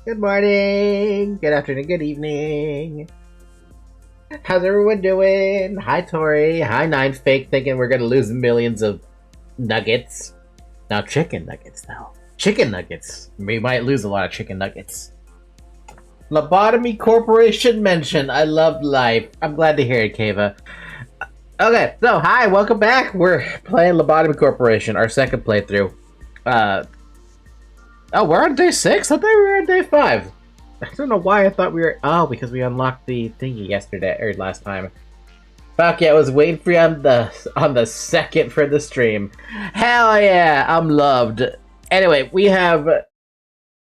Good morning, good afternoon, good evening. How's everyone doing? Hi, Tori. Hi, Nine Fake, thinking we're gonna lose millions of nuggets. Now, chicken nuggets, though. Chicken nuggets. We might lose a lot of chicken nuggets. Lobotomy Corporation mentioned. I love life. I'm glad to hear it, Kava. Okay, so hi, welcome back. We're playing Lobotomy Corporation, our second playthrough. Oh, we're on day 6? I thought we were on day 5. I don't know why I thought we were... Oh, because we unlocked the thingy yesterday, or last time. Fuck yeah, I was waiting for you on the second for the stream. Hell yeah, I'm loved. Anyway, we have...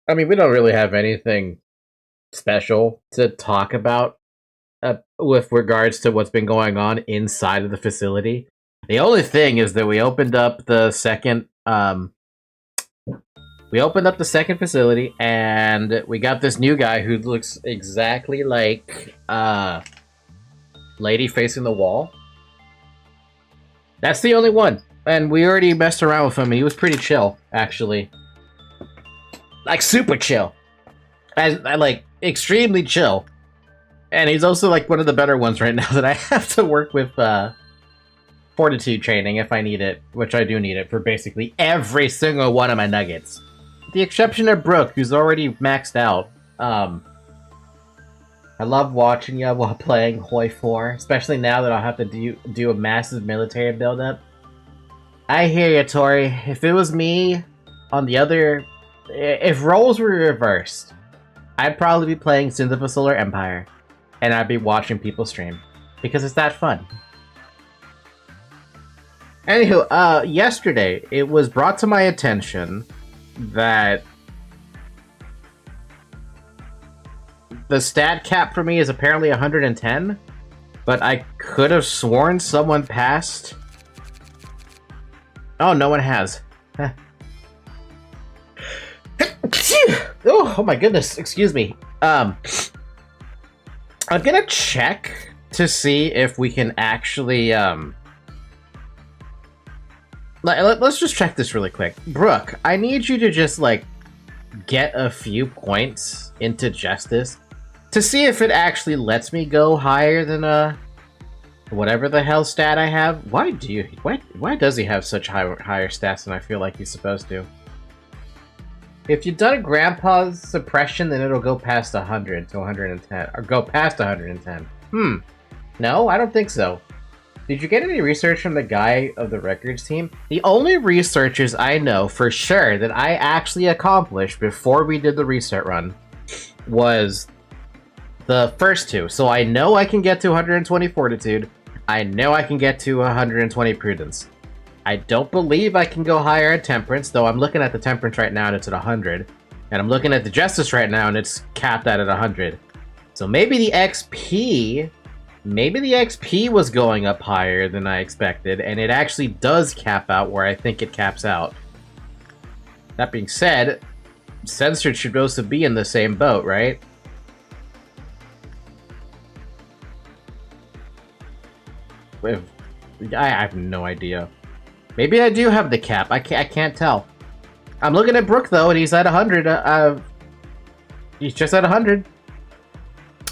I mean, we don't really have anything special to talk about with regards to what's been going on inside of the facility. The only thing is that we opened up the second... We opened up the second facility, and we got this new guy who looks exactly like lady facing the wall. That's the only one, and we already messed around with him, and he was pretty chill, actually. Like, super chill. I like, extremely chill. And he's also, like, one of the better ones right now that I have to work with fortitude training if I need it, which I do need it for basically every single one of my nuggets. The exception of Brooke, who's already maxed out. I love watching you while playing Hoi 4, especially now that I'll have to do a massive military buildup. I hear you, Tori. If it was me on the other... If roles were reversed, I'd probably be playing Sins of a Solar Empire, and I'd be watching people stream, because it's that fun. Anywho, yesterday, it was brought to my attention that the stat cap for me is apparently 110, but I could have sworn someone passed. Oh, no one has. Oh my goodness, excuse me. I'm gonna check to see if we can actually, let's just check this really quick. Brooke, I need you to just, like, get a few points into Justice to see if it actually lets me go higher than, whatever the hell stat I have. Why does he have such higher stats than I feel like he's supposed to? If you've done a Grandpa's suppression, then it'll go past 100 to 110, or go past 110. No, I don't think so. Did you get any research from the guy of the records team? The only researches I know for sure that I actually accomplished before we did the reset run was the first two. So I know I can get to 120 fortitude. I know I can get to 120 prudence. I don't believe I can go higher at temperance, though I'm looking at the temperance right now and it's at 100. And I'm looking at the justice right now and it's capped at 100. So maybe the XP... Maybe the XP was going up higher than I expected, and it actually does cap out where I think it caps out. That being said, censored should also be in the same boat, right? I have no idea. Maybe I do have the cap. I can't tell. I'm looking at Brooke, though, and he's at 100. He's just at 100.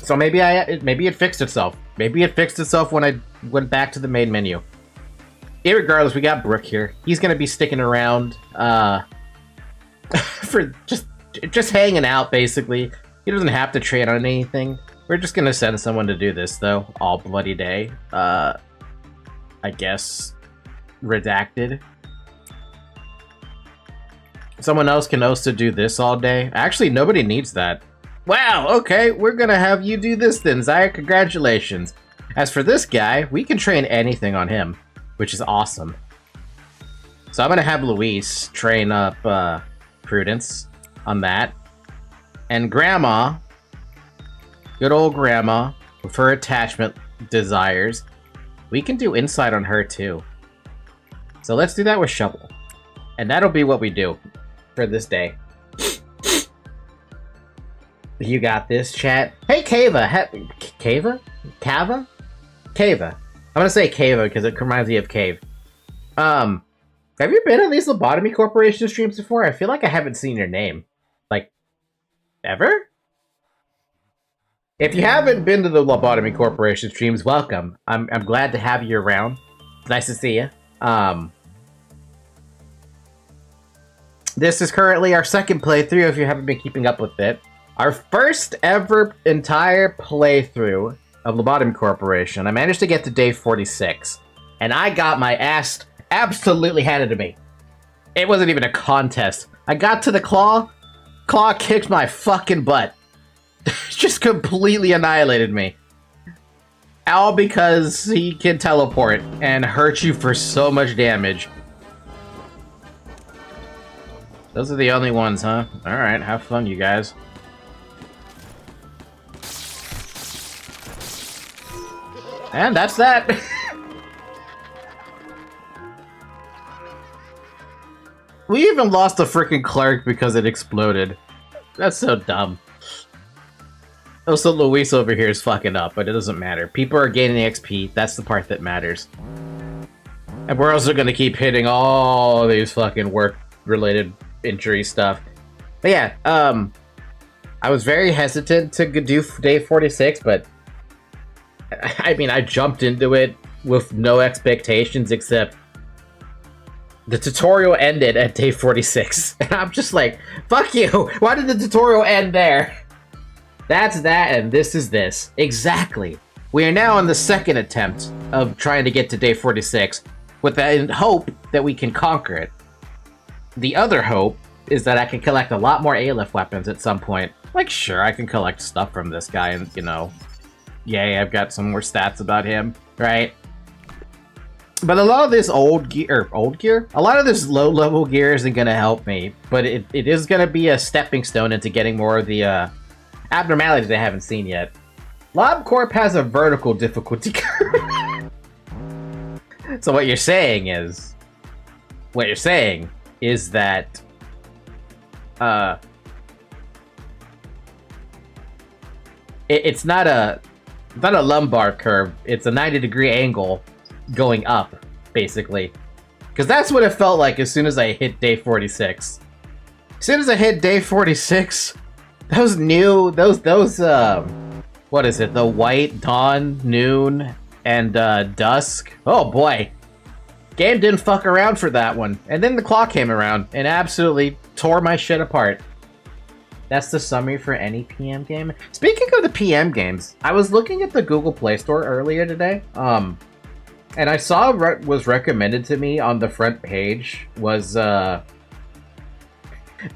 So maybe it fixed itself. Maybe it fixed itself when I went back to the main menu. Irregardless, we got Brooke here. He's gonna be sticking around for just hanging out, basically. He doesn't have to train on anything. We're just gonna send someone to do this, though, all bloody day. I guess redacted. Someone else can also do this all day. Actually, nobody needs that. Wow, okay, we're gonna have you do this then, Zaya. Congratulations. As for this guy, we can train anything on him, which is awesome. So I'm gonna have Luis train up Prudence on that. And Grandma, good old Grandma, with her attachment desires, we can do insight on her too. So let's do that with Shovel. And that'll be what we do for this day. You got this, chat. Hey, Kava. Kava? Kava? Kava. I'm gonna say Kava because it reminds me of Cave. Have you been on these Lobotomy Corporation streams before? I feel like I haven't seen your name. Like, Ever? If you haven't been to the Lobotomy Corporation streams, welcome. I'm glad to have you around. It's nice to see you. This is currently our second playthrough if you haven't been keeping up with it. Our first ever entire playthrough of Lobotomy Corporation. I managed to get to day 46, and I got my ass absolutely handed to me. It wasn't even a contest. I got to the claw. Claw kicked my fucking butt. Just completely annihilated me. All because he can teleport and hurt you for so much damage. Those are the only ones, huh? Alright, have fun, you guys. And that's that! We even lost a freaking clerk because it exploded. That's so dumb. Also, Luis over here is fucking up, but it doesn't matter. People are gaining XP, that's the part that matters. And we're also gonna keep hitting all these fucking work-related injury stuff. But yeah, I was very hesitant to do day 46, but I mean, I jumped into it with no expectations except the tutorial ended at day 46. And I'm just like, fuck you! Why did the tutorial end there? That's that, and this is this. Exactly. We are now on the second attempt of trying to get to day 46, with the hope that we can conquer it. The other hope is that I can collect a lot more Aleph weapons at some point. Like, sure, I can collect stuff from this guy, and, you know, yay, I've got some more stats about him, right? But a lot of this old gear, a lot of this low-level gear isn't gonna help me, but it is gonna be a stepping stone into getting more of the, abnormalities I haven't seen yet. LobCorp has a vertical difficulty curve. So what you're saying is that it's not a lumbar curve, it's a 90-degree angle going up, basically. Because that's what it felt like as soon as I hit day 46. As soon as I hit day 46, what is it? The white, dawn, noon, and dusk. Oh boy. Game didn't fuck around for that one. And then the clock came around and absolutely tore my shit apart. That's the summary for any PM game. Speaking of the PM games, I was looking at the Google Play Store earlier today. And I saw what was recommended to me on the front page was,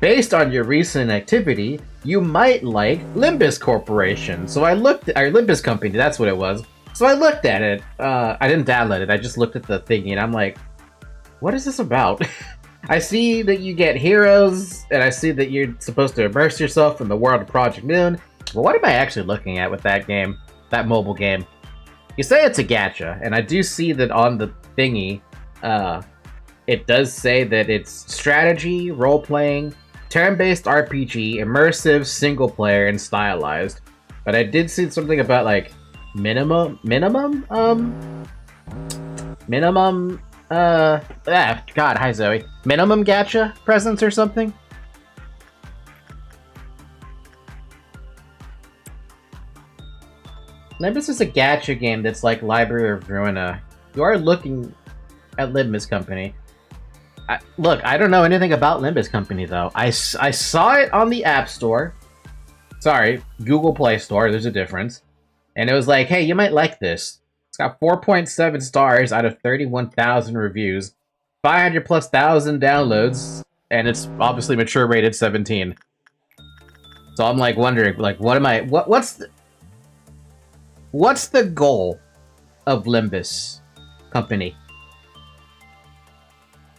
based on your recent activity, you might like Limbus Corporation. So I looked at, or Limbus Company, that's what it was. So I looked at it. I didn't download it, I just looked at the thingy and I'm like, what is this about? I see that you get heroes, and I see that you're supposed to immerse yourself in the world of Project Moon. But what am I actually looking at with that game, that mobile game? You say it's a gacha, and I do see that on the thingy, it does say that it's strategy, role-playing, turn-based RPG, immersive, single-player, and stylized. But I did see something about, like, minimum, God, hi Zoe. Minimum gacha presence or something? Limbus is a gacha game that's like Library of Ruina. You are looking at Limbus Company. Look, I don't know anything about Limbus Company, though. I saw it on the App Store. Sorry, Google Play Store, there's a difference. And it was like, hey, you might like this. It's got 4.7 stars out of 31,000 reviews, 500 plus thousand downloads, and it's obviously mature rated 17. So I'm like wondering, like, what's the goal of Limbus Company?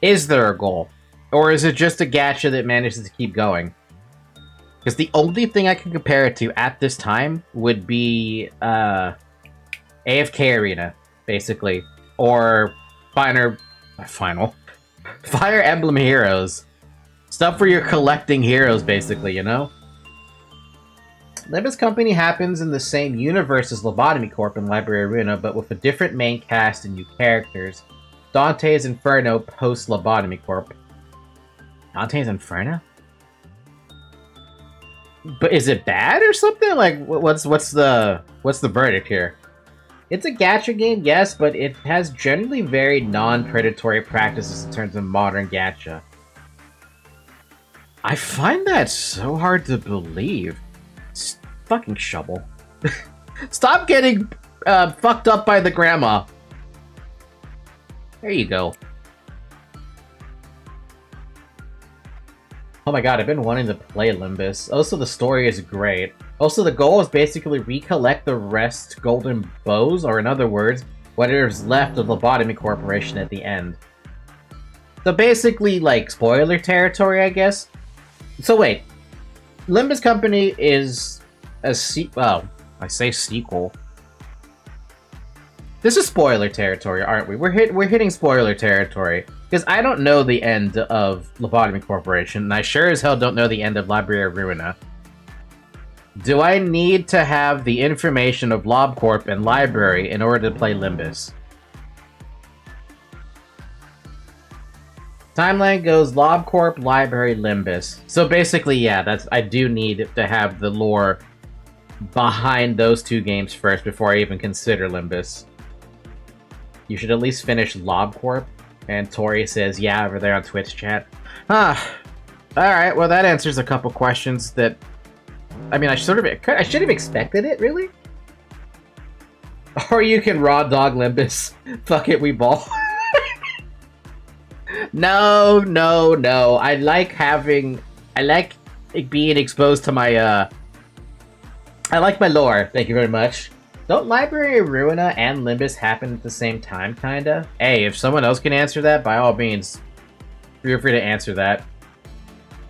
Is there a goal? Or is it just a gacha that manages to keep going? Because the only thing I can compare it to at this time would be AFK Arena, basically. Or Fire Emblem Heroes. Stuff where you're collecting heroes, basically, you know? Limbus Company happens in the same universe as Lobotomy Corp and Library Arena, but with a different main cast and new characters. Dante's Inferno post Lobotomy Corp. Dante's Inferno? But is it bad or something? Like, what's the verdict here? It's a gacha game, yes, but it has generally very non-predatory practices in terms of modern gacha. I find that so hard to believe. Fucking Shovel. Stop getting fucked up by the grandma. There you go. Oh my god, I've been wanting to play Limbus. Also, the story is great. Also, the goal is basically recollect the rest golden bows, or in other words, whatever's left of Lobotomy Corporation at the end. So basically, like, spoiler territory, I guess? So wait, Limbus Company is a oh, I say sequel. This is spoiler territory, aren't we? We're hitting spoiler territory. Because I don't know the end of Lobotomy Corporation, and I sure as hell don't know the end of Library of Ruina. Do I need to have the information of LobCorp and Library in order to play Limbus? Timeline goes LobCorp, Library, Limbus. So basically, yeah, I do need to have the lore behind those two games first before I even consider Limbus. You should at least finish LobCorp. And Tori says, yeah, over there on Twitch chat. Alright, well that answers a couple questions that... I mean, I should have expected it, really? Or you can raw dog Limbus. Fuck it, we ball. No. I like being exposed to my, I like my lore, thank you very much. Don't Library of Ruina and Limbus happen at the same time, kinda? Hey, if someone else can answer that, by all means, feel free to answer that.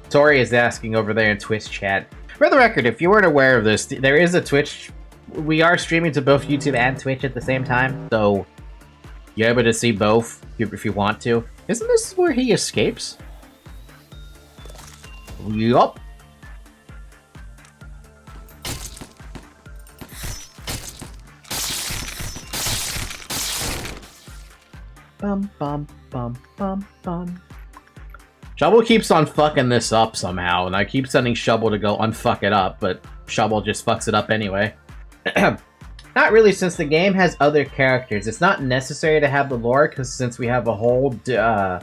Tori is asking over there in Twitch chat. For the record, if you weren't aware of this, there is a Twitch... We are streaming to both YouTube and Twitch at the same time, so you're able to see both if you want to. Isn't this where he escapes? Yup. Bum bum bum bum bum. Shovel keeps on fucking this up somehow, and I keep sending Shovel to go unfuck it up, but Shovel just fucks it up anyway. Not really, since the game has other characters. It's not necessary to have the lore, because since we have a whole... oh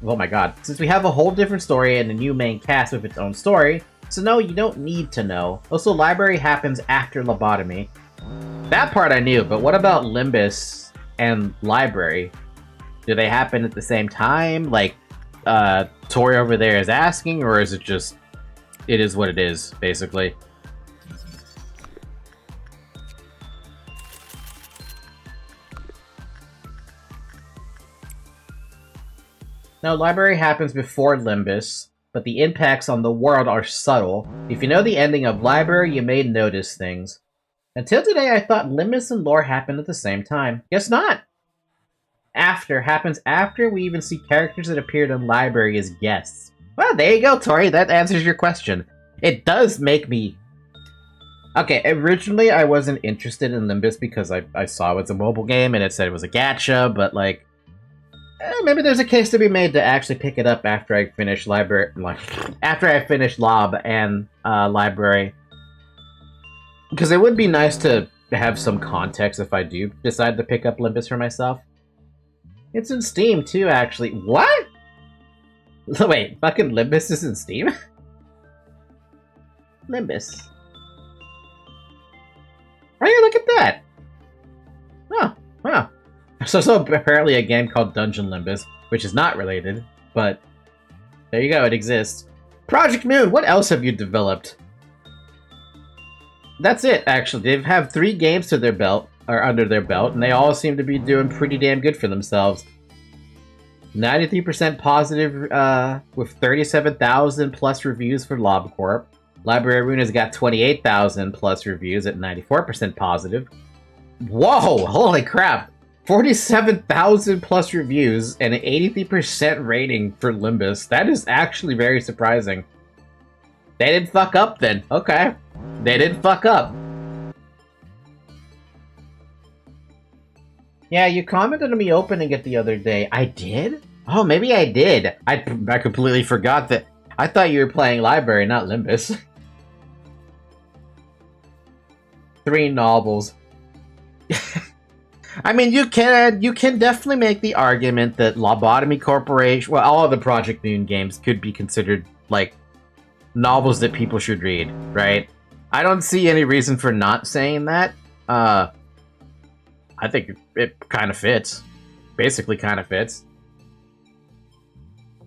my god. Since we have a whole different story and a new main cast with its own story, so no, you don't need to know. Also, Library happens after Lobotomy. That part I knew, but what about Limbus and Library? Do they happen at the same time? Like, Tori over there is asking, or is it just... It is what it is, basically? No, Library happens before Limbus, but the impacts on the world are subtle. If you know the ending of Library, you may notice things. Until today, I thought Limbus and lore happened at the same time. Guess not! Happens after we even see characters that appeared in Library as guests. Well, there you go, Tori. That answers your question. It does make me... Okay, originally I wasn't interested in Limbus because I saw it was a mobile game and it said it was a gacha, but like... maybe there's a case to be made to actually pick it up after I finish Library... after I finish Lob and Library. Because it would be nice to have some context if I do decide to pick up Limbus for myself. It's in Steam, too, actually. What? Wait, fucking Limbus is in Steam? Limbus. Oh yeah, look at that! Oh. So apparently a game called Dungeon Limbus, which is not related, but there you go, it exists. Project Moon, what else have you developed? That's it, actually. They have 3 games to their belt, or under their belt, and they all seem to be doing pretty damn good for themselves. 93% positive, with 37,000 plus reviews for LobCorp. Library of Ruina's got 28,000 plus reviews at 94% positive. Whoa! Holy crap! 47,000 plus reviews and an 83% rating for Limbus. That is actually very surprising. They didn't fuck up then. Okay. They didn't fuck up. Yeah, you commented on me opening it the other day. I did? Oh, maybe I did. I completely forgot that. I thought you were playing Library, not Limbus. 3 novels. I mean, you can definitely make the argument that Lobotomy Corporation, well, all of the Project Moon games could be considered, like, novels that people should read, right? I don't see any reason for not saying that. I think it kind of fits. Basically kind of fits.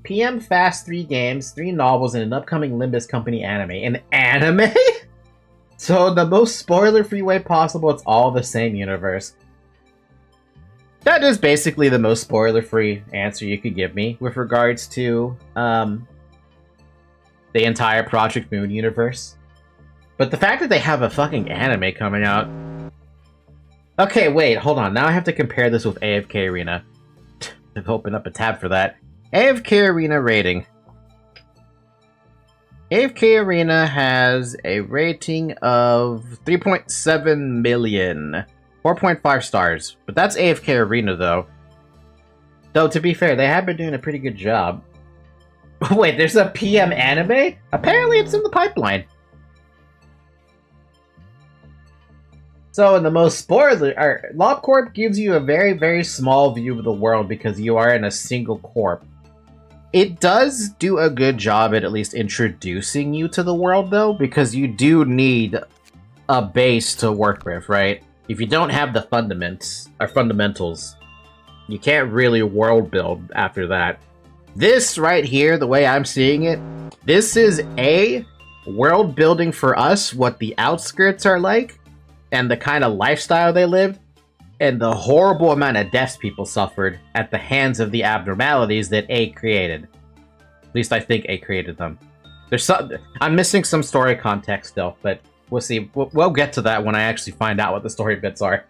PM Fast 3 games, 3 novels, and an upcoming Limbus Company anime. An anime? So, the most spoiler-free way possible, it's all the same universe. That is basically the most spoiler-free answer you could give me with regards to the entire Project Moon universe. But the fact that they have a fucking anime coming out... Okay, wait, hold on. Now I have to compare this with AFK Arena. I've opened up a tab for that. AFK Arena rating. AFK Arena has a rating of 3.7 million. 4.5 stars. But that's AFK Arena, though. Though, to be fair, they have been doing a pretty good job. Wait, there's a PM anime? Apparently it's in the pipeline. So, in the most spoiler... LobCorp gives you a very, very small view of the world because you are in a single corp. It does do a good job at least introducing you to the world, though, because you do need a base to work with, right? If you don't have the fundamentals, you can't really world build after that. This right here, the way I'm seeing it, this is A, world building for us, what the outskirts are like, and the kind of lifestyle they lived, and the horrible amount of deaths people suffered at the hands of the abnormalities that A created. At least I think A created them. I'm missing some story context still, but we'll see. We'll get to that when I actually find out what the story bits are.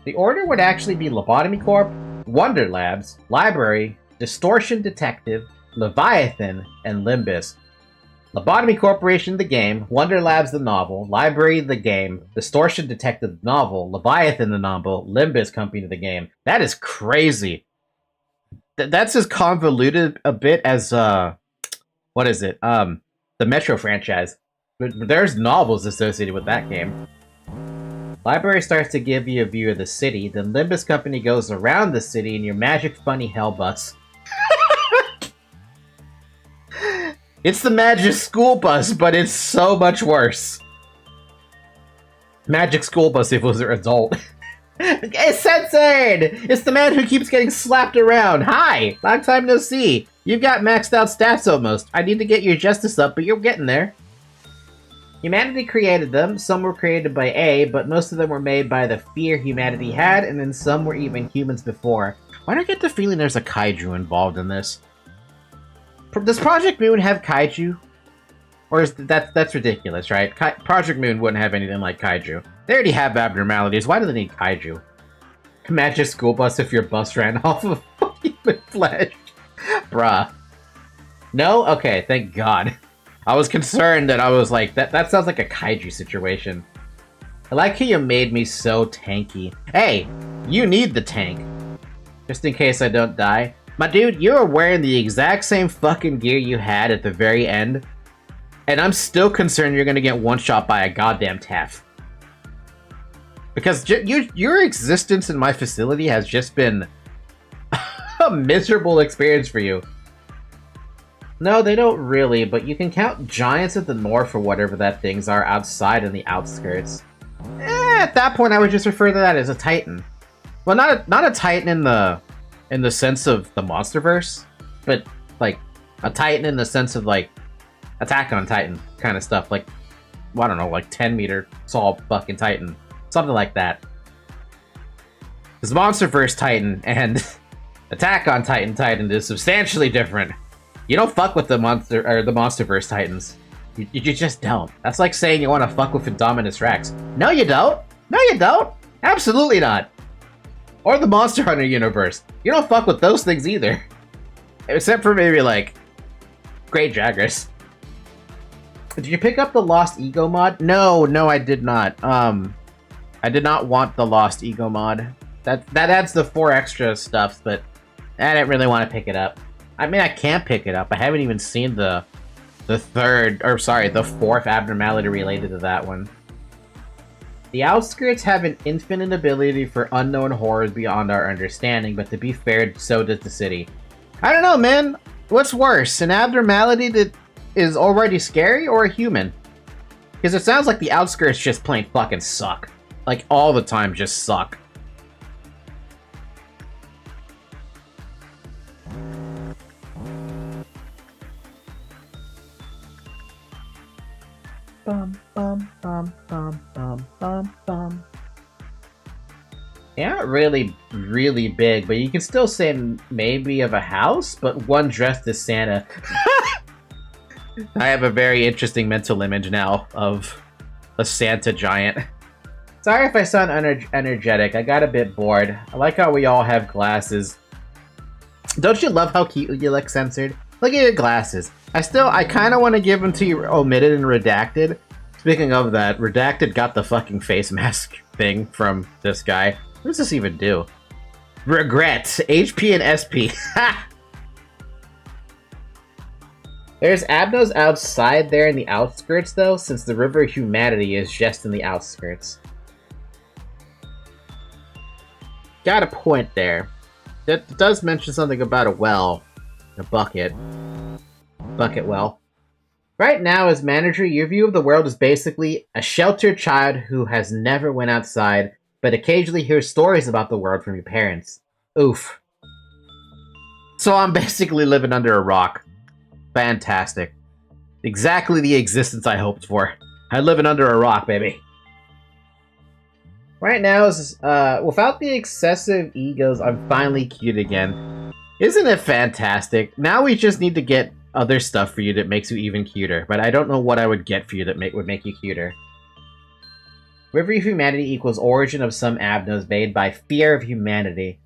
The order would actually be Lobotomy Corp, Wonder Labs, Library, Distortion Detective, Leviathan, and Limbus. Lobotomy Corporation the game, Wonder Labs the novel, Library the game, Distortion Detective the novel, Leviathan the novel, Limbus Company the game. That is crazy. That's as convoluted a bit as, what is it? The Metro franchise. There's novels associated with that game. Library starts to give you a view of the city, then Limbus Company goes around the city in your magic funny hell bus. It's the Magic School Bus, but it's so much worse. Magic School Bus if it was an adult. It's Sensei! It's the man who keeps getting slapped around. Hi! Long time no see. You've got maxed out stats almost. I need to get your justice up, but you're getting there. Humanity created them. Some were created by A, but most of them were made by the fear humanity had, and then some were even humans before. Why do I get the feeling there's a kaiju involved in this? Does Project Moon have kaiju? Or is that's ridiculous, right? Project Moon wouldn't have anything like kaiju. They already have abnormalities. Why do they need kaiju? Magic School Bus if your bus ran off of human flesh. Bruh. No? Okay, thank God. I was concerned that I was like, that sounds like a kaiju situation. I like how you made me so tanky. Hey, you need the tank. Just in case I don't die. My dude, you are wearing the exact same fucking gear you had at the very end, and I'm still concerned you're gonna get one-shot by a goddamn TAF. Because your existence in my facility has just been a miserable experience for you. No, they don't really, but you can count giants at the north or whatever that things are outside in the outskirts. At that point, I would just refer to that as a titan. Well, not a titan in the sense of the Monsterverse, but like a titan in the sense of like Attack on Titan kind of stuff, like, well, I don't know, like 10-meter tall fucking titan, something like that. Because Monsterverse Titan and Attack on Titan is substantially different. You don't fuck with the Monsterverse Titans. You just don't. That's like saying you want to fuck with Indominus Rex. No, you don't. No, you don't. Absolutely not. Or the Monster Hunter universe. You don't fuck with those things either. Except for maybe, like, Great Jagras. Did you pick up the Lost Ego mod? No, I did not. I did not want the Lost Ego mod. That adds the 4 extra stuff, but I didn't really want to pick it up. I mean, I can't pick it up. I haven't even seen the the fourth abnormality related to that one. The outskirts have an infinite ability for unknown horrors beyond our understanding, but to be fair, so does the city. I don't know, man. What's worse, an abnormality that is already scary or a human? Because it sounds like the outskirts just plain fucking suck. Like, all the time just suck. Bum, bum, bum, bum, bum, bum, bum. They're not really, really big, but you can still say maybe of a house, but one dressed as Santa. I have a very interesting mental image now of a Santa giant. Sorry if I sound energetic, I got a bit bored. I like how we all have glasses. Don't you love how cute you look censored? Look at your glasses. I kind of want to give them to you omitted and redacted. Speaking of that, redacted got the fucking face mask thing from this guy. What does this even do? Regret. HP and SP. Ha! There's abnos outside there in the outskirts, though, since the river humanity is just in the outskirts. Got a point there. That does mention something about a well. A bucket. Bucket well. Right now, as manager, your view of the world is basically a sheltered child who has never went outside, but occasionally hears stories about the world from your parents. Oof. So I'm basically living under a rock. Fantastic. Exactly the existence I hoped for. I'm living under a rock, baby. Right now, without the excessive egos, I'm finally cute again. Isn't it fantastic? Now we just need to get other stuff for you that makes you even cuter, but I don't know what I would get for you that would make you cuter. River of Humanity equals origin of some abnos made by fear of humanity.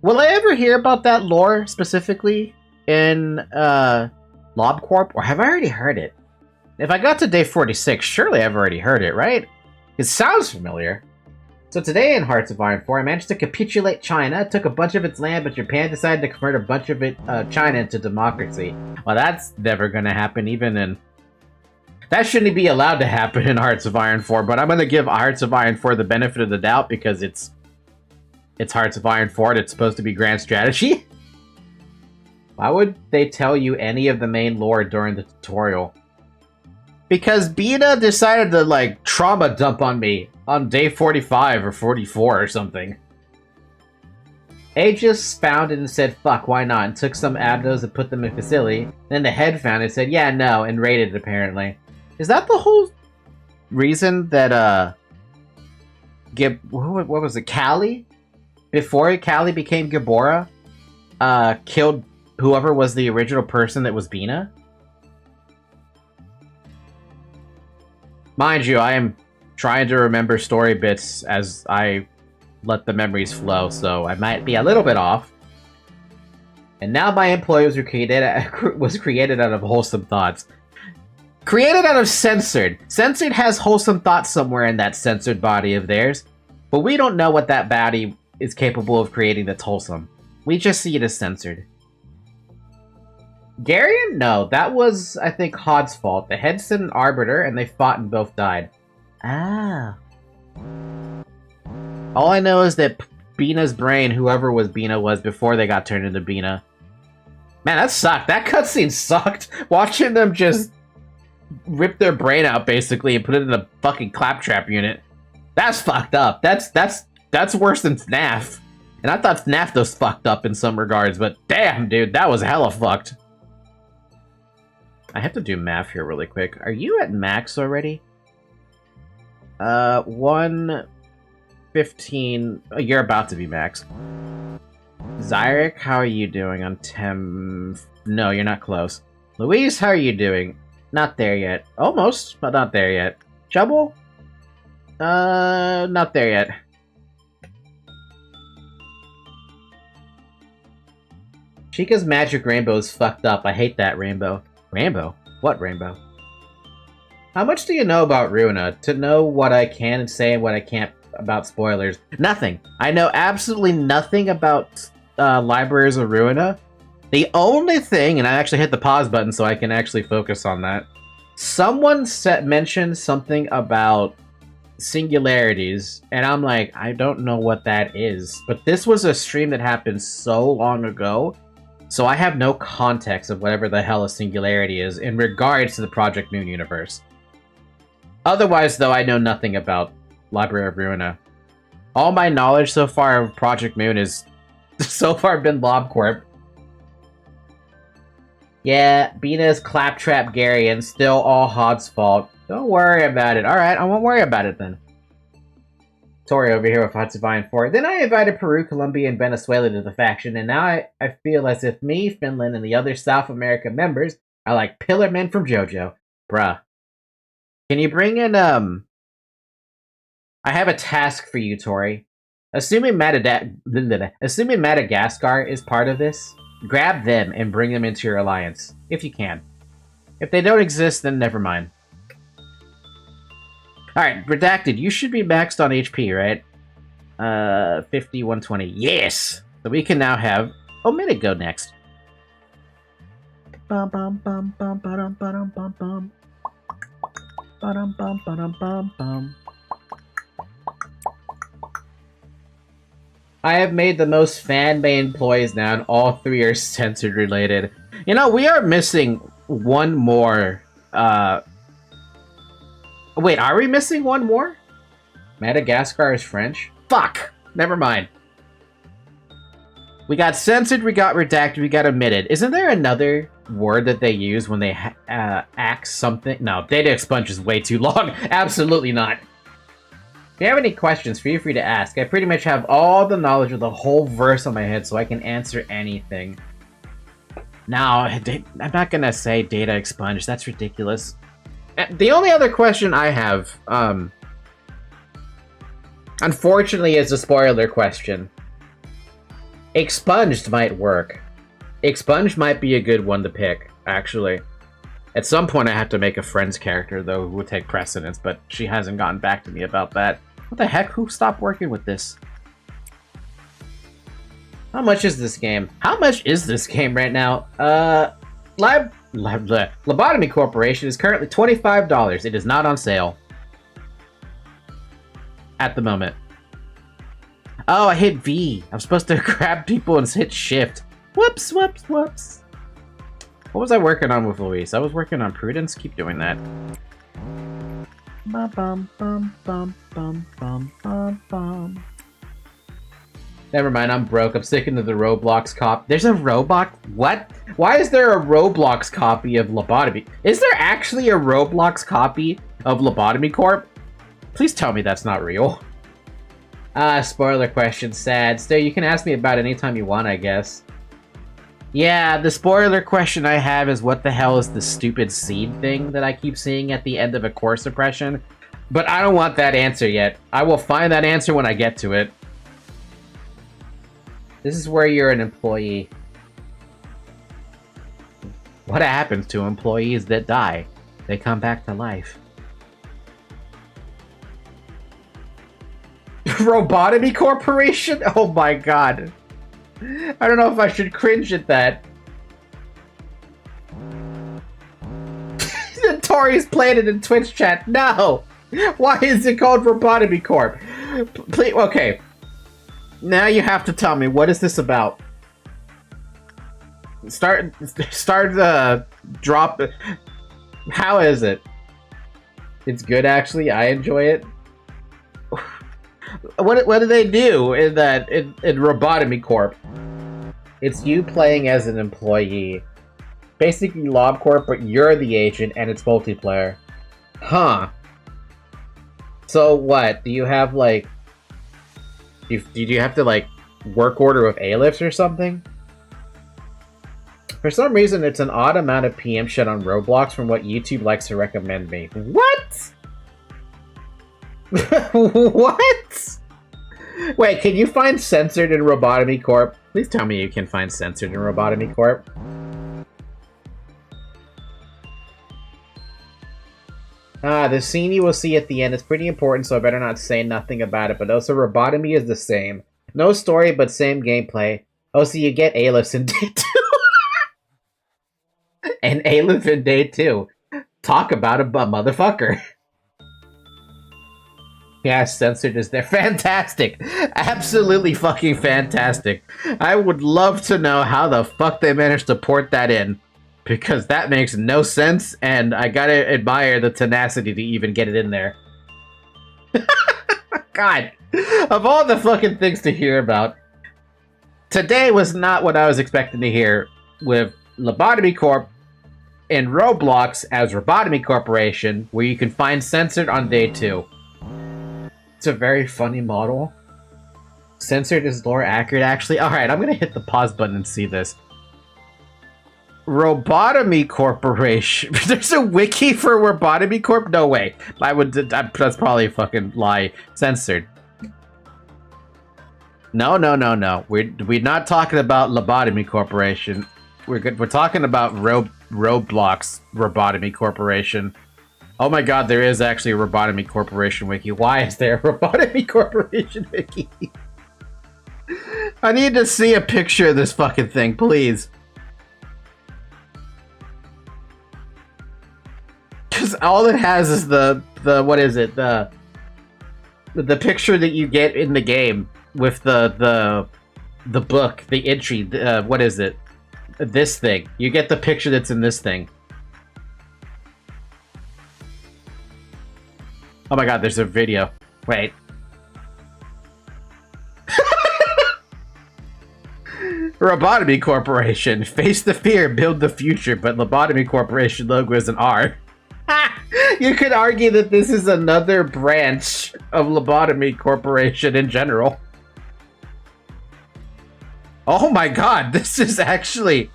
Will I ever hear about that lore specifically in LobCorp, or have I already heard it? If I got to day 46, surely I've already heard it, right? It sounds familiar. So today in Hearts of Iron 4, I managed to capitulate China, took a bunch of its land, but Japan decided to convert a bunch of China into democracy. Well, that's never gonna happen even in... That shouldn't be allowed to happen in Hearts of Iron 4, but I'm gonna give Hearts of Iron 4 the benefit of the doubt because it's Hearts of Iron 4 and it's supposed to be grand strategy. Why would they tell you any of the main lore during the tutorial? Because Bina decided to, like, trauma dump on me on day 45 or 44 or something. A just found it and said, fuck, why not? And took some abnos and put them in facility. Then the head found it and said, yeah, no, and raided it, apparently. Is that the whole reason that, what was it, Callie? Before Callie became Gabora, killed whoever was the original person that was Bina? Mind you, I am trying to remember story bits as I let the memories flow, so I might be a little bit off. And now my employee was created out of wholesome thoughts. Created out of censored. Censored has wholesome thoughts somewhere in that censored body of theirs, but we don't know what that body is capable of creating that's wholesome. We just see it as censored. Garion? No, that was, I think, Hod's fault. The head sent an arbiter, and they fought and both died. Ah. All I know is that Bina's brain, whoever was Bina was before they got turned into Bina. Man, that sucked. That cutscene sucked. Watching them just rip their brain out, basically, and put it in a fucking claptrap unit. That's fucked up. That's worse than FNAF. And I thought FNAF was fucked up in some regards, but damn, dude, that was hella fucked. I have to do math here really quick. Are you at max already? 115. Oh, you're about to be max. Zyrek, how are you doing on Tem? No, you're not close. Louise, how are you doing? Not there yet. Almost, but not there yet. Trouble? Not there yet. Chica's magic rainbow is fucked up. I hate that rainbow. Rainbow? What rainbow? How much do you know about Runa? To know what I can say and what I can't about spoilers. Nothing. I know absolutely nothing about Libraries of Ruina. The only thing, and I actually hit the pause button so I can actually focus on that. Someone mentioned something about singularities, and I'm like, I don't know what that is. But this was a stream that happened so long ago, so I have no context of whatever the hell a singularity is in regards to the Project Moon universe. Otherwise, though, I know nothing about Library of Ruina. All my knowledge so far of Project Moon is so far been LobCorp. Yeah, Bina's Claptrap Gary, and still all Hod's fault. Don't worry about it. Alright, I won't worry about it then. Tori over here with Hot Divine 4. Then I invited Peru, Colombia, and Venezuela to the faction, and now I feel as if me, Finland, and the other South America members are like pillar men from JoJo. Bruh. Can you bring in, I have a task for you, Tori. Assuming Madagascar is part of this, grab them and bring them into your alliance, if you can. If they don't exist, then never mind. Alright, Redacted, you should be maxed on HP, right? 50, 120. Yes! So we can now have Omitted go next. Bum bum bum bum bum bum bum bum. Bum bum bum bum bum. I have made the most fan-made employees now, and all 3 are censored related. You know, we are missing one more, Wait, are we missing one more? Madagascar is French? Fuck! Never mind. We got censored, we got redacted, we got omitted. Isn't there another word that they use when they axe something? No, data expunge is way too long. Absolutely not. If you have any questions, feel free to ask. I pretty much have all the knowledge of the whole verse on my head, so I can answer anything. Now, I'm not gonna say data expunge. That's ridiculous. The only other question I have, unfortunately, is a spoiler question. Expunged might work. Expunged might be a good one to pick, actually. At some point, I have to make a friend's character, though, who would take precedence, but she hasn't gotten back to me about that. What the heck? Who stopped working with this? How much is this game? How much is this game right now? Lobotomy Corporation is currently $25. It is not on sale. At the moment. Oh, I hit V. I'm supposed to grab people and hit shift. Whoops, whoops, whoops. What was I working on with Luis? I was working on Prudence. Keep doing that. Bum, bum, bum, bum, bum, bum, bum, bum. Never mind, I'm broke. I'm sticking to the Roblox cop. There's a Roblox? What? Why is there a Roblox copy of Lobotomy? Is there actually a Roblox copy of Lobotomy Corp? Please tell me that's not real. Spoiler question, sad. Still, you can ask me about it anytime you want, I guess. Yeah, the spoiler question I have is what the hell is the stupid seed thing that I keep seeing at the end of a core suppression? But I don't want that answer yet. I will find that answer when I get to it. This is where you're an employee. What happens to employees that die? They come back to life. Lobotomy Corporation? Oh my god. I don't know if I should cringe at that. Tori's playing it in Twitch chat. No! Why is it called Lobotomy Corp? Please, okay. Now you have to tell me, what is this about? Start drop. How is it? It's good, actually. I enjoy it. What do they do in Lobotomy Corp? It's you playing as an employee. Basically LobCorp, but you're the agent and it's multiplayer. Huh. So what? Do you have like... Do you have to like work order with A-lifts or something? For some reason, it's an odd amount of PM shit on Roblox from what YouTube likes to recommend me. What? What? Wait, can you find censored in Lobotomy Corp? Please tell me you can find censored in Lobotomy Corp. The scene you will see at the end is pretty important, so I better not say nothing about it, but also Lobotomy is the same. No story, but same gameplay. Oh, so you get A-lifts in day 2. And Aleph in day 2. Talk about a motherfucker. Yeah, censored is there. Fantastic. Absolutely fucking fantastic. I would love to know how the fuck they managed to port that in. Because that makes no sense, and I gotta admire the tenacity to even get it in there. God. Of all the fucking things to hear about, today was not what I was expecting to hear with Lobotomy Corp in Roblox as Lobotomy Corporation, where you can find censored on day 2. It's a very funny model. Censored is lore accurate, actually. Alright, I'm gonna hit the pause button and see this. Lobotomy Corporation. There's a wiki for Lobotomy Corp? No way. That's probably a fucking lie. Censored. No. We're not talking about Lobotomy Corporation. We're talking about Roblox Lobotomy Corporation. Oh my god, there is actually a Lobotomy Corporation wiki. Why is there a Lobotomy Corporation wiki? I need to see a picture of this fucking thing, please. Because all it has is the what is it? The picture that you get in the game with the book, the entry, what is it? This thing. You get the picture that's in this thing. Oh my god, there's a video. Wait. Lobotomy Corporation. Face the fear, build the future, but Lobotomy Corporation logo is an R. You could argue that this is another branch of Lobotomy Corporation in general. Oh my god, this is actually...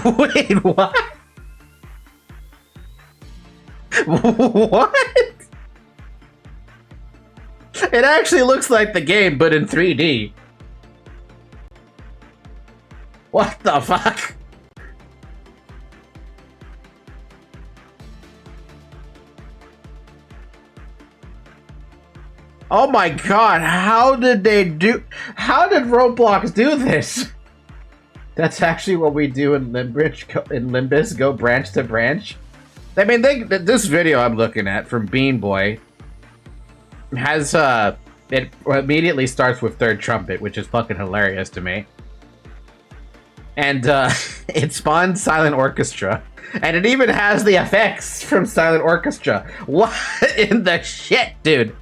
Wait, what? What? It actually looks like the game, but in 3D. What the fuck? Oh my god, how did Roblox do this? That's actually what we do in Limbus, go branch to branch. I mean, this video I'm looking at from Bean Boy has, it immediately starts with Third Trumpet, which is fucking hilarious to me. And, it spawned Silent Orchestra. And it even has the effects from Silent Orchestra. What in the shit, dude?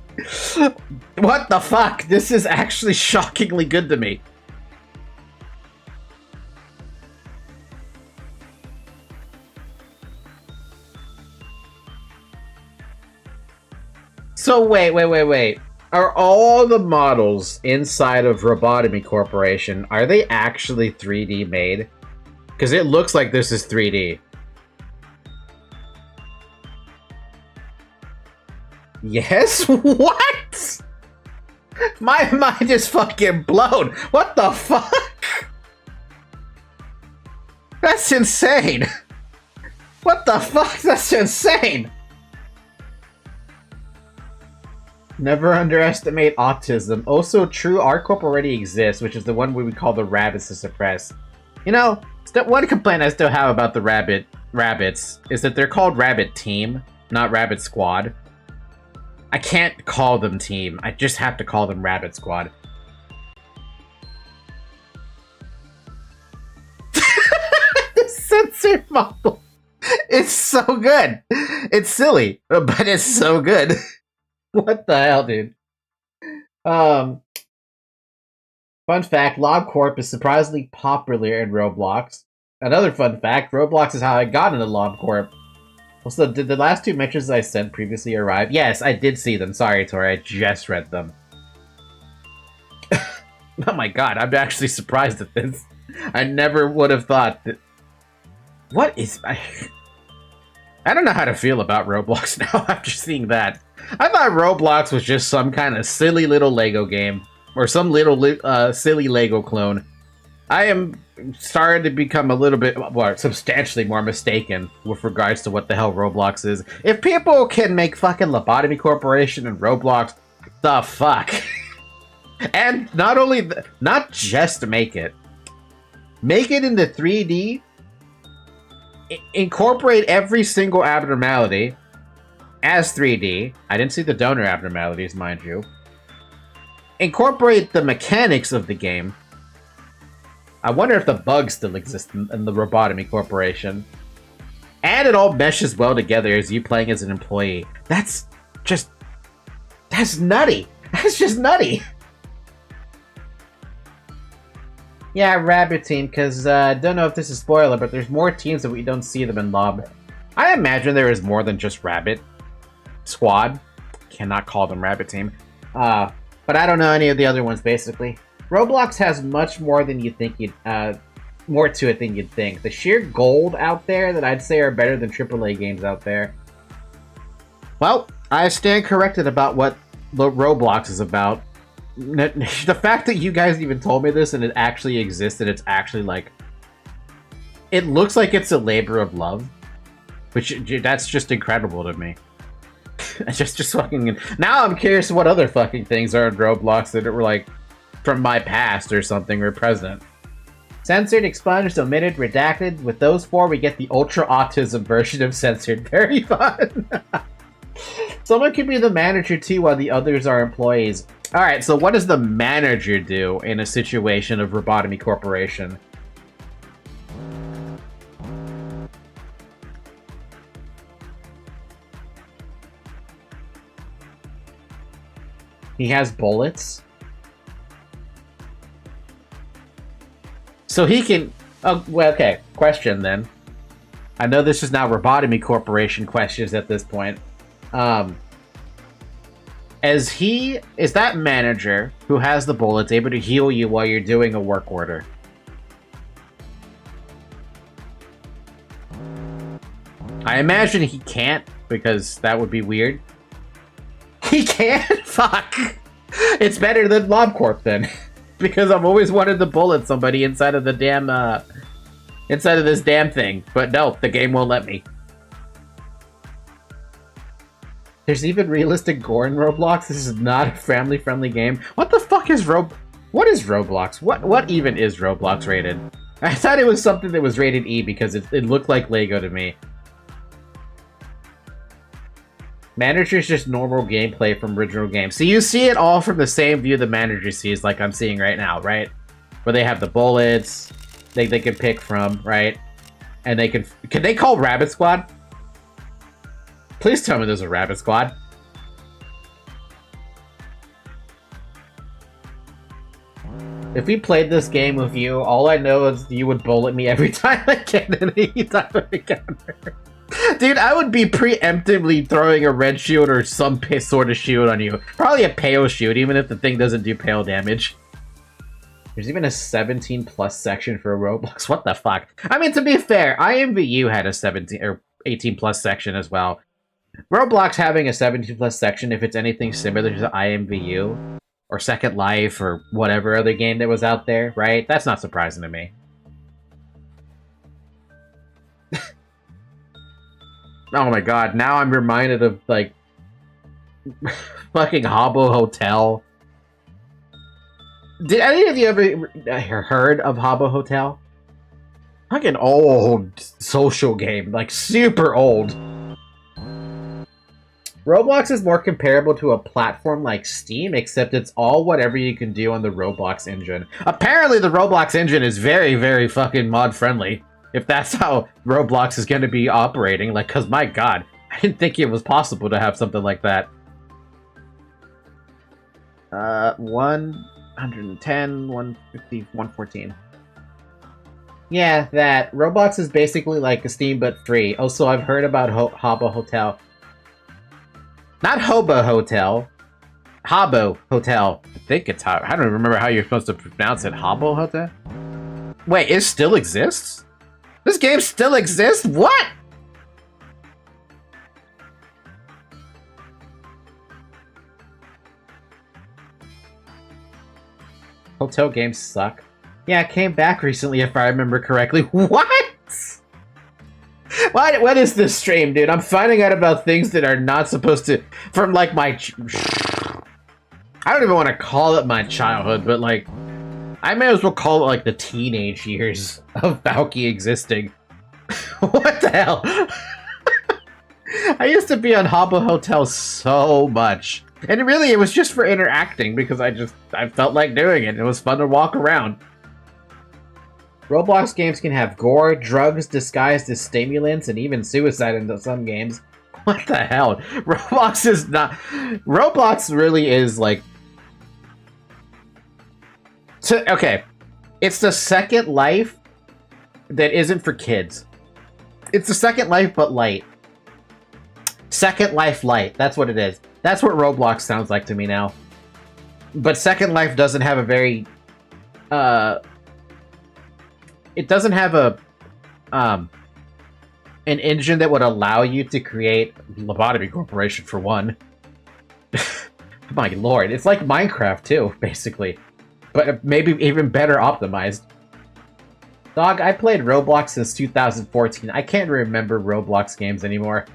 What the fuck? This is actually shockingly good to me. So wait. Are all the models inside of Lobotomy Corporation, are they actually 3D made? Because it looks like this is 3D. Yes? What? My mind is fucking blown. What the fuck? That's insane. What the fuck? That's insane. Never underestimate autism. Also, true art corp already exists, which is the one we would call the rabbits to suppress. You know, one complaint I still have about the rabbits is that they're called Rabbit Team, not Rabbit Squad. I can't call them team. I just have to call them Rabbit Squad. The censored model. It's so good. It's silly, but it's so good. What the hell, dude? Fun fact, LobCorp is surprisingly popular in Roblox. Another fun fact, Roblox is how I got into LobCorp. Also, did the last 2 mentions I sent previously arrive? Yes, I did see them. Sorry, Tori, I just read them. Oh my god, I'm actually surprised at this. I never would have thought that... What is... I don't know how to feel about Roblox now after seeing that. I thought Roblox was just some kind of silly little Lego game. Or some little silly Lego clone. I am starting to become a little bit, well, substantially more mistaken with regards to what the hell Roblox is. If people can make fucking Lobotomy Corporation and Roblox, the fuck? And not only, not just make it into 3D, Incorporate every single abnormality as 3D. I didn't see the donor abnormalities, mind you. Incorporate the mechanics of the game. I wonder if the bugs still exist in the Lobotomy Corporation. And it all meshes well together as you playing as an employee. That's nutty. That's just nutty. Yeah, Rabbit Team, because I don't know if this is spoiler, but there's more teams that we don't see them in Lob. I imagine there is more than just Rabbit Squad. Cannot call them Rabbit Team. But I don't know any of the other ones, basically. Roblox has much more than you think more to it than you'd think. The sheer gold out there that I'd say are better than AAA games out there. Well, I stand corrected about what Roblox is about. The fact that you guys even told me this and it actually exists and it's actually like... It looks like it's a labor of love. Which, that's just incredible to me. just fucking... Now I'm curious what other fucking things are in Roblox that were like... from my past or something or present. Censored, expunged, omitted, redacted. With those four, we get the ultra autism version of censored. Very fun. Someone could be the manager too while the others are employees. Alright, so what does the manager do in a situation of Lobotomy Corporation? He has bullets. So he can... Oh, well, okay. Question, then. I know this is now Lobotomy Corporation questions at this point. Is that manager who has the bullets able to heal you while you're doing a work order? I imagine he can't, because that would be weird. He can't? Fuck! It's better than LobCorp, then. Because I've always wanted to bullet somebody inside of the damn, inside of this damn thing. But no, the game won't let me. There's even realistic gore in Roblox? This is not a family-friendly game. What the fuck is What is Roblox? What even is Roblox rated? I thought it was something that was rated E because it looked like Lego to me. Manager's just normal gameplay from original games. So you see it all from the same view the manager sees, like I'm seeing right now, right? Where they have the bullets, they can pick from, right? And they can they call Rabbit Squad? Please tell me there's a Rabbit Squad. If we played this game with you, all I know is you would bullet me every time I get in any type of encounter. Dude, I would be preemptively throwing a red shield or some sort of shield on you. Probably a pale shield, even if the thing doesn't do pale damage. There's even a 17 plus section for Roblox. What the fuck? I mean, to be fair, IMVU had a 17 or 18 plus section as well. Roblox having a 17 plus section, if it's anything similar to IMVU or Second Life or whatever other game that was out there, right? That's not surprising to me. Oh my god, now I'm reminded of, like, fucking Habbo Hotel. Did any of you ever heard of Habbo Hotel? Fucking old social game, like super old. Roblox is more comparable to a platform like Steam, except it's all whatever you can do on the Roblox engine. Apparently the Roblox engine is very, very fucking mod-friendly. If that's how Roblox is going to be operating, like, cause my god, I didn't think it was possible to have something like that. 110, 150, 114. Yeah, that. Roblox is basically like a Steam, but free. Also, I've heard about Habbo Hotel. Not Hobo Hotel. Habbo Hotel. I think it's how. I don't remember how you're supposed to pronounce it. Habbo Hotel? Wait, it still exists? This game still exists? What? Hotel games suck. Yeah, it came back recently if I remember correctly. What? What is this stream, dude? I'm finding out about things that are not supposed to... From, like, my... I don't even want to call it my childhood, but, like... I may as well call it, like, the teenage years of Valky existing. What the hell? I used to be on Habbo Hotel so much. And really, it was just for interacting because I felt like doing it. It was fun to walk around. Roblox games can have gore, drugs disguised as stimulants, and even suicide in some games. What the hell? Roblox is not... Roblox really is like... Okay. It's the Second Life that isn't for kids. It's the Second Life, but light. Second Life light. That's what it is. That's what Roblox sounds like to me now. But Second Life doesn't have a very... It doesn't have a... an engine that would allow you to create Lobotomy Corporation, for one. My lord. It's like Minecraft, too, basically. But maybe even better optimized. Dog, I played Roblox since 2014. I can't remember Roblox games anymore.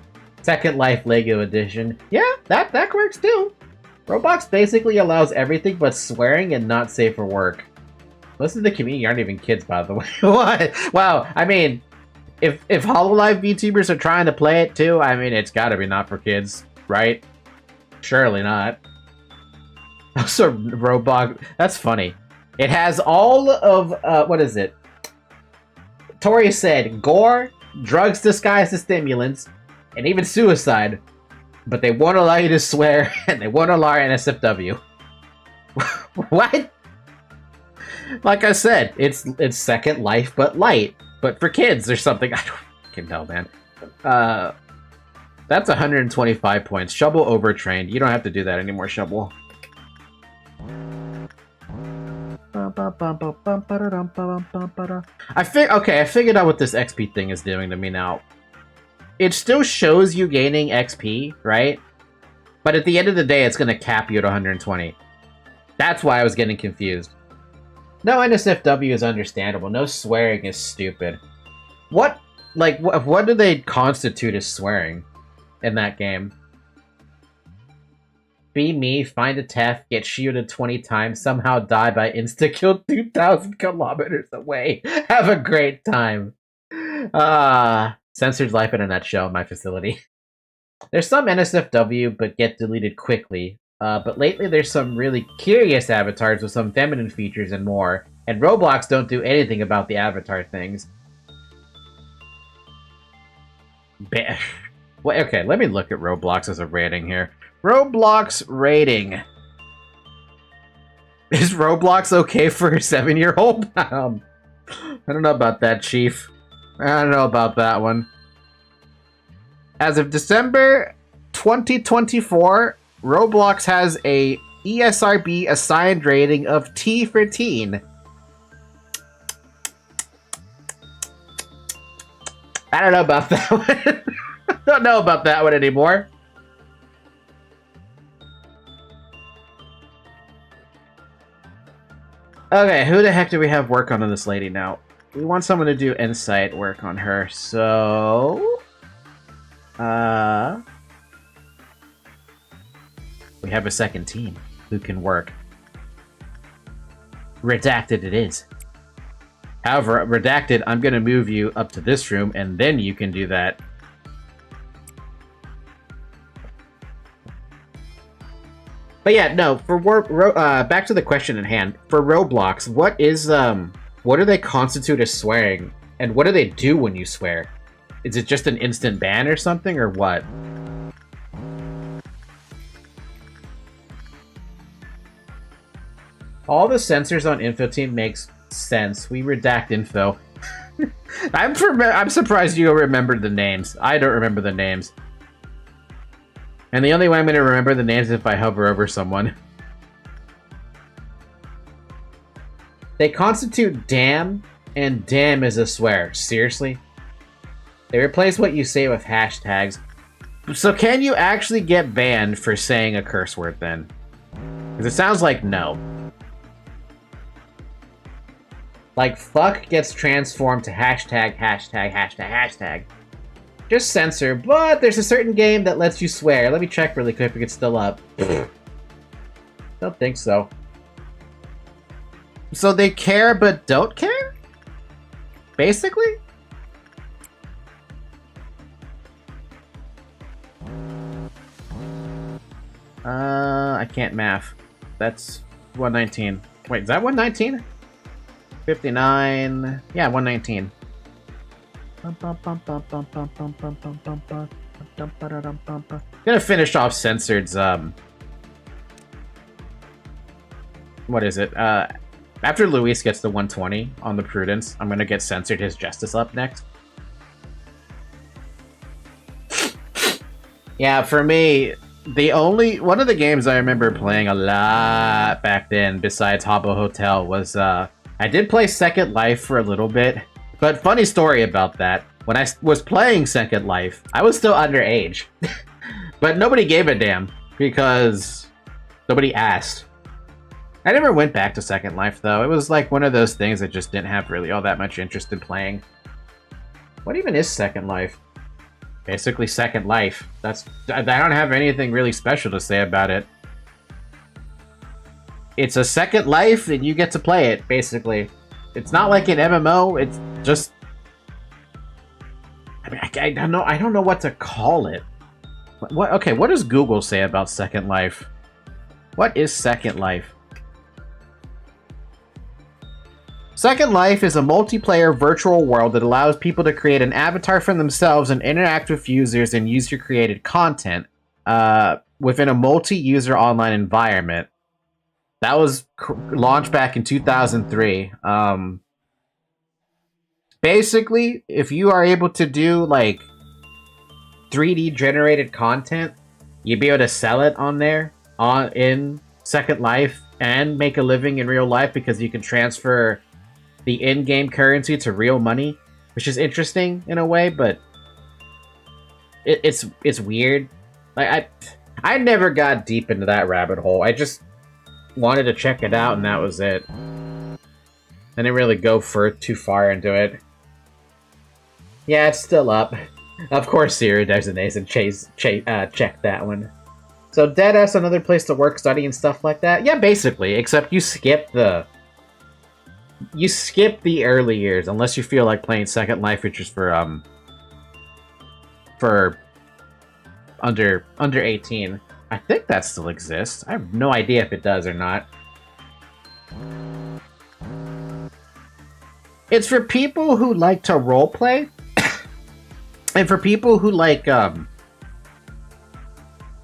Second Life Lego Edition. Yeah, that works too. Roblox basically allows everything but swearing and not safe for work. Most of the community aren't even kids, by the way. What? Wow, I mean, if HoloLive VTubers are trying to play it too, I mean, it's gotta be not for kids, right? Surely not. Also, Roblox, that's funny. It has all of, what is it? Tori said, gore, drugs disguised as stimulants, and even suicide. But they won't allow you to swear, and they won't allow NSFW. What? Like I said, it's Second Life, but light. But for kids or something. I don't fucking know, man. That's 125 points. Shovel overtrained. You don't have to do that anymore, Shovel. I figured out what this XP thing is doing to me now. It still shows you gaining XP, right? But at the end of the day, it's going to cap you at 120. That's why I was getting confused. No NSFW is understandable. No swearing is stupid. What do they constitute as swearing in that game? Be me, find a TEF, get shielded 20 times, somehow die by insta-kill 2,000 kilometers away. Have a great time. Censored life in a nutshell in my facility. There's some NSFW, but get deleted quickly. But lately there's some really curious avatars with some feminine features and more. And Roblox don't do anything about the avatar things. Well, okay, let me look at Roblox as a rating here. Roblox rating. Is Roblox okay for a 7-year-old? I don't know about that, Chief. I don't know about that one. As of December 2024, Roblox has a ESRB assigned rating of T for teen. I don't know about that one. Don't know about that one anymore. Okay, who the heck do we have work on this lady now? We want someone to do insight work on her, so... we have a second team who can work. Redacted it is. However, Redacted, I'm gonna move you up to this room, and then you can do that. But yeah, no, for back to the question at hand. For Roblox, what do they constitute as swearing? And what do they do when you swear? Is it just an instant ban or something, or what? All the censors on Info Team makes sense. We redact info. I'm surprised you remembered the names. I don't remember the names. And the only way I'm going to remember the names is if I hover over someone. They constitute damn, and damn is a swear. Seriously? They replace what you say with hashtags. So can you actually get banned for saying a curse word then? Because it sounds like no. Like, fuck gets transformed to hashtag, hashtag, hashtag, hashtag. Just censor, but there's a certain game that lets you swear. Let me check really quick if it's still up. Don't think so. So they care but don't care? Basically? I can't math. That's 119. Wait, is that 119? 59. Yeah, 119. Gonna finish off Censored's, what is it? After Luis gets the 120 on the Prudence, I'm gonna get Censored his Justice up next. Yeah, for me, one of the games I remember playing a lot back then, besides Habbo Hotel, was, I did play Second Life for a little bit, but funny story about that. When I was playing Second Life, I was still underage, but nobody gave a damn because nobody asked. I never went back to Second Life, though. It was like one of those things that just didn't have really all that much interest in playing. What even is Second Life? Basically Second Life. I don't have anything really special to say about it. It's a Second Life and you get to play it, basically. It's not like an MMO, it's just... I mean, I don't know what to call it. Okay, what does Google say about Second Life? What is Second Life? Second Life is a multiplayer virtual world that allows people to create an avatar for themselves and interact with users and user-created content within a multi-user online environment. That was launched back in 2003. Basically, if you are able to do, like, 3D generated content, you'd be able to sell it on there, in Second Life, and make a living in real life because you can transfer the in-game currency to real money, which is interesting in a way, but it's weird. Like I never got deep into that rabbit hole. I just wanted to check it out, and that was it. I didn't really go too far into it. Yeah, it's still up. Of course, Zero Designation check that one. So Deadass, another place to work, study, and stuff like that. Yeah, basically, except you skip the early years unless you feel like playing Second Life, which is for under 18. I think that still exists. I have no idea if it does or not. It's for people who like to roleplay, and for people who like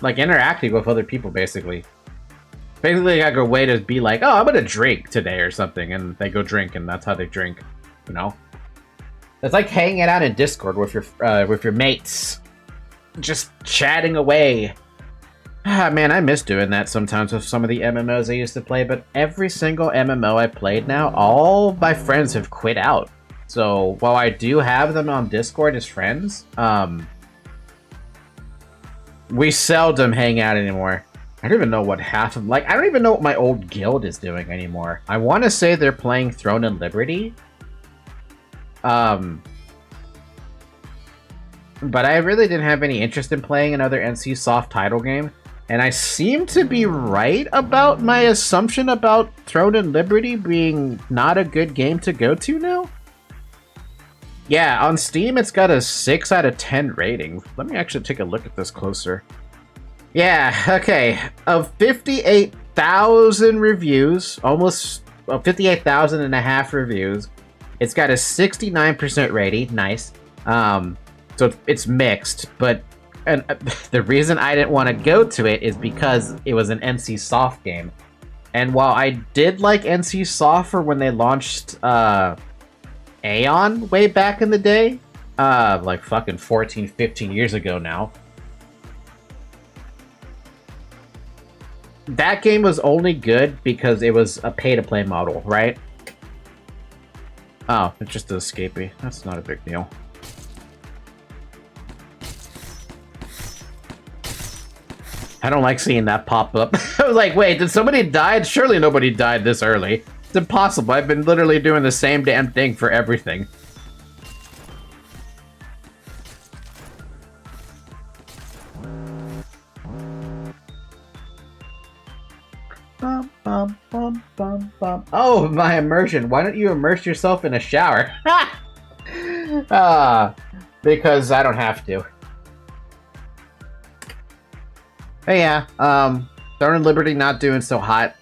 interacting with other people, basically. Basically, like a way to be like, oh, I'm gonna drink today or something, and they go drink, and that's how they drink, you know? It's like hanging out in Discord with your mates, just chatting away. Ah, man, I miss doing that sometimes with some of the MMOs I used to play, but every single MMO I played now, all my friends have quit out. So while I do have them on Discord as friends, we seldom hang out anymore. I don't even know what half of... Like, I don't even know what my old guild is doing anymore. I want to say they're playing Throne and Liberty. But I really didn't have any interest in playing another NC Soft title game. And I seem to be right about my assumption about Throne and Liberty being not a good game to go to now. Yeah, on Steam it's got a 6 out of 10 rating. Let me actually take a look at this closer. Yeah, okay. Of 58,000 reviews, almost 58,000 and a half reviews, it's got a 69% rating. Nice. So it's mixed, but the reason I didn't want to go to it is because it was an NC Soft game. And while I did like NC Soft for when they launched Aeon way back in the day, like fucking 14, 15 years ago now, that game was only good because it was a pay-to-play model, right? Oh, it's just an escapee. That's not a big deal. I don't like seeing that pop up. I was like, wait, did somebody die? Surely nobody died this early. It's impossible. I've been literally doing the same damn thing for everything. Bum, bum, bum, bum, bum. Oh, my immersion. Why don't you immerse yourself in a shower? Because I don't have to. But yeah, Throne and Liberty not doing so hot.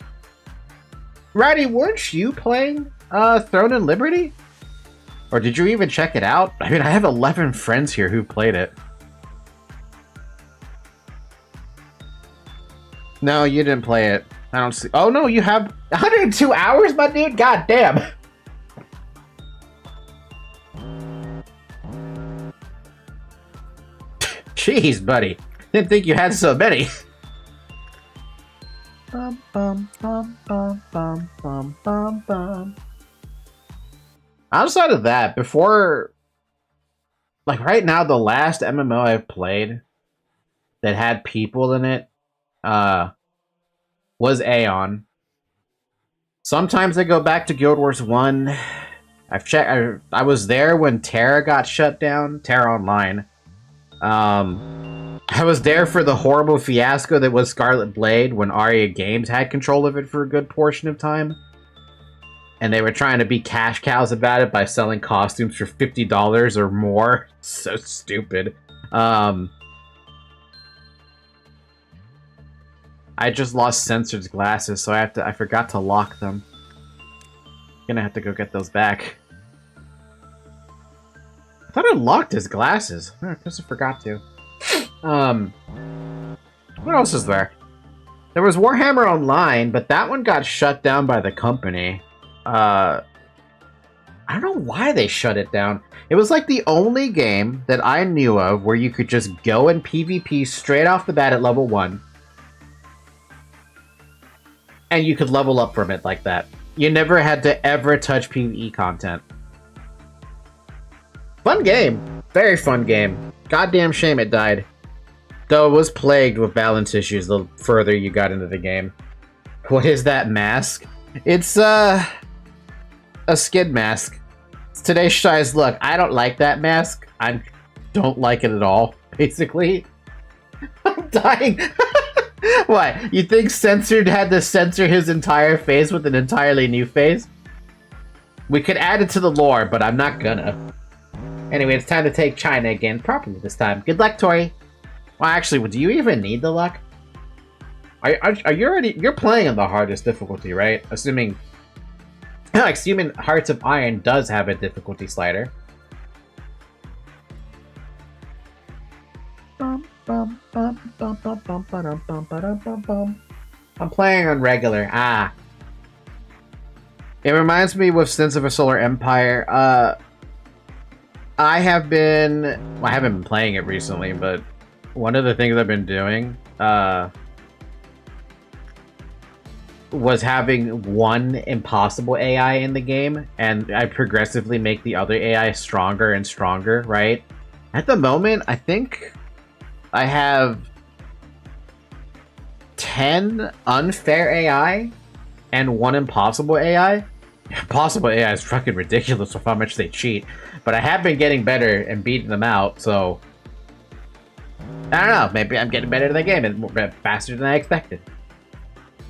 Ratty, weren't you playing Throne and Liberty? Or did you even check it out? I mean, I have 11 friends here who played it. No, you didn't play it. I don't see. Oh no, you have 102 hours, my dude? God damn. Jeez, buddy. Didn't think you had so many. Bum, bum, bum, bum, bum, bum, bum, bum. Outside of that, before... Like, right now, the last MMO I've played that had people in it was Aeon. Sometimes I go back to Guild Wars 1. I've checked... I was there when Terra got shut down. Terra Online. I was there for the horrible fiasco that was Scarlet Blade when Aria Games had control of it for a good portion of time. And they were trying to be cash cows about it by selling costumes for $50 or more. So stupid. I just lost Censored's glasses, so I forgot to lock them. Gonna have to go get those back. I thought I locked his glasses. I guess I forgot to. What else is there? There was Warhammer Online, but that one got shut down by the company. I don't know why they shut it down. It was like the only game that I knew of where you could just go in PvP straight off the bat at level 1. And you could level up from it like that. You never had to ever touch PvE content. Fun game. Very fun game. Goddamn shame it died. Though it was plagued with balance issues the further you got into the game. What is that mask? It's, a skid mask. It's today's shy's look. I don't like that mask. I don't like it at all, basically. I'm dying. What? You think Censored had to censor his entire face with an entirely new face? We could add it to the lore, but I'm not gonna. Anyway, it's time to take China again, properly this time. Good luck, Tori. Well, actually, do you even need the luck? Are you already... You're playing on the hardest difficulty, right? Assuming Hearts of Iron does have a difficulty slider. I'm playing on regular. Ah. It reminds me with Sins of a Solar Empire. I haven't been playing it recently, but one of the things I've been doing was having one impossible AI in the game, and I progressively make the other AI stronger and stronger, right? At the moment, I think I have 10 unfair AI and 1 impossible AI. Impossible AI is fucking ridiculous with how much they cheat, but I have been getting better and beating them out, so I don't know, maybe I'm getting better at the game and faster than I expected.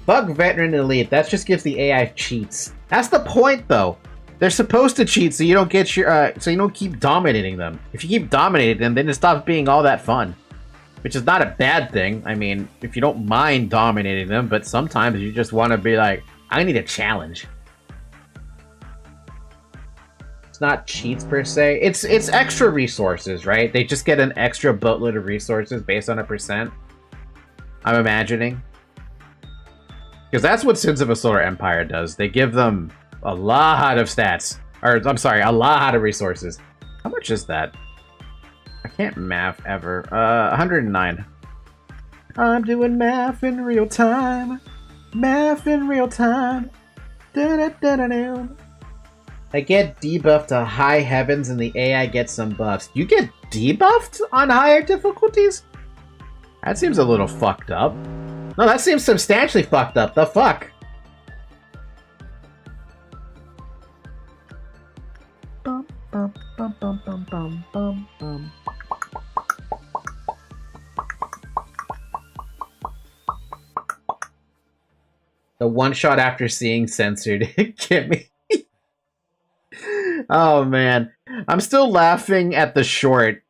Bug Veteran Elite, that just gives the AI cheats. That's the point, though. They're supposed to cheat so you don't get your so you don't keep dominating them. If you keep dominating them, then it stops being all that fun. Which is not a bad thing. I mean, if you don't mind dominating them, but sometimes you just want to be like, I need a challenge. It's not cheats per se. It's extra resources, right? They just get an extra boatload of resources based on a percent. I'm imagining. Because that's what Sins of a Solar Empire does. They give them a lot of stats. Or, I'm sorry, a lot of resources. How much is that? I can't math ever. 109. I'm doing math in real time. Math in real time. Da-da-da-da-da. I get debuffed to high heavens and the AI gets some buffs. You get debuffed on higher difficulties? That seems a little fucked up. No, that seems substantially fucked up. The fuck? Bum, bum, bum, bum, bum, bum, bum, bum. The one shot after seeing Censored. Get me. Oh man. I'm still laughing at the short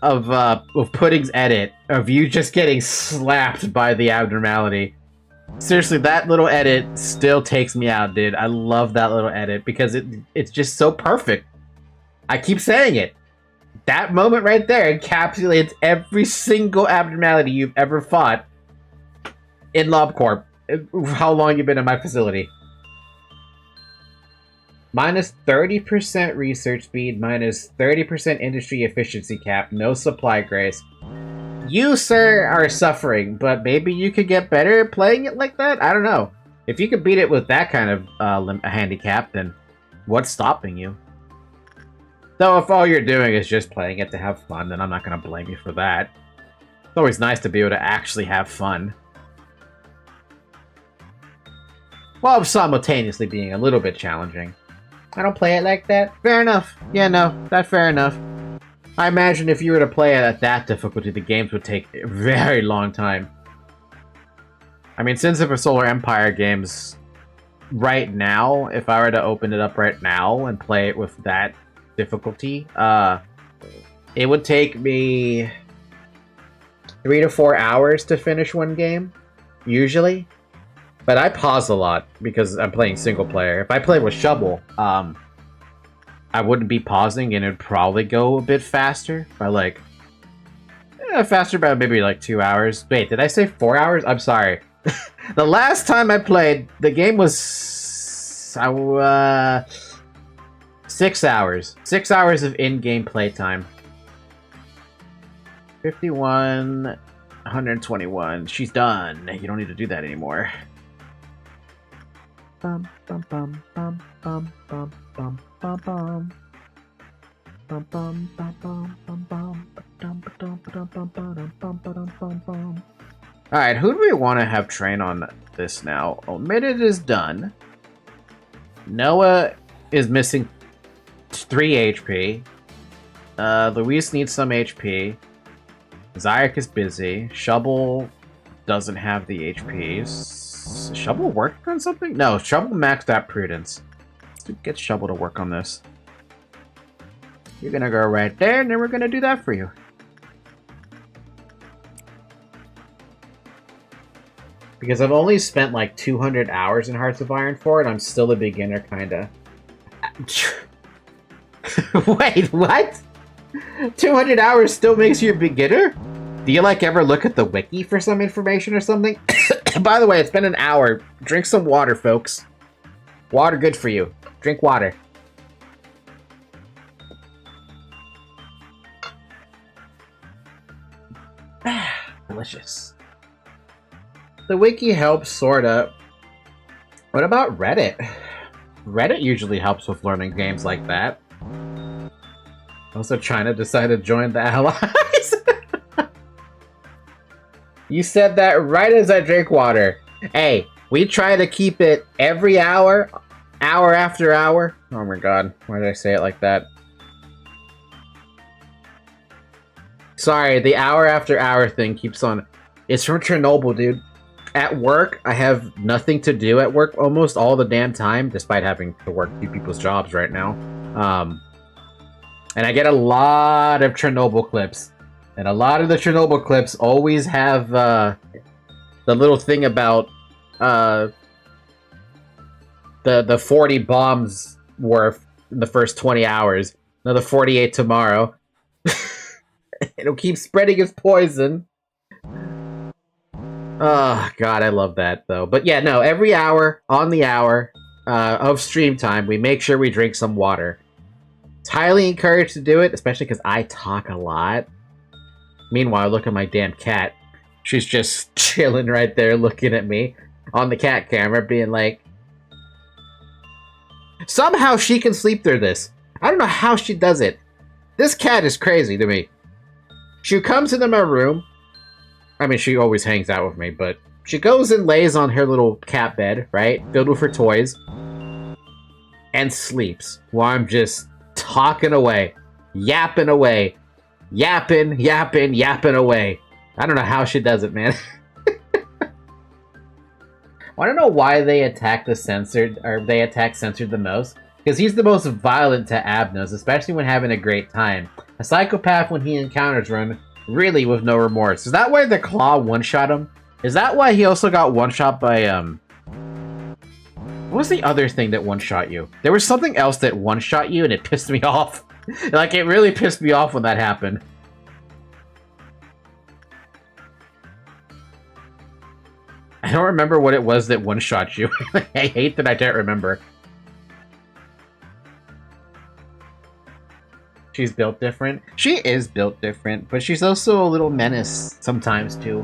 of Pudding's edit of you just getting slapped by the abnormality. Seriously, that little edit still takes me out, dude. I love that little edit because it's just so perfect. I keep saying it. That moment right there encapsulates every single abnormality you've ever fought in LobCorp. How long you've been in my facility. Minus 30% research speed, minus 30% industry efficiency cap, no supply grace. You, sir, are suffering, but maybe you could get better at playing it like that? I don't know. If you could beat it with that kind of handicap, then what's stopping you? Though if all you're doing is just playing it to have fun, then I'm not going to blame you for that. It's always nice to be able to actually have fun. While simultaneously being a little bit challenging. I don't play it like that. Fair enough. Yeah, no, that's fair enough. I imagine if you were to play it at that difficulty, the games would take a very long time. I mean, Sins of a Solar Empire games, right now, if I were to open it up right now and play it with that difficulty, it would take me 3 to 4 hours to finish one game, usually. But I pause a lot because I'm playing single player. If I played with Shovel, I wouldn't be pausing and it'd probably go a bit faster. By like, faster by maybe like 2 hours. Wait, did I say 4 hours? I'm sorry. The last time I played, the game was 6 hours. 6 hours of in-game playtime. 51, 121. She's done. You don't need to do that anymore. Bum bum bum bum bum bum bum bum bum. Bum bum bum bum bum bum bum bum bum bum bum bum. Alright, who do we want to have train on this now? Omitted is done. Noah is missing 3 HP. Luis needs some HP. Zayak is busy. Shovel doesn't have the HPs. Is Shovel working on something? No, Shovel maxed out Prudence. Let's get Shovel to work on this. You're gonna go right there, and then we're gonna do that for you. Because I've only spent like 200 hours in Hearts of Iron 4, and I'm still a beginner, kinda. Wait, what? 200 hours still makes you a beginner? Do you like ever look at the wiki for some information or something? By the way, it's been an hour. Drink some water, folks. Water good for you. Drink water. Delicious. The wiki helps, sorta. What about Reddit? Reddit usually helps with learning games like that. Also, China decided to join the Allies. You said that right as I drink water. Hey, we try to keep it every hour, hour after hour. Oh my god, why did I say it like that? Sorry, the hour after hour thing keeps on. It's from Chernobyl, dude. At work, I have nothing to do at work almost all the damn time, despite having to work 2 people's jobs right now. And I get a lot of Chernobyl clips. And a lot of the Chernobyl clips always have the little thing about the 40 bombs worth in the first 20 hours. Another 48 tomorrow. It'll keep spreading its poison. Oh, God, I love that, though. But yeah, no, every hour, on the hour of stream time, we make sure we drink some water. It's highly encouraged to do it, especially because I talk a lot. Meanwhile, look at my damn cat. She's just chilling right there looking at me on the cat camera, being like... Somehow she can sleep through this. I don't know how she does it. This cat is crazy to me. She comes into my room. I mean, she always hangs out with me, but she goes and lays on her little cat bed, right? Filled with her toys. And sleeps while I'm just talking away. Yapping away. Yapping, yapping, yapping away. I don't know how she does it, man. I don't know why they attack the censored, or they attack censored the most. Because he's the most violent to Abnos, especially when having a great time. A psychopath when he encounters one, really with no remorse. Is that why the claw one-shot him? Is that why he also got one-shot by, what was the other thing that one-shot you? There was something else that one-shot you and it pissed me off. Like, it really pissed me off when that happened. I don't remember what it was that one-shot you. I hate that I don't remember. She's built different. She is built different, but she's also a little menace sometimes, too.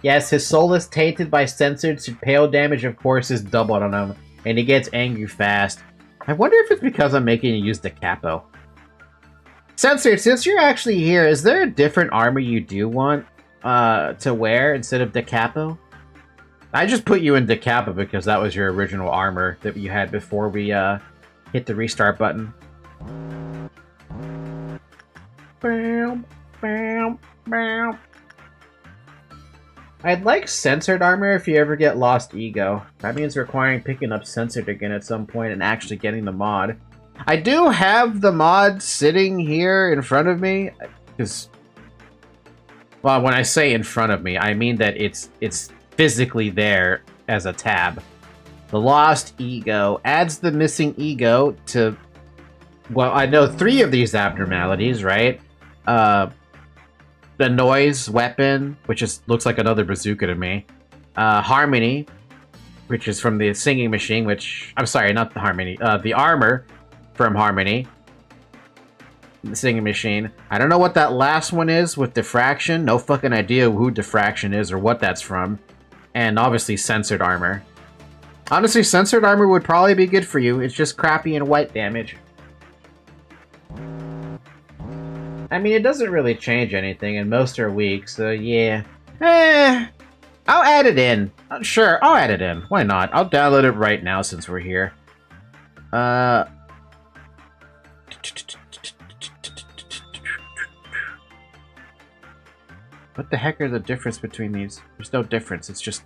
Yes, his soul is tainted by censored, so pale damage, of course, is doubled on him, and he gets angry fast. I wonder if it's because I'm making you use the capo. Censored, since you're actually here, is there a different armor you do want to wear instead of the capo? I just put you in the capo because that was your original armor that you had before we hit the restart button. Bam, bam, bam. I'd like censored armor if you ever get lost ego. That means requiring picking up censored again at some point and actually getting the mod. I do have the mod sitting here in front of me, because, well, when I say in front of me, I mean that it's physically there as a tab. The lost ego adds the missing ego to, well, I know 3 of these abnormalities, right? The noise weapon, which looks like another bazooka to me. Harmony, which is from the singing machine, which, I'm sorry, not the harmony. The armor from Harmony. The singing machine. I don't know what that last one is with diffraction. No fucking idea who diffraction is or what that's from. And obviously censored armor. Honestly, censored armor would probably be good for you. It's just crappy and white damage. I mean, it doesn't really change anything, and most are weak, so yeah. I'll add it in. Sure, I'll add it in. Why not? I'll download it right now since we're here. What the heck are the difference between these? There's no difference. It's just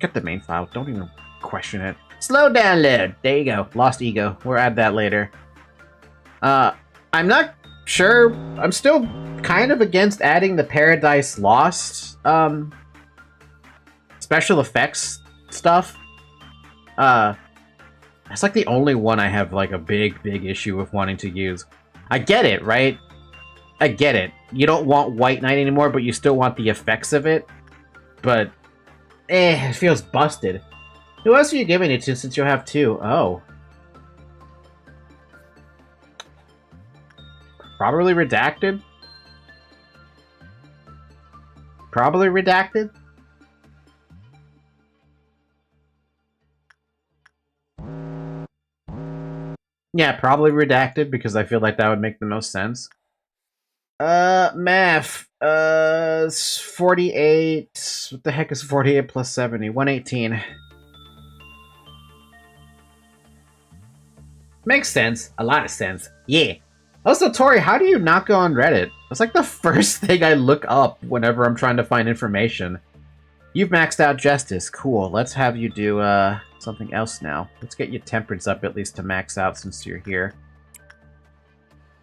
get the main file. Don't even question it. Slow download. There you go. Lost ego. We'll add that later. I'm not sure. I'm still kind of against adding the Paradise Lost special effects stuff. That's like the only one I have like a big issue with wanting to use. I get it, right? I get it. You don't want White Knight anymore, but you still want the effects of it. But, it feels busted. Who else are you giving it to since you have 2? Oh. Probably redacted? Probably redacted? Yeah, probably redacted, because I feel like that would make the most sense. Math. 48. What the heck is 48 plus 70? 118. Makes sense. A lot of sense. Yeah. Also, Tori, how do you not go on Reddit? That's like the first thing I look up whenever I'm trying to find information. You've maxed out Justice. Cool. Let's have you do, something else now. Let's get your temperance up at least to max out since you're here.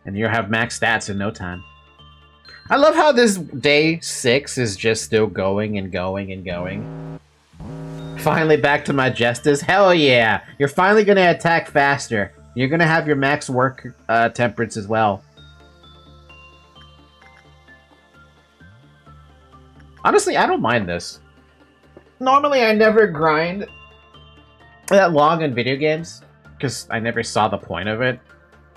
And you'll have max stats in no time. I love how this day 6 is just still going and going and going. Finally back to my Justice. Hell yeah! You're finally gonna attack faster. You're gonna have your max work temperance as well. Honestly, I don't mind this. Normally, I never grind that long in video games, because I never saw the point of it.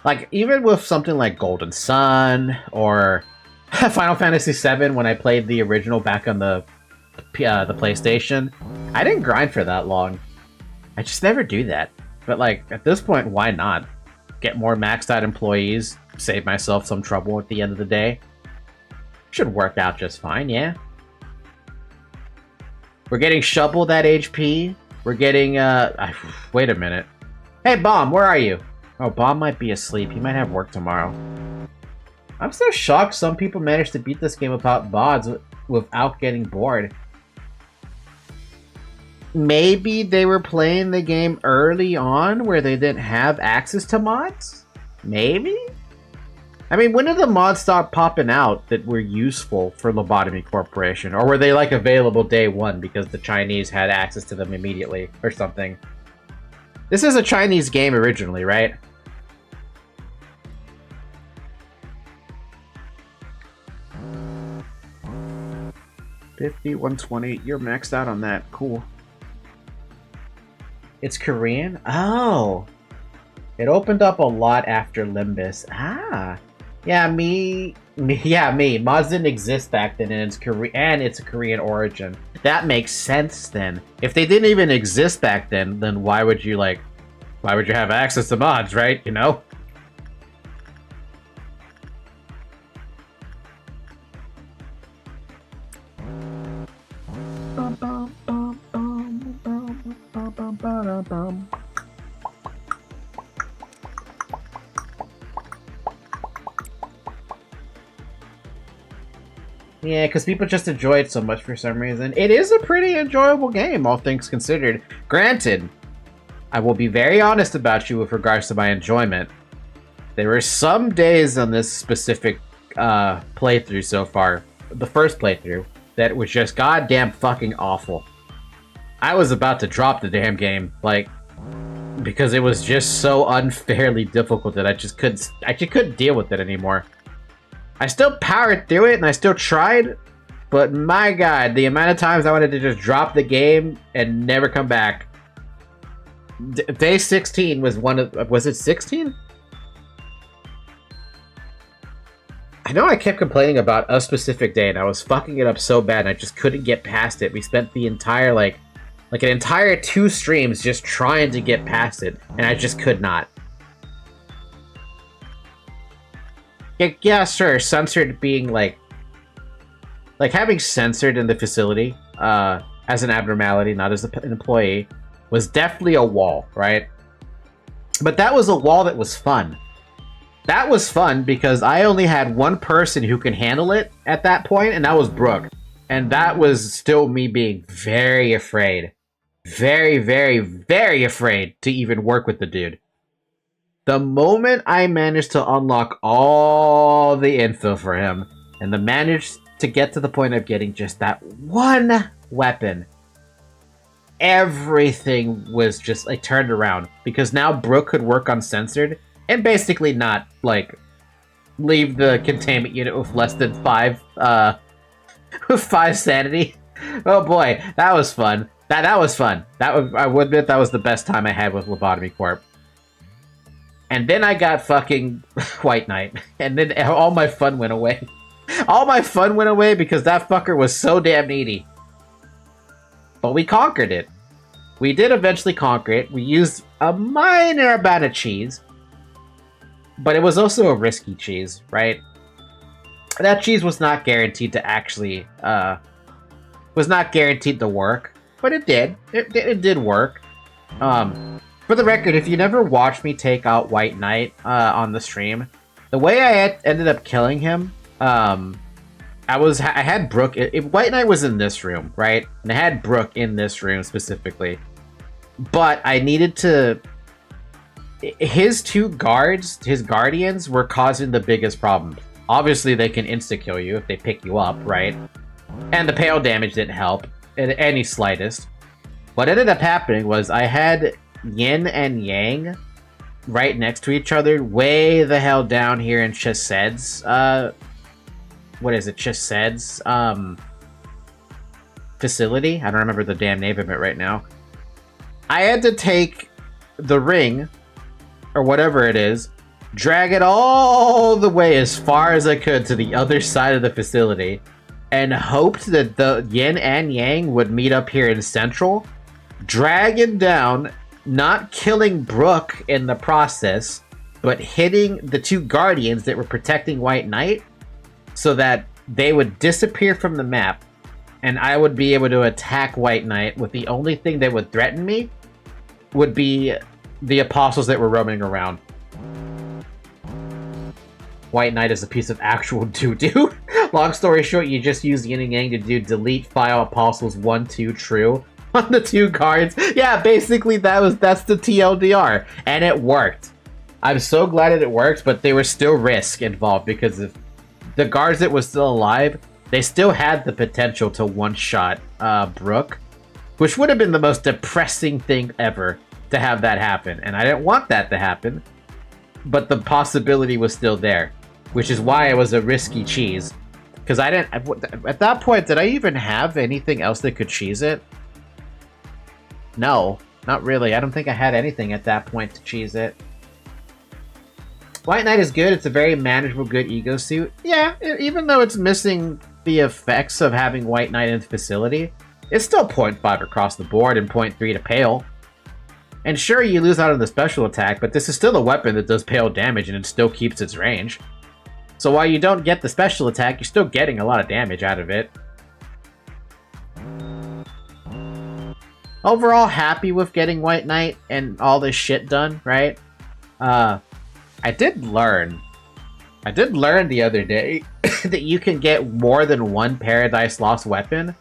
Like, even with something like Golden Sun, or Final Fantasy VII, when I played the original back on the PlayStation, I didn't grind for that long. I just never do that. But, like, at this point, why not? Get more maxed out employees, save myself some trouble at the end of the day. Should work out just fine, yeah. We're getting shoveled that HP. We're getting, wait a minute. Hey, Bomb, where are you? Oh, Bomb might be asleep. He might have work tomorrow. I'm so shocked some people managed to beat this game without mods without getting bored. Maybe they were playing the game early on where they didn't have access to mods? Maybe? I mean, when did the mods stop popping out that were useful for Lobotomy Corporation? Or were they, like, available day one because the Chinese had access to them immediately or something? This is a Chinese game originally, right? $50, $120. You're maxed out on that. Cool. It's Korean? Oh. It opened up a lot after Limbus. Ah. Yeah, me. Mods didn't exist back then, and it's a Korean origin. That makes sense then. If they didn't even exist back then why would you have access to mods, right? You know? Yeah, because people just enjoy it so much for some reason. It is a pretty enjoyable game, all things considered. Granted, I will be very honest about you with regards to my enjoyment. There were some days on this specific playthrough so far, the first playthrough, that was just goddamn fucking awful. I was about to drop the damn game, like, because it was just so unfairly difficult that I just couldn't deal with it anymore. I still powered through it and I still tried, but my god, the amount of times I wanted to just drop the game and never come back. Day 16 was was it 16? I know I kept complaining about a specific day and I was fucking it up so bad and I just couldn't get past it. We spent the entire, like an entire 2 streams just trying to get past it, and I just could not. Yeah, sure, censored being like having censored in the facility as an abnormality, not as an employee, was definitely a wall, right? But that was a wall that was fun. That was fun because I only had one person who can handle it at that point, and that was Brooke. And that was still me being very afraid. Very, very, very afraid to even work with the dude. The moment I managed to unlock all the info for him, and managed to get to the point of getting just that one weapon, everything was just, like, turned around. Because now Brooke could work uncensored, and basically not, like, leave the containment unit with less than 5, with 5 sanity. Oh boy, that was fun. That was fun. I would admit that was the best time I had with Lobotomy Corp. And then I got fucking White Knight. And then all my fun went away. All my fun went away because that fucker was so damn needy. But we conquered it. We did eventually conquer it. We used a minor amount of cheese. But it was also a risky cheese, right? That cheese was not guaranteed to actually, was not guaranteed to work. But it did. It did work. For the record, if you never watched me take out White Knight on the stream, the way I ended up killing him, I had Brooke. White Knight was in this room, right? And I had Brooke in this room specifically. But I needed to... His 2 guards, his guardians, were causing the biggest problem. Obviously, they can insta-kill you if they pick you up, right? And the pale damage didn't help, in any slightest. What ended up happening was I had Yin and Yang right next to each other, way the hell down here in Chesed's, what is it, Chesed's, facility? I don't remember the damn name of it right now. I had to take the ring, or whatever it is, drag it all the way as far as I could to the other side of the facility, and hoped that the Yin and Yang would meet up here in Central, dragging down, not killing Brooke in the process, but hitting the 2 guardians that were protecting White Knight so that they would disappear from the map and I would be able to attack White Knight with the only thing that would threaten me would be the apostles that were roaming around. White Knight is a piece of actual doo-doo. Long story short, you just use yin and yang to do delete file apostles 1, 2, true on the 2 guards. Yeah, basically that's the TLDR, and it worked. I'm so glad that it worked, but there was still risk involved because if the guards that was still alive, they still had the potential to one-shot Brooke, which would have been the most depressing thing ever to have that happen. And I didn't want that to happen, but the possibility was still there, which is why it was a risky cheese. Because I didn't... At that point, did I even have anything else that could cheese it? No, not really. I don't think I had anything at that point to cheese it. White Knight is good. It's a very manageable, good ego suit. Yeah, even though it's missing the effects of having White Knight in the facility, it's still 0.5 across the board and 0.3 to Pale. And sure, you lose out on the special attack, but this is still a weapon that does Pale damage and it still keeps its range. So while you don't get the special attack, you're still getting a lot of damage out of it. Overall, happy with getting White Knight and all this shit done, right? I did learn the other day that you can get more than one Paradise Lost weapon.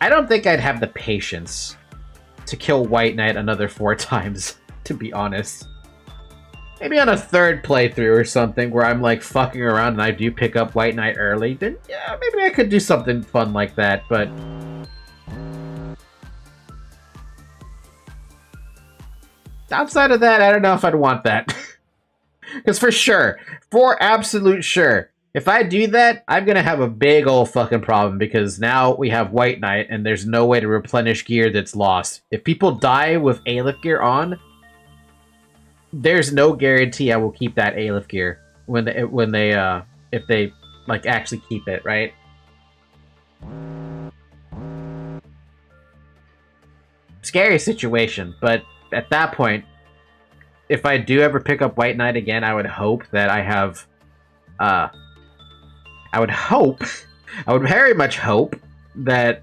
I don't think I'd have the patience to kill White Knight another 4 times, to be honest. Maybe on a 3rd playthrough or something where I'm like fucking around and I do pick up White Knight early, then yeah, maybe I could do something fun like that, but... outside of that, I don't know if I'd want that. Because for absolute sure, if I do that, I'm going to have a big old fucking problem because now we have White Knight and there's no way to replenish gear that's lost. If people die with Aleph gear on, there's no guarantee I will keep that Aleph gear if they like actually keep it, right? Scary situation, but at that point, if I do ever pick up White Knight again, I would hope that I have, I would very much hope that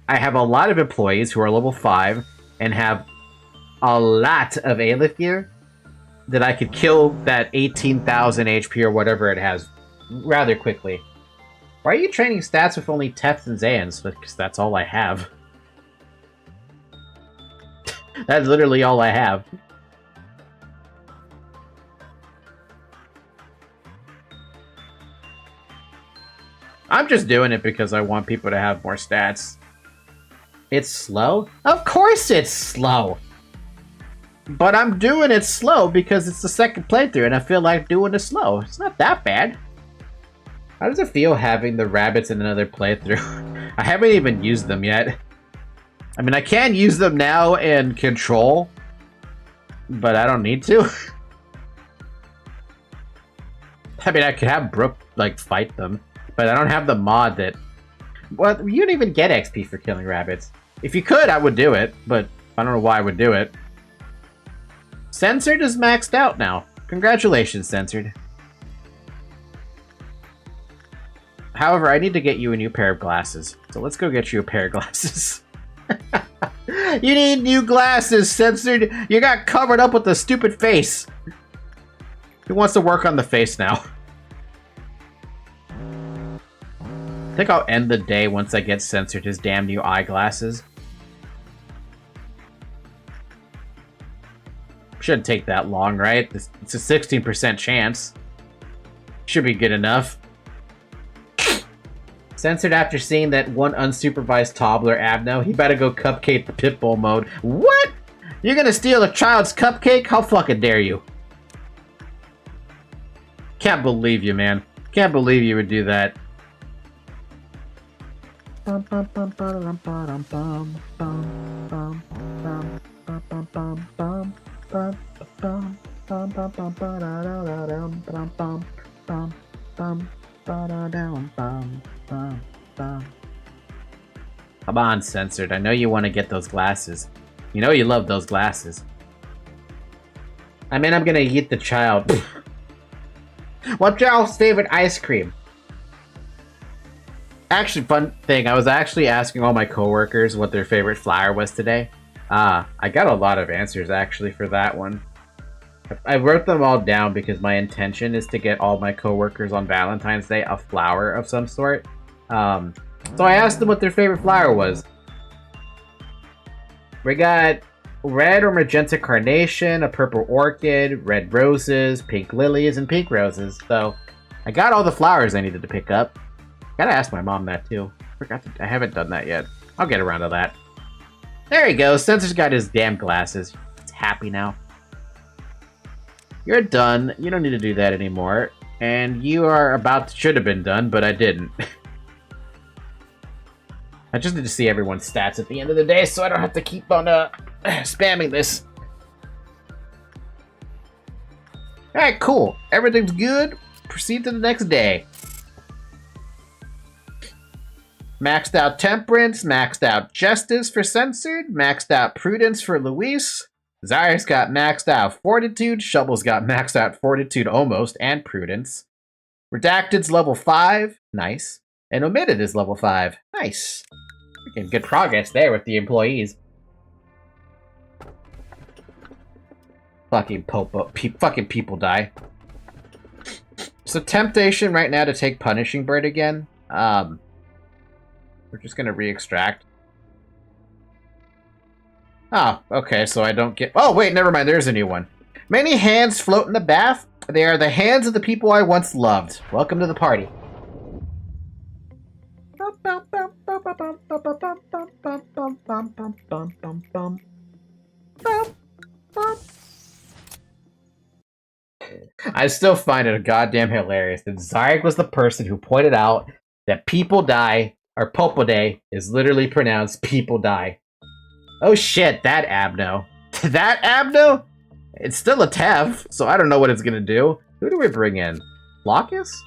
I have a lot of employees who are level 5 and have a lot of Aleph gear that I could kill that 18,000 HP or whatever it has rather quickly. Why are you training stats with only Tefts and Zans? Because that's all I have. That's literally all I have. I'm just doing it because I want people to have more stats. It's slow? Of course it's slow! But I'm doing it slow because it's the 2nd playthrough and I feel like doing it slow. It's not that bad. How does it feel having the rabbits in another playthrough? I haven't even used them yet. I mean, I can use them now in Control, but I don't need to. I mean, I could have Brooke, like, fight them, but I don't have the mod that... Well, you don't even get XP for killing rabbits. If you could, I would do it, but I don't know why I would do it. Censored is maxed out now. Congratulations, Censored. However, I need to get you a new pair of glasses, so let's go get you a pair of glasses. You need new glasses, Censored! You got covered up with a stupid face! Who wants to work on the face now? I think I'll end the day once I get Censored his damn new eyeglasses. Shouldn't take that long, right? It's a 16% chance. Should be good enough. Censored after seeing that one unsupervised toddler Abno. He better go cupcake the pitbull mode. What? You're gonna steal a child's cupcake? How fucking dare you? Can't believe you, man. Can't believe you would do that. Come on, Censored. I know you want to get those glasses. You know you love those glasses. I mean, I'm gonna eat the child. What's y'all's favorite ice cream? Actually, fun thing, I was actually asking all my coworkers what their favorite flower was today. I got a lot of answers, actually, for that one. I wrote them all down because my intention is to get all my coworkers on Valentine's Day a flower of some sort. So I asked them what their favorite flower was. We got red or magenta carnation, a purple orchid, red roses, pink lilies, and pink roses. So I got all the flowers I needed to pick up. Gotta ask my mom that too. I haven't done that yet. I'll get around to that. There he goes. Spencer's got his damn glasses. He's happy now. You're done. You don't need to do that anymore. And you are should have been done, but I didn't. I just need to see everyone's stats at the end of the day, so I don't have to keep on spamming this. Alright, cool. Everything's good. Proceed to the next day. Maxed out Temperance, maxed out Justice for Censored, maxed out Prudence for Luis. Zyric's got maxed out Fortitude, Shovel's got maxed out Fortitude almost, and Prudence. Redacted's level 5, nice. And Omitted is level 5, nice. Freaking good progress there with the employees. Fucking fucking people die. So temptation right now to take Punishing Bird again. We're just gonna re-extract. Oh, okay, so I don't get... Oh, wait, never mind, there's a new one. Many hands float in the bath. They are the hands of the people I once loved. Welcome to the party. I still find it goddamn hilarious that Zyric was the person who pointed out that people die, or Popode is literally pronounced people die. Oh shit, that Abno. That Abno? It's still a Tev, so I don't know what it's gonna do. Who do we bring in? Locus?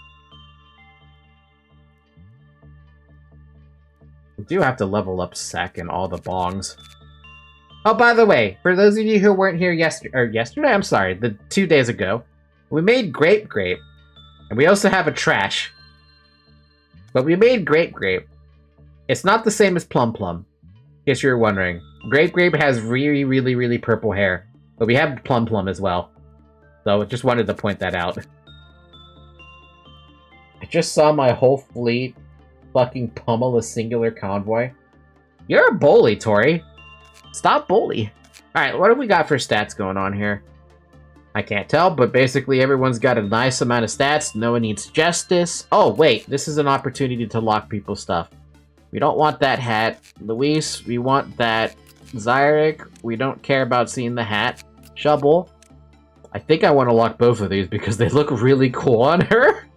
We do have to level up Sec and all the bongs. Oh, by the way, for those of you who weren't here yesterday, I'm sorry, the 2 days ago, we made Grape, and we also have a Trash. But we made Grape. It's not the same as Plum, in case you're wondering. Grape has really purple hair, but we have Plum as well. So, just wanted to point that out. I just saw my whole fleet fucking pummel a singular convoy. You're a bully, Tori. Stop bully. Alright, what have we got for stats going on here? I can't tell, but basically everyone's got a nice amount of stats. No one needs Justice. Oh, wait, this is an opportunity to lock people's stuff. We don't want that hat. Luis, we want that. Zyric, we don't care about seeing the hat. Shovel, I think I want to lock both of these because they look really cool on her.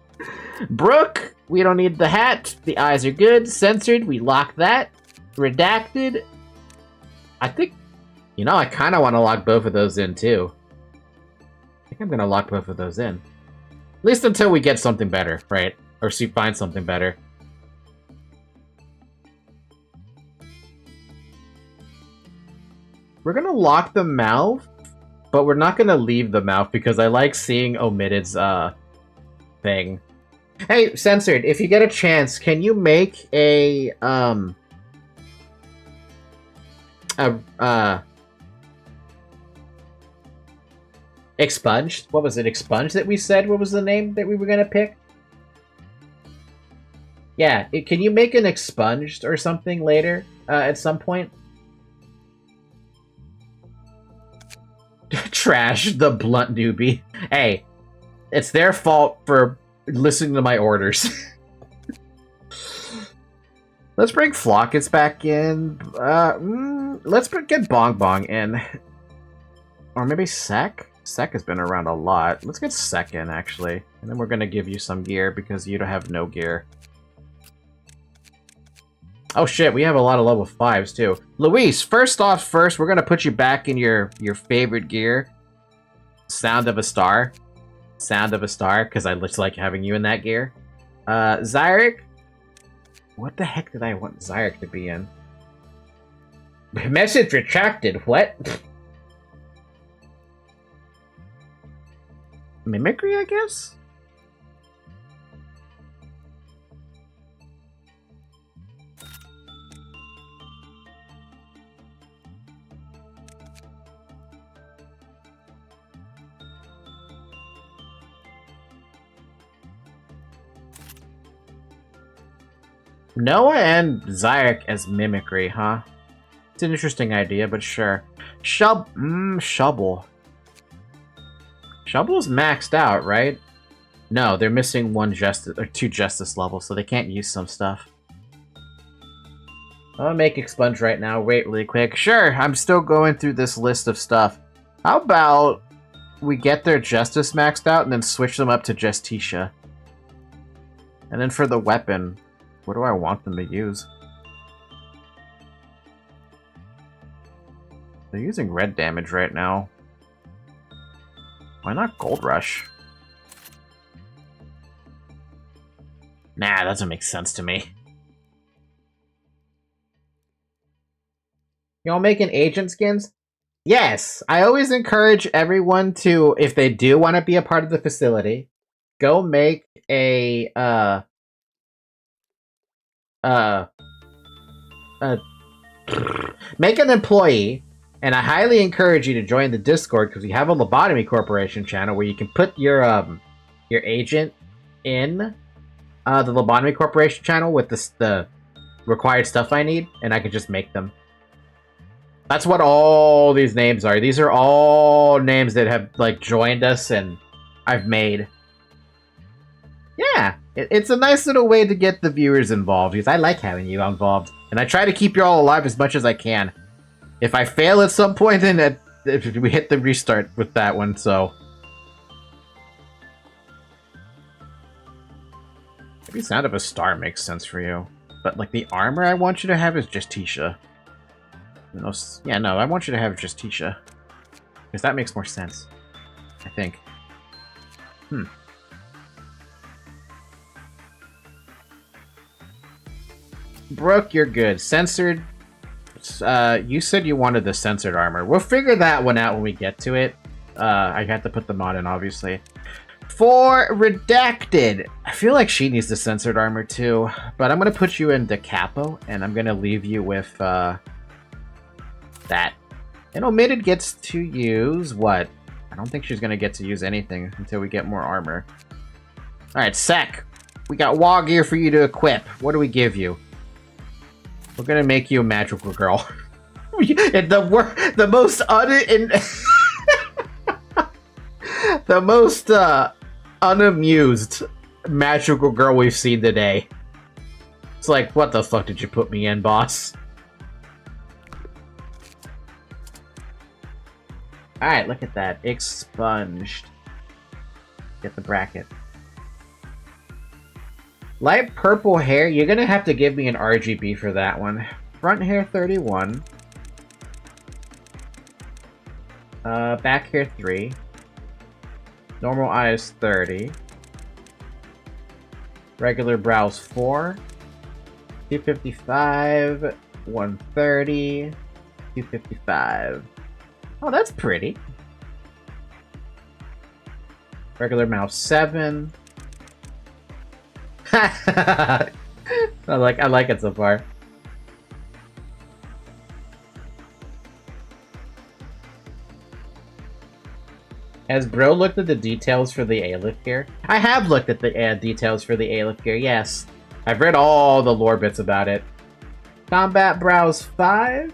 Brooke, we don't need the hat. The eyes are good. Censored, we lock that. Redacted, I think, you know, I kind of want to lock both of those in too. I think I'm going to lock both of those in. At least until we get something better, right? Or find something better. We're going to lock the mouth, but we're not going to leave the mouth because I like seeing Omitted's thing. Hey, Censored, if you get a chance, can you make a Expunged? What was it? Expunged that we said? What was the name that we were gonna pick? Yeah, can you make an Expunged or something later, at some point? Trash, the blunt newbie. Hey, it's their fault for listening to my orders. Let's bring Flockets back in. Let's get Bong in. Or maybe Sec? Sec has been around a lot. Let's get Sec in, actually. And then we're going to give you some gear because you don't have no gear. Oh shit, we have a lot of level 5s too. Luis, first, we're going to put you back in your favorite gear. Sound of a Star. Sound of a Star, because I just like having you in that gear. Zyric. What the heck did I want Zyric to be in? Message retracted, what? Mimicry, I guess? Noah and Zyric as Mimicry, huh? It's an interesting idea, but sure. Shubble. Shubble's maxed out, right? No, they're missing one justice or 2 justice levels, so they can't use some stuff. I'm gonna make expunge right now. Wait really quick. Sure, I'm still going through this list of stuff. How about we get their justice maxed out and then switch them up to Justitia? And then for the weapon, what do I want them to use? They're using red damage right now. Why not Gold Rush? Nah, that doesn't make sense to me. Y'all making agent skins? Yes! I always encourage everyone to, if they do want to be a part of the facility, go make a, make an employee, and I highly encourage you to join the Discord, because we have a Lobotomy Corporation channel where you can put your agent in the Lobotomy Corporation channel with the required stuff I need, and I can just make them. That's what all these names are. These are all names that have, like, joined us and I've made. Yeah, it's a nice little way to get the viewers involved, because I like having you involved. And I try to keep you all alive as much as I can. If I fail at some point, then we hit the restart with that one, so... Maybe Sound of a Star makes sense for you. But, like, the armor I want you to have is Justitia. No, yeah, no, I want you to have Justitia. Because that makes more sense. I think. Brooke, you're good. Censored. You said you wanted the censored armor. We'll figure that one out when we get to it. I have to put the mod in, obviously. For Redacted, I feel like she needs the censored armor too. But I'm going to put you in the Capo, and I'm going to leave you with... that. And Omitted gets to use what? I don't think she's gonna get to use anything until we get more armor. Alright, Sec. We got wall gear for you to equip. What do we give you? We're gonna make you a magical girl. the most unamused magical girl we've seen today. It's like, what the fuck did you put me in, boss? Alright, look at that. Expunged. Get the bracket. Light purple hair. You're gonna have to give me an RGB for that one. Front hair 31. Back hair 3. Normal eyes 30. Regular brows 4. 255. 130. 255. Oh, that's pretty. Regular mouth 7. I like it so far. Has Bro looked at the details for the A-Lift gear? I have looked at the details for the A-Lift gear, yes. I've read all the lore bits about it. Combat brows 5.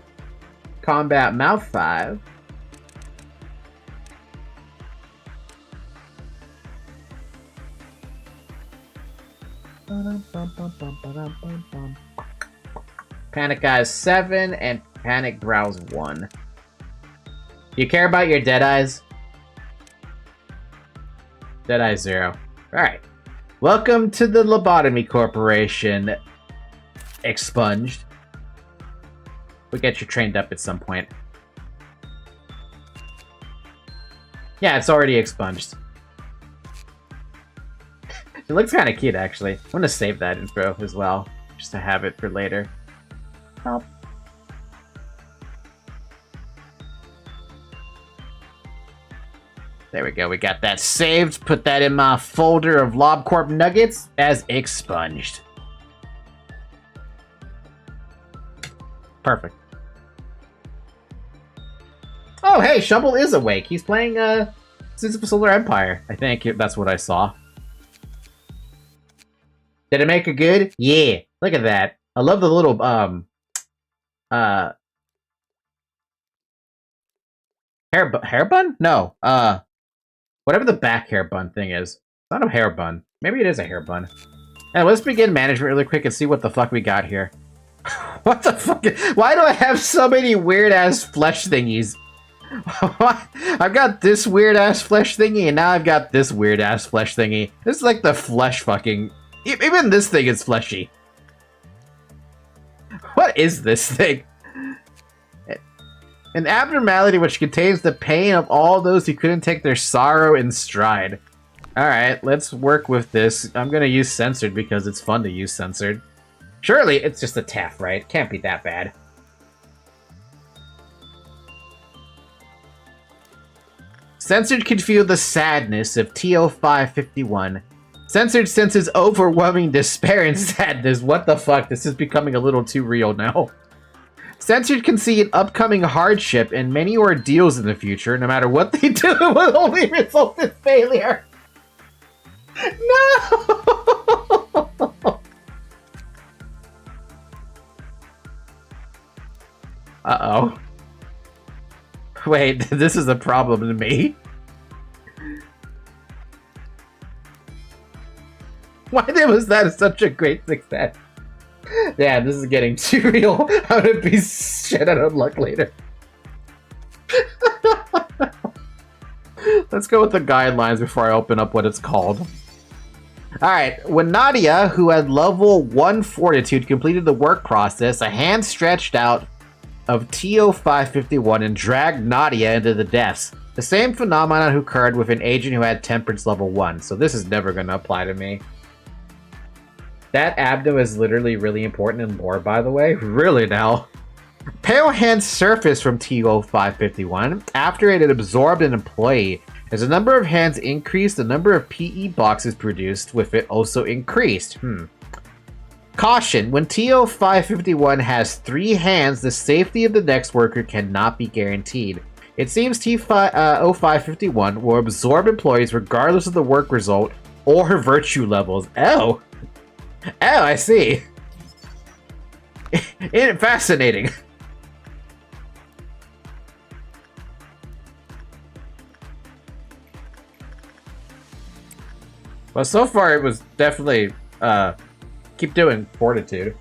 Combat mouth 5. Panic Eyes 7 and Panic Brows 1. You care about your Dead Eyes? Dead Eye 0. Alright. Welcome to the Lobotomy Corporation. Expunged. We'll get you trained up at some point. Yeah, it's already expunged. It looks kind of cute, actually. I'm gonna save that intro as well, just to have it for later. Oh. There we go, we got that saved. Put that in my folder of LobCorp nuggets as expunged. Perfect. Oh, hey, Shovel is awake. He's playing Sins of Solar Empire. I think that's what I saw. Did it make it good? Yeah. Look at that. I love the little Hair bun? No. Whatever the back hair bun thing is. It's not a hair bun. Maybe it is a hair bun. And let's begin management really quick and see what the fuck we got here. What the fuck? Why do I have so many weird-ass flesh thingies? I've got this weird-ass flesh thingy, and now I've got this weird-ass flesh thingy. This is like the flesh fucking... Even this thing is fleshy. What is this thing? An abnormality which contains the pain of all those who couldn't take their sorrow in stride. Alright, let's work with this. I'm gonna use censored because it's fun to use censored. Surely it's just a TAF, right? Can't be that bad. Censored can feel the sadness of TO551. Censored senses overwhelming despair and sadness. What the fuck? This is becoming a little too real now. Censored can see an upcoming hardship and many ordeals in the future. No matter what they do, it will only result in failure. No! Uh-oh. Wait, this is a problem to me. Why was that such a great success? Yeah, this is getting too real. I'm gonna be shit out of luck later. Let's go with the guidelines before I open up what it's called. Alright, when Nadia, who had level 1 fortitude, completed the work process, a hand stretched out of TO551 and dragged Nadia into the deaths. The same phenomenon occurred with an agent who had temperance level 1, so this is never going to apply to me. That abdo is literally really important in lore, by the way. Really now. Pale hand surfaced from TO551 after it had absorbed an employee. As the number of hands increased, the number of PE boxes produced with it also increased. Caution, when TO551 has 3 hands, the safety of the next worker cannot be guaranteed. It seems TO551 will absorb employees regardless of the work result or virtue levels. Oh! Oh, I see. Fascinating. Well, so far it was definitely, keep doing fortitude.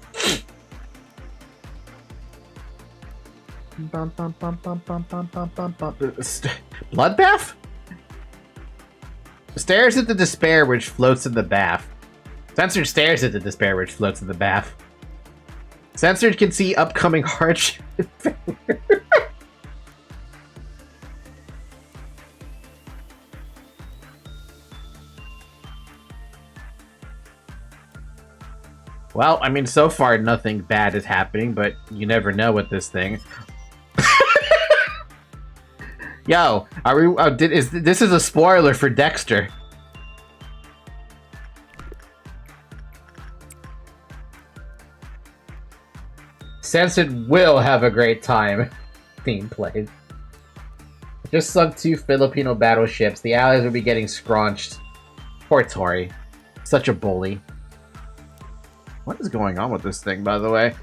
Bloodbath? Stares at the despair which floats in the bath. Censored stares at the despair which floats in the bath. Censored can see upcoming hardship and failure. Well, I mean, so far nothing bad is happening, but you never know with this thing. Yo, are we? This is a spoiler for Dexter? Censored will have a great time. Theme played. Just sunk 2 Filipino battleships. The allies will be getting scraunched. Poor Tori. Such a bully. What is going on with this thing, by the way?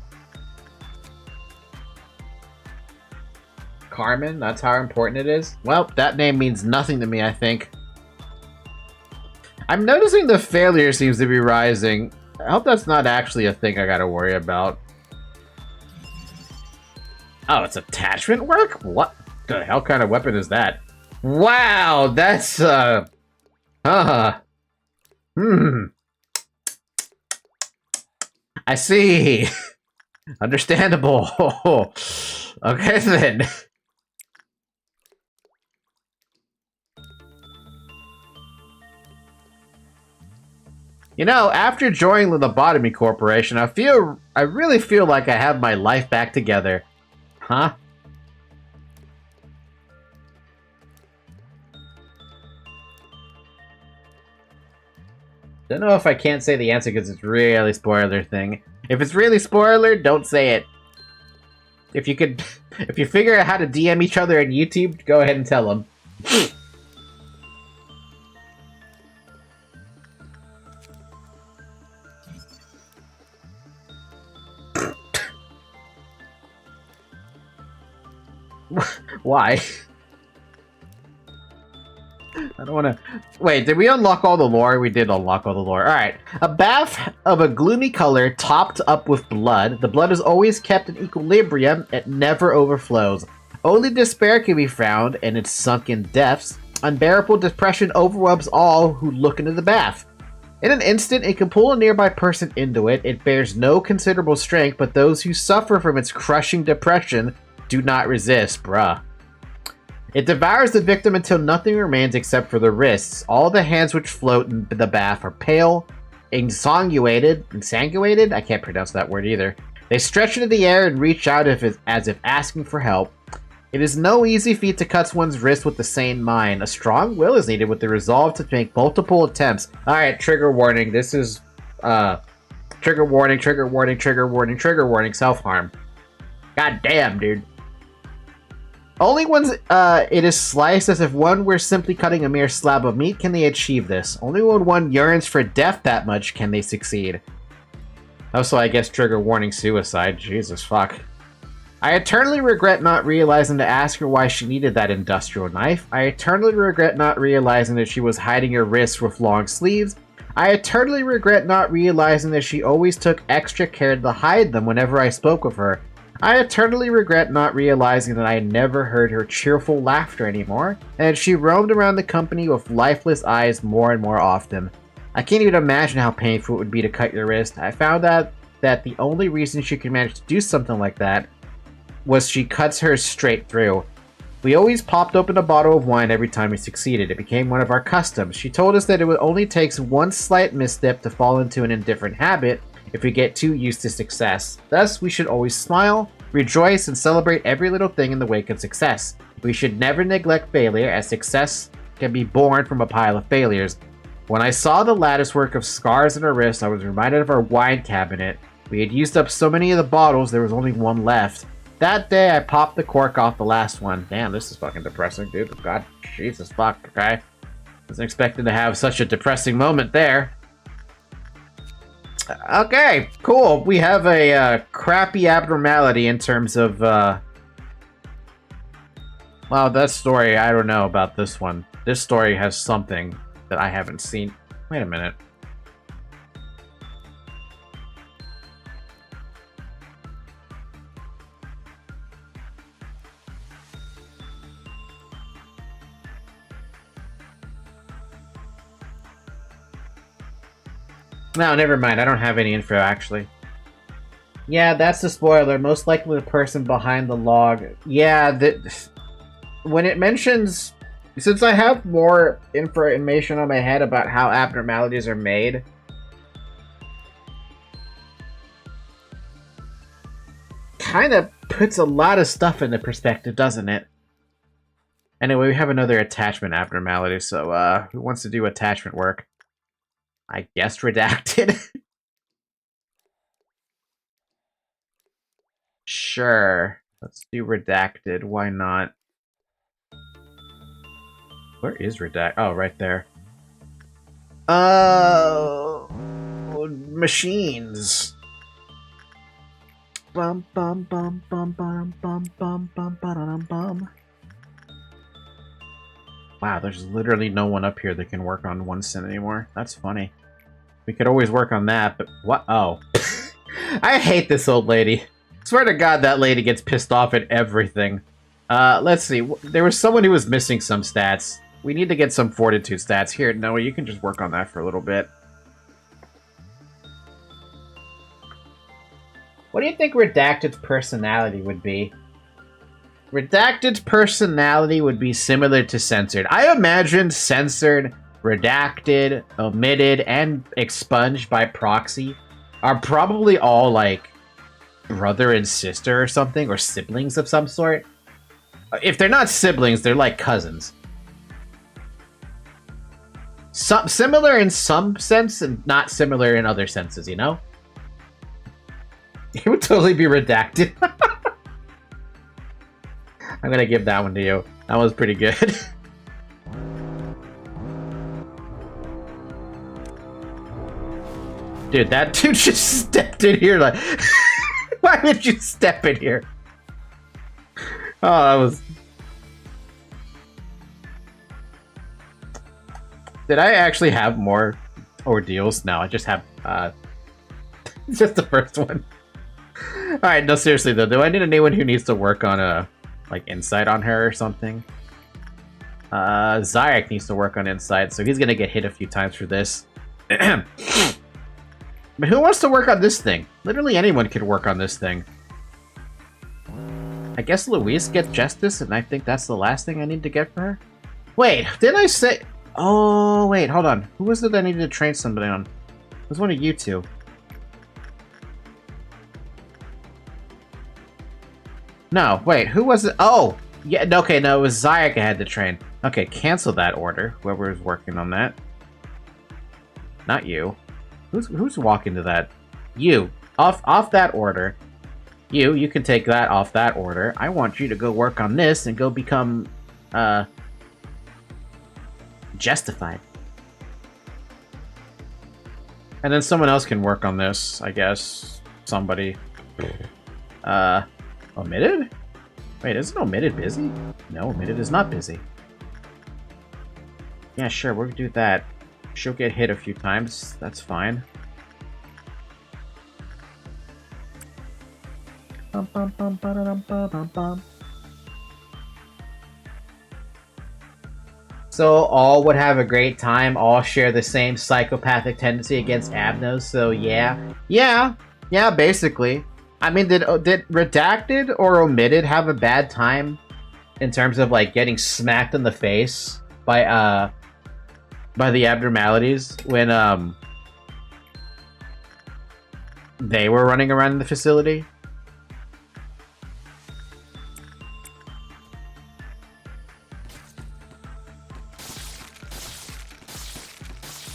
Carmen? That's how important it is? Well, that name means nothing to me, I think. I'm noticing the failure seems to be rising. I hope that's not actually a thing I gotta worry about. Oh, it's attachment work? What the hell kind of weapon is that? Wow, that's, I see. Understandable. Okay, then. You know, after joining the Lobotomy Corporation, I really feel like I have my life back together. Huh? Don't know if I can't say the answer because it's really spoiler thing. If it's really spoiler, don't say it. If you figure out how to DM each other on YouTube, go ahead and tell them. Why? I don't want to... Wait, did we unlock all the lore? We did unlock all the lore. Alright. A bath of a gloomy color topped up with blood. The blood is always kept in equilibrium. It never overflows. Only despair can be found in its sunken depths. Unbearable depression overwhelms all who look into the bath. In an instant, it can pull a nearby person into it. It bears no considerable strength, but those who suffer from its crushing depression do not resist, bruh. It devours the victim until nothing remains except for the wrists. All the hands which float in the bath are pale, insanguinated? I can't pronounce that word either. They stretch into the air and reach out as if asking for help. It is no easy feat to cut one's wrist with the sane mind. A strong will is needed with the resolve to make multiple attempts. Alright, trigger warning. This is, trigger warning, trigger warning, trigger warning, trigger warning, self-harm. God damn, dude. Only when it is sliced as if one were simply cutting a mere slab of meat can they achieve this. Only when one yearns for death that much can they succeed. Also, I guess trigger warning suicide. Jesus fuck. I eternally regret not realizing to ask her why she needed that industrial knife. I eternally regret not realizing that she was hiding her wrists with long sleeves. I eternally regret not realizing that she always took extra care to hide them whenever I spoke with her. I eternally regret not realizing that I never heard her cheerful laughter anymore, and that she roamed around the company with lifeless eyes more and more often. I can't even imagine how painful it would be to cut your wrist. I found out that the only reason she could manage to do something like that was she cuts hers straight through. We always popped open a bottle of wine every time we succeeded. It became one of our customs. She told us that it only takes one slight misstep to fall into an indifferent habit if we get too used to success. Thus, we should always smile, rejoice, and celebrate every little thing in the wake of success. We should never neglect failure, as success can be born from a pile of failures. When I saw the latticework of scars on her wrist, I was reminded of our wine cabinet. We had used up so many of the bottles, there was only one left. That day, I popped the cork off the last one. Damn, this is fucking depressing, dude. God, Jesus fuck, okay? Wasn't expecting to have such a depressing moment there. Okay, cool. We have a crappy abnormality in terms of, well, that story, I don't know about this one. This story has something that I haven't seen. Wait a minute. No, never mind. I don't have any info, actually. Yeah, that's the spoiler. Most likely the person behind the log. Yeah, when it mentions... Since I have more information on my head about how abnormalities are made... kind of puts a lot of stuff into perspective, doesn't it? Anyway, we have another attachment abnormality, so, who wants to do attachment work? I guess redacted. Sure. Let's do redacted. Why not? Where is redacted? Oh, right there. Machines. Bum bum bum bum bum bum bum bum bum bum. Wow, there's literally no one up here that can work on 1 cent anymore. That's funny. We could always work on that, but what? Oh. I hate this old lady. Swear to God, that lady gets pissed off at everything. Let's see. There was someone who was missing some stats. We need to get some fortitude stats. Here, Noah, you can just work on that for a little bit. What do you think Redacted's personality would be? Redacted's personality would be similar to Censored. I imagine Censored, Redacted, Omitted, and Expunged by proxy are probably all, like, brother and sister or something, or siblings of some sort. If they're not siblings, they're like cousins. Similar in some sense, and not similar in other senses, you know? It would totally be Redacted. I'm gonna give that one to you. That was pretty good. Dude, that dude just stepped in here like... Why did you step in here? Oh, that was... Did I actually have more ordeals? No, I just have just the first one. Alright, no, seriously though, do I need anyone who needs to work on like insight on her or something? Zyrek needs to work on insight, so he's gonna get hit a few times for this. But who wants to work on this thing? Literally anyone could work on this thing. I guess Louise gets justice, and I think that's the last thing I need to get for her? Wait, didn't I say... Oh, wait, hold on. Who was it I needed to train somebody on? It was one of you two. No, wait, who was it? Oh! Yeah, okay, no, it was Zyrek I had to train. Okay, cancel that order, whoever is working on that. Not you. Who's walking to that? You. Off that order. You can take that off that order. I want you to go work on this and go become, justified. And then someone else can work on this, I guess. Somebody. Omitted? Wait, isn't Omitted busy? No, Omitted is not busy. Yeah, sure, we'll do that. She'll get hit a few times. That's fine. So all would have a great time, all share the same psychopathic tendency against Abnos, so yeah. Yeah, basically. I mean, did Redacted or Omitted have a bad time in terms of, like, getting smacked in the face by the abnormalities when, they were running around in the facility?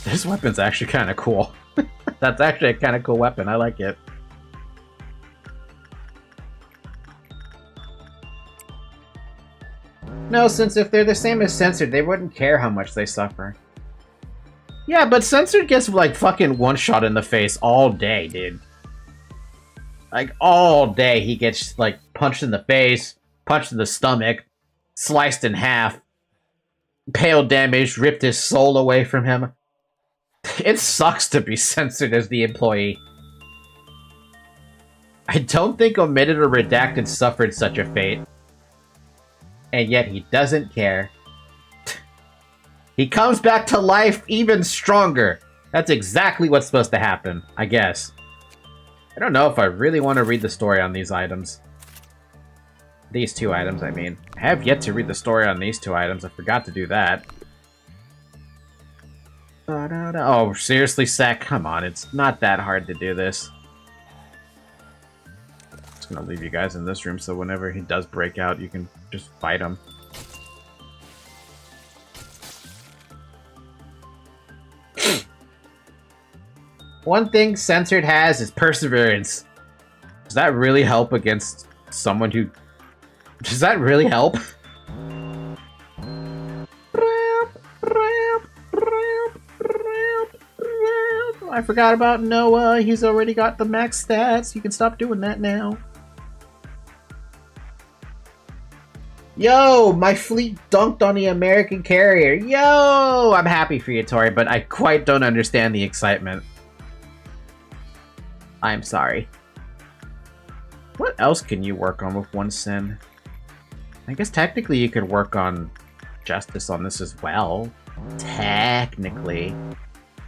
This weapon's actually kind of cool. That's actually a kind of cool weapon. I like it. No, since if they're the same as Censored, they wouldn't care how much they suffer. Yeah, but Censored gets, like, fucking one-shot in the face all day, dude. Like, all day he gets, like, punched in the face, punched in the stomach, sliced in half, pale damage, ripped his soul away from him. It sucks to be Censored as the employee. I don't think Omitted or Redacted suffered such a fate. And yet he doesn't care. He comes back to life even stronger. That's exactly what's supposed to happen, I guess. I don't know if I really want to read the story on these items. These two items, I mean. I have yet to read the story on these two items. I forgot to do that. Oh, seriously, Sack? Come on, it's not that hard to do this. Just gonna leave you guys in this room so whenever he does break out, you can just fight him. One thing Censored has is perseverance. Does that really help against someone who... Does that really help? I forgot about Noah. He's already got the max stats. You can stop doing that now. Yo, my fleet dunked on the American carrier. Yo, I'm happy for you, Tori, but I quite don't understand the excitement. I'm sorry. What else can you work on with one sin? I guess technically you could work on justice on this as well. Technically.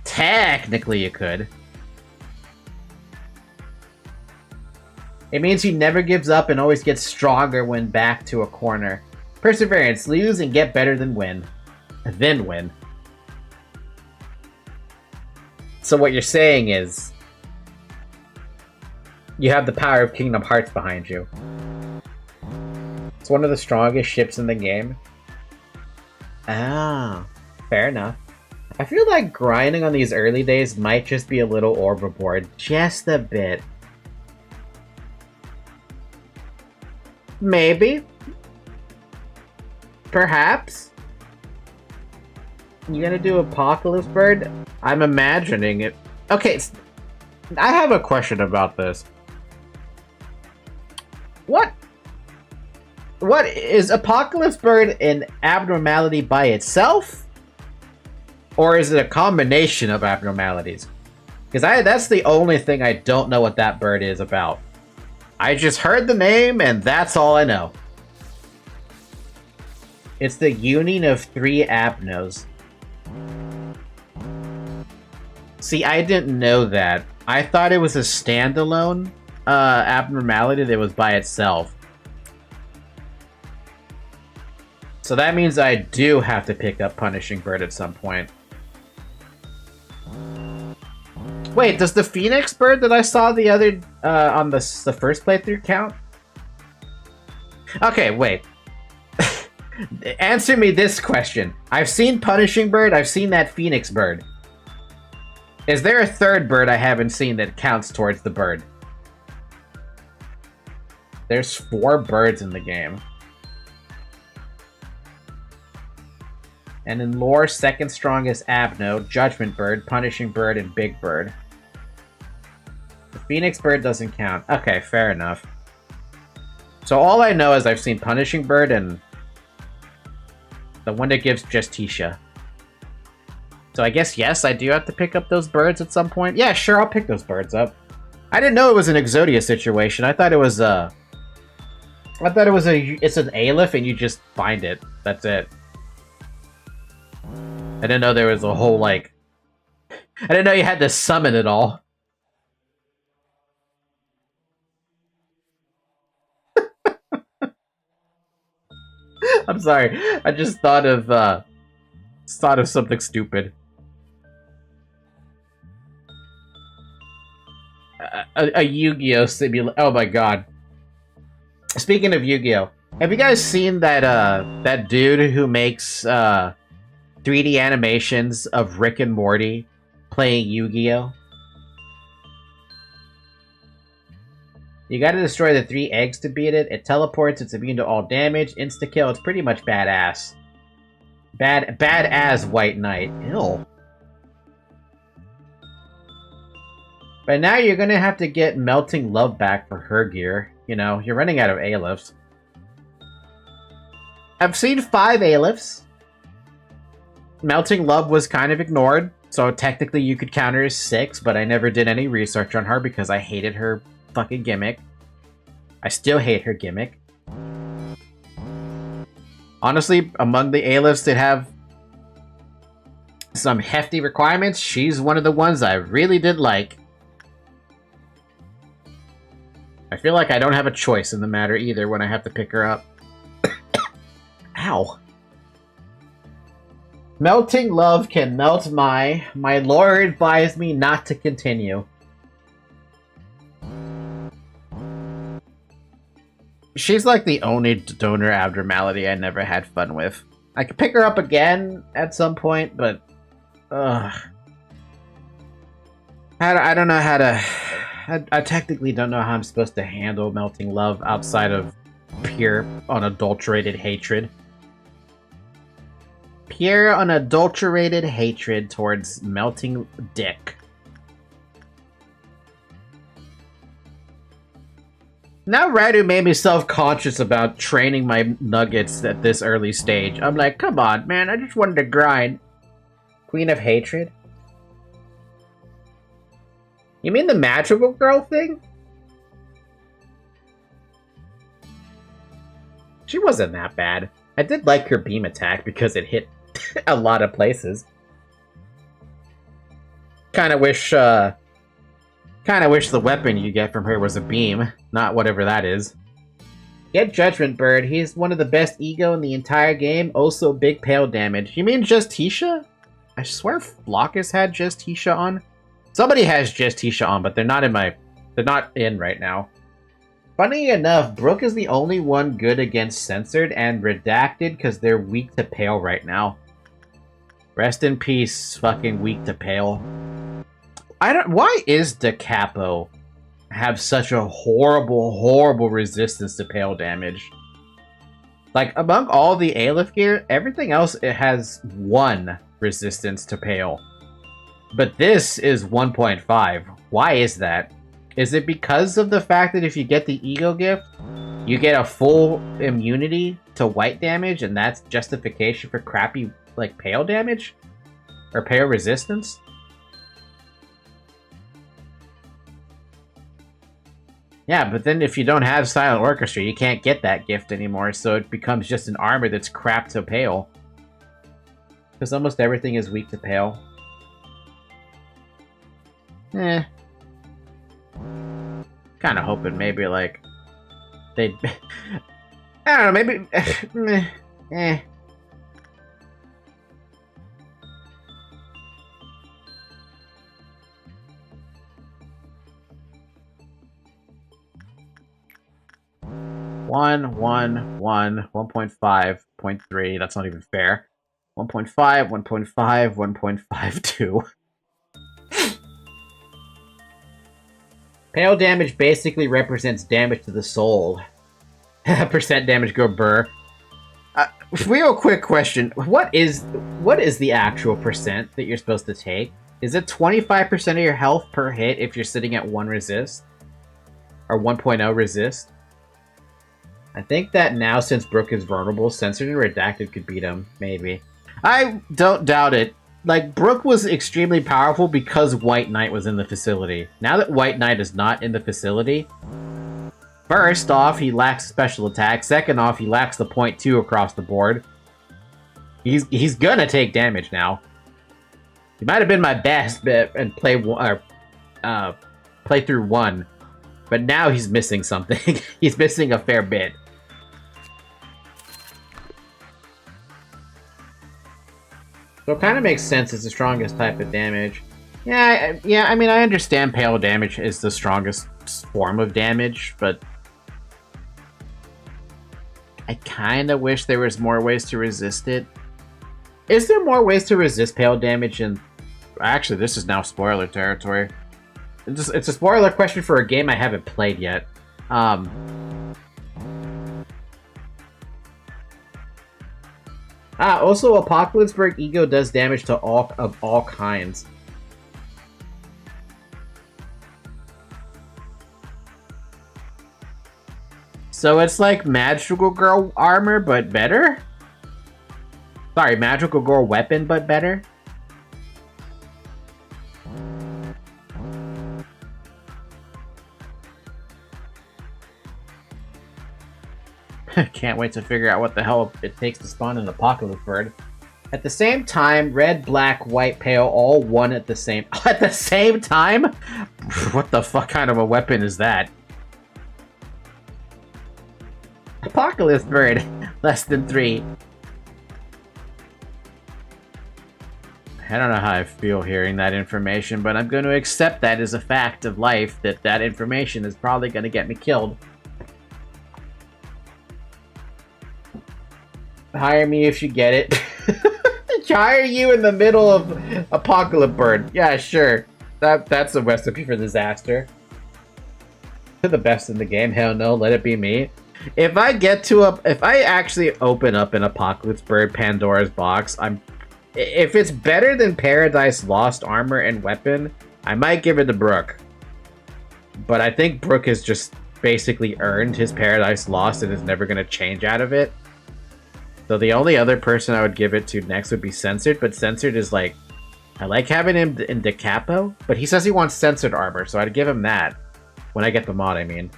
Technically you could. It means he never gives up and always gets stronger when back to a corner. Perseverance, lose and get better than win. Then win. So what you're saying is, you have the power of Kingdom Hearts behind you. It's one of the strongest ships in the game. Ah, fair enough. I feel like grinding on these early days might just be a little overboard. Just a bit. Maybe. Perhaps. You gonna do Apocalypse Bird? I'm imagining it. Okay, I have a question about this. What is Apocalypse Bird an abnormality by itself? Or is it a combination of abnormalities? Because that's the only thing I don't know what that bird is about. I just heard the name, and that's all I know. It's the union of 3 abnos. See, I didn't know that. I thought it was a standalone abnormality that was by itself. So that means I do have to pick up Punishing Bird at some point. Wait, does the Phoenix Bird that I saw the other on the first playthrough count? Okay, wait. Answer me this question. I've seen Punishing Bird, I've seen that Phoenix Bird. Is there a third bird I haven't seen that counts towards the bird? There's 4 birds in the game. And in lore, second strongest Abno, Judgment Bird, Punishing Bird, and Big Bird. The Phoenix Bird doesn't count. Okay, fair enough. So all I know is I've seen Punishing Bird and the one that gives Justitia. So I guess, yes, I do have to pick up those birds at some point. Yeah, sure, I'll pick those birds up. I didn't know it was an Exodia situation. I thought it was it's an Aleph and you just find it. That's it. I didn't know there was a whole, like... I didn't know you had to summon it all. I'm sorry. I just thought of something stupid. A Yu-Gi-Oh! Simulator. Oh my god. Speaking of Yu-Gi-Oh! Have you guys seen that dude who makes 3D animations of Rick and Morty playing Yu-Gi-Oh? You gotta destroy the 3 eggs to beat it. It teleports, it's immune to all damage, insta-kill, it's pretty much badass. Badass White Knight. Ew. But now you're gonna have to get Melting Love back for her gear. You know, you're running out of Alephs. I've seen 5 Alephs. Melting Love was kind of ignored, so technically you could count her as 6, but I never did any research on her because I hated her fucking gimmick. I still hate her gimmick. Honestly, among the Alephs that have some hefty requirements, she's one of the ones I really did like. I feel like I don't have a choice in the matter either when I have to pick her up. Ow. Melting Love can melt my lore advised me not to continue. She's like the only donor abnormality I never had fun with. I could pick her up again at some point, but... I don't know how to... I technically don't know how I'm supposed to handle Melting Love outside of pure, unadulterated hatred. Pure, unadulterated hatred towards Melting Dick. Now Radu made me self-conscious about training my nuggets at this early stage. I'm like, come on, man, I just wanted to grind. Queen of Hatred? You mean the magical girl thing? She wasn't that bad. I did like her beam attack because it hit a lot of places. Kinda wish the weapon you get from her was a beam, not whatever that is. Get Judgment Bird. He's one of the best ego in the entire game. Also big pale damage. You mean Justitia? I swear Flockus had Justitia on. Somebody has Justitia on, but they're not in right now. Funny enough, Brooke is the only one good against Censored and Redacted because they're weak to pale right now. Rest in peace, fucking weak to pale. Why is Da Capo have such a horrible resistance to pale damage? Like, among all the Aleph gear, everything else, it has 1 resistance to pale. But this is 1.5. Why is that? Is it because of the fact that if you get the ego gift, you get a full immunity to white damage, and that's justification for crappy, like, pale damage? Or Pale Resistance? Yeah, but then if you don't have Silent Orchestra, you can't get that gift anymore, so it becomes just an armor that's crap to Pale. Because almost everything is weak to Pale. Eh. Kinda hoping maybe, like, they'd... I don't know, maybe... eh. One, 1.5, 0.3, that's not even fair. 1.5, 1.5, 1.52. Pale damage basically represents damage to the soul. Percent damage go burr. Real quick question. What is the actual percent that you're supposed to take? Is it 25% of your health per hit if you're sitting at 1 resist? Or 1.0 resist? I think that now, since Brook is vulnerable, Censored and Redacted could beat him. Maybe. I don't doubt it. Like, Brook was extremely powerful because White Knight was in the facility. Now that White Knight is not in the facility, first off, he lacks special attack. Second off, he lacks the 0.2 across the board. He's gonna take damage now. He might have been my best bet and play through 1, but now he's missing something. He's missing a fair bit. So it kind of makes sense it's the strongest type of damage. Yeah, I mean, I understand Pale damage is the strongest form of damage, but I kind of wish there was more ways to resist it. Is there more ways to resist Pale damage? And actually, this is now spoiler territory. It's a spoiler question for a game I haven't played yet. Also, Apocalypseburg Ego does damage to all kinds. So it's like Magical Girl armor, but better? Sorry, Magical Girl weapon, but better? Can't wait to figure out what the hell it takes to spawn an Apocalypse Bird. At the same time, red, black, white, pale, all one at the same... At the same time? What the fuck kind of a weapon is that? Apocalypse Bird. Less than 3. I don't know how I feel hearing that information, but I'm going to accept that as a fact of life, that information is probably going to get me killed. Hire me if you get it. Hire you in the middle of Apocalypse Bird. Yeah, sure. That's a recipe for disaster. To the best in the game. Hell no, let it be me. If I actually open up an Apocalypse Bird Pandora's box, if it's better than Paradise Lost armor and weapon, I might give it to Brook. But I think Brook has just basically earned his Paradise Lost and is never going to change out of it. So the only other person I would give it to next would be Censored, but Censored is like... I like having him in Da Capo, but he says he wants Censored armor, so I'd give him that. When I get the mod, I mean.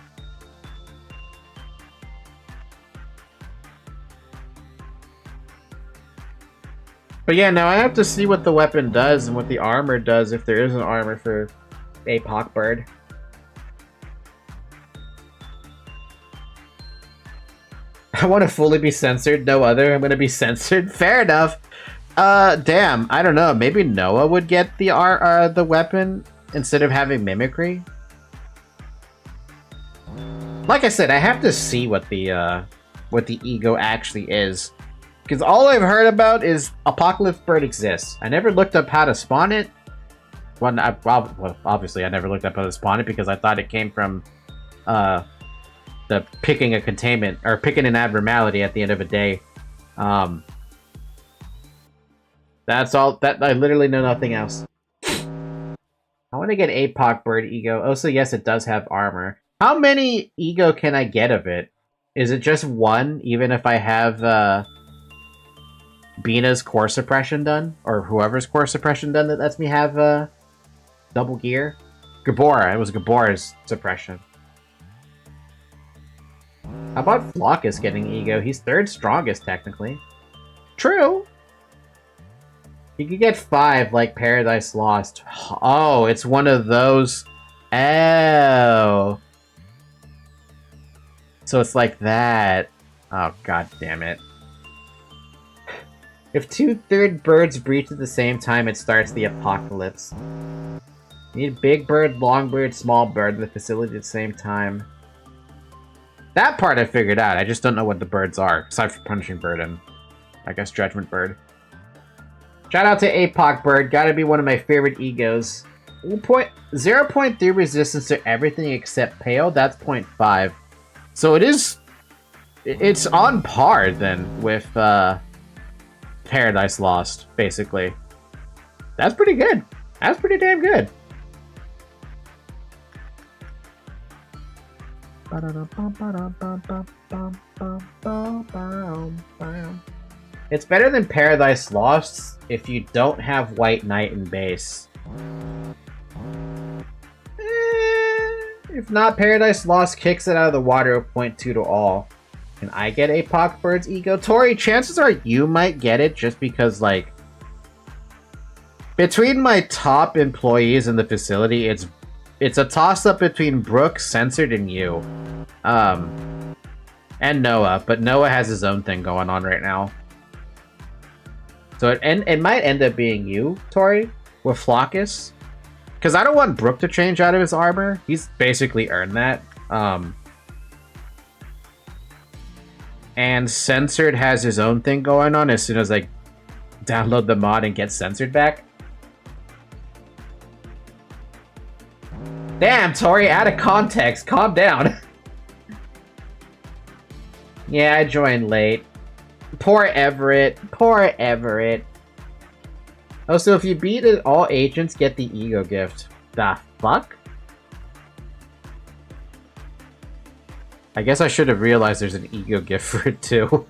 But yeah, now I have to see what the weapon does and what the armor does, if there is an armor for Apoc Bird. I want to fully be censored, no other. I'm going to be censored. Fair enough. Damn, I don't know. Maybe Noah would get the weapon instead of having mimicry. Like I said, I have to see what the ego actually is, because all I've heard about is Apocalypse Bird exists. I never looked up how to spawn it. Well, obviously I never looked up how to spawn it because I thought it came from the picking a containment or picking an abnormality at the end of a day. That's all. That I literally know nothing else. I want to get Apoc Bird ego. Oh, so yes, it does have armor. How many ego can I get of it? Is it just 1, even if I have Bina's core suppression done, or whoever's core suppression done that lets me have double gear. Gabora, it was Gabora's suppression. How about Flockus getting ego? He's third strongest technically. True. You could get 5 like Paradise Lost. Oh, it's one of those. Oh. So it's like that. Oh, god damn it. If 2/3 birds breach at the same time, it starts the apocalypse. You need big bird, long bird, small bird in the facility at the same time. That part I figured out. I just don't know what the birds are, aside from Punishing Bird and, I guess, Judgment Bird. Shout out to Apoc Bird. Gotta be one of my favorite egos. 0.3 resistance to everything except pale. That's 0.5. So it is... It's on par, then, with Paradise Lost, basically. That's pretty good. That's pretty damn good. It's better than Paradise Lost if you don't have White Knight in base. If not, Paradise Lost kicks it out of the water of 0.2 to all. Can I get Apoc Bird's ego? Tori, chances are you might get it just because, like, between my top employees in the facility, it's a toss-up between Brooke, Censored, and you. And Noah, but Noah has his own thing going on right now. So it might end up being you, Tori, with Flockus. Because I don't want Brooke to change out of his armor. He's basically earned that. And Censored has his own thing going on as soon as I download the mod and get Censored back. Damn, Tori, out of context. Calm down. Yeah, I joined late. Poor Everett. Poor Everett. Oh, so if you beat it, all agents get the ego gift. The fuck? I guess I should have realized there's an ego gift for it too.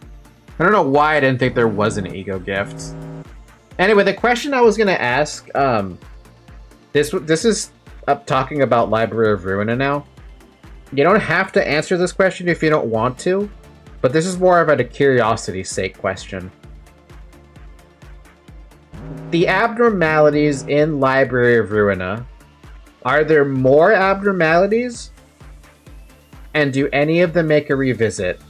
I don't know why I didn't think there was an ego gift. Anyway, the question I was gonna ask, this is talking about Library of Ruina now. You don't have to answer this question if you don't want to, but this is more about a curiosity's sake question. The abnormalities in Library of Ruina, are there more abnormalities? And do any of them make a revisit?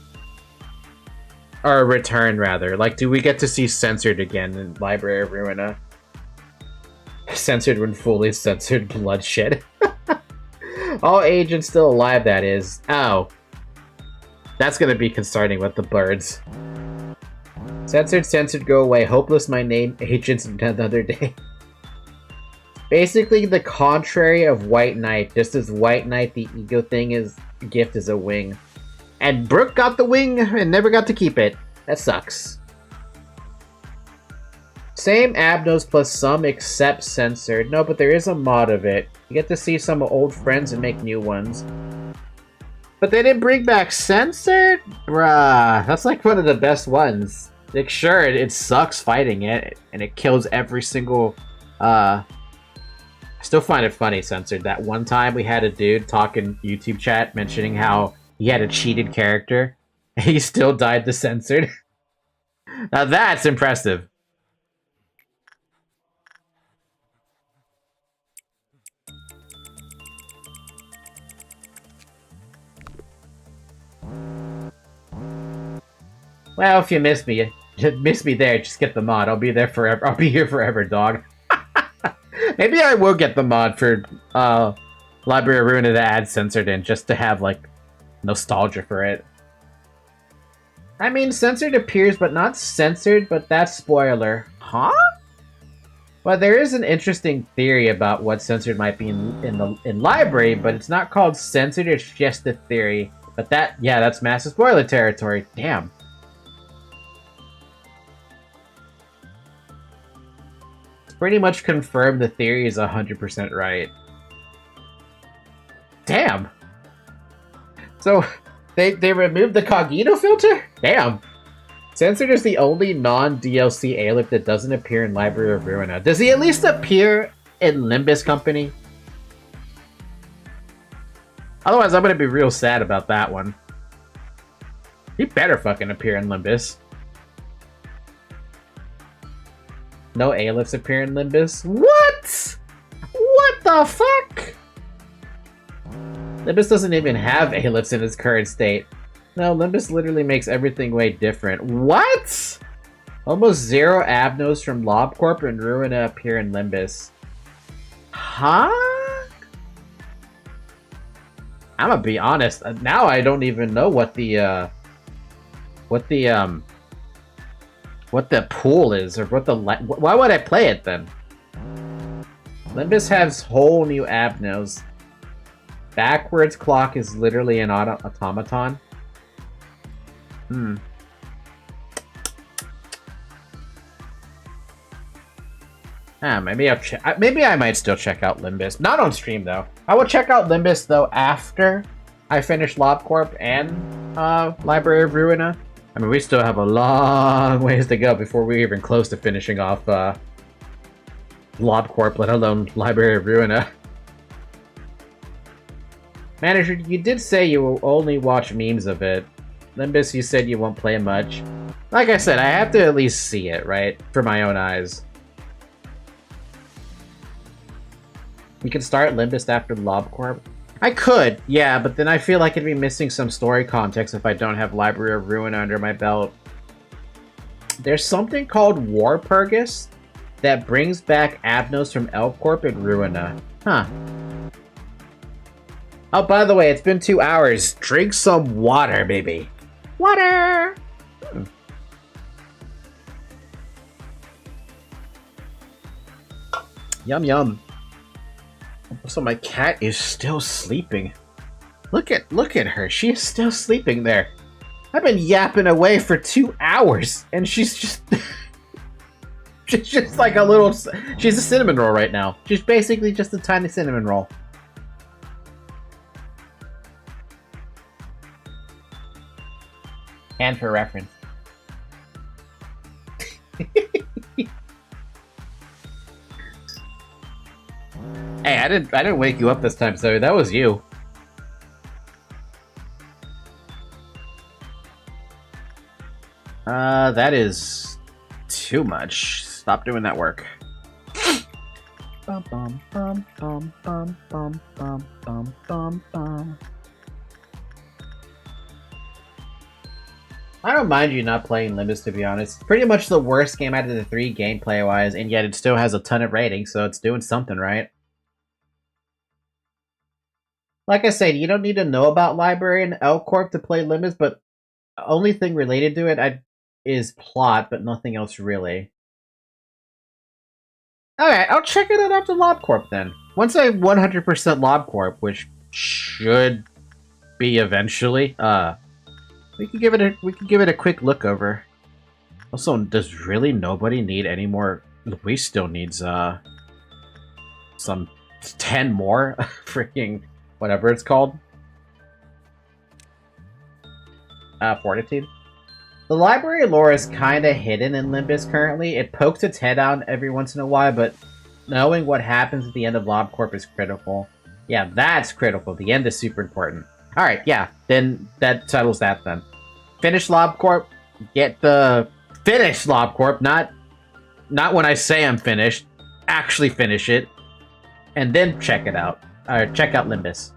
Or a return, rather. Like, do we get to see Censored again in Library of Ruina? Censored when fully censored bloodshed. All agents still alive, that is. Oh. That's gonna be concerning with the birds. Censored, go away. Hopeless, my name. Agents another day. Basically the contrary of White Knight. Just as White Knight, the ego thing is... gift is a wing. And Brooke got the wing and never got to keep it. That sucks. Same abnos plus some except Censored. No, but there is a mod of it. You get to see some old friends and make new ones. But they didn't bring back Censored? Bruh, that's like one of the best ones. Like, sure, it sucks fighting it, and it kills every single, I still find it funny, Censored. That one time we had a dude talking YouTube chat mentioning how he had a cheated character, and he still died to Censored. Now that's impressive. Well, if you miss me there, just get the mod. I'll be there forever. I'll be here forever, dog. Maybe I will get the mod for Library of Ruina to add Censored in, just to have, like, nostalgia for it. I mean, Censored appears, but not censored, but that's spoiler. Huh? Well, there is an interesting theory about what Censored might be in Library, but it's not called Censored, it's just a theory. But that, yeah, that's massive spoiler territory. Damn. Pretty much confirmed the theory is 100% right. Damn! So, they removed the Cognito filter? Damn! Censored is the only non-DLC Aleph that doesn't appear in Library of Ruina. Does he at least appear in Limbus Company? Otherwise, I'm gonna be real sad about that one. He better fucking appear in Limbus. No Alephs appear in Limbus? What? What the fuck? Limbus doesn't even have Alephs in its current state. No, Limbus literally makes everything way different. What? Almost zero Abnos from LobCorp and Ruina appear in Limbus. Huh? I'm gonna be honest. Now I don't even know what the pool is, or what the... Why would I play it then? Limbus has whole new Abnos. Backwards clock is literally an automaton. Maybe maybe I might still check out Limbus. Not on stream though. I will check out Limbus though after I finish LobCorp and Library of Ruina. I mean, we still have a long ways to go before we're even close to finishing off LobCorp, let alone Library of Ruina. Manager, you did say you will only watch memes of it. Limbus, you said you won't play much. Like I said, I have to at least see it, right? For my own eyes. You can start Limbus after LobCorp. I could, yeah, but then I feel like I'd be missing some story context if I don't have Library of Ruina under my belt. There's something called Warpurgus that brings back Abnos from LCorp and Ruina. Huh. Oh, by the way, it's been 2 hours. Drink some water, baby. Water! Yum, yum. So my cat is still sleeping. Look at her. She is still sleeping there. I've been yapping away for 2 hours, and she's just... she's just like a little... She's a cinnamon roll right now. She's basically just a tiny cinnamon roll. And for reference. Hey, I didn't wake you up this time, so that was you. That is too much. Stop doing that work. Bum, bum, bum, bum, bum, bum, bum, bum, bum, bum. I don't mind you not playing Limbus, to be honest. Pretty much the worst game out of the 3 gameplay-wise, and yet it still has a ton of ratings, so it's doing something right. Like I said, you don't need to know about Library and LCorp to play Limbus, but the only thing related to it is plot, but nothing else really. Alright, I'll check it out after LobCorp then. Once I 100% LobCorp, which should be eventually, we could give it a quick look over. Also, does really nobody need any more? We still needs some 10 more freaking whatever it's called. Fortitude. The library lore is kind of hidden in Limbus currently. It pokes its head out every once in a while, but knowing what happens at the end of LobCorp is critical. Yeah, that's critical. The end is super important. Alright, yeah, then that settles that then. Finish LobCorp, get the... Finish LobCorp, not when I say I'm finished. Actually finish it. And then check it out. Or check out Limbus.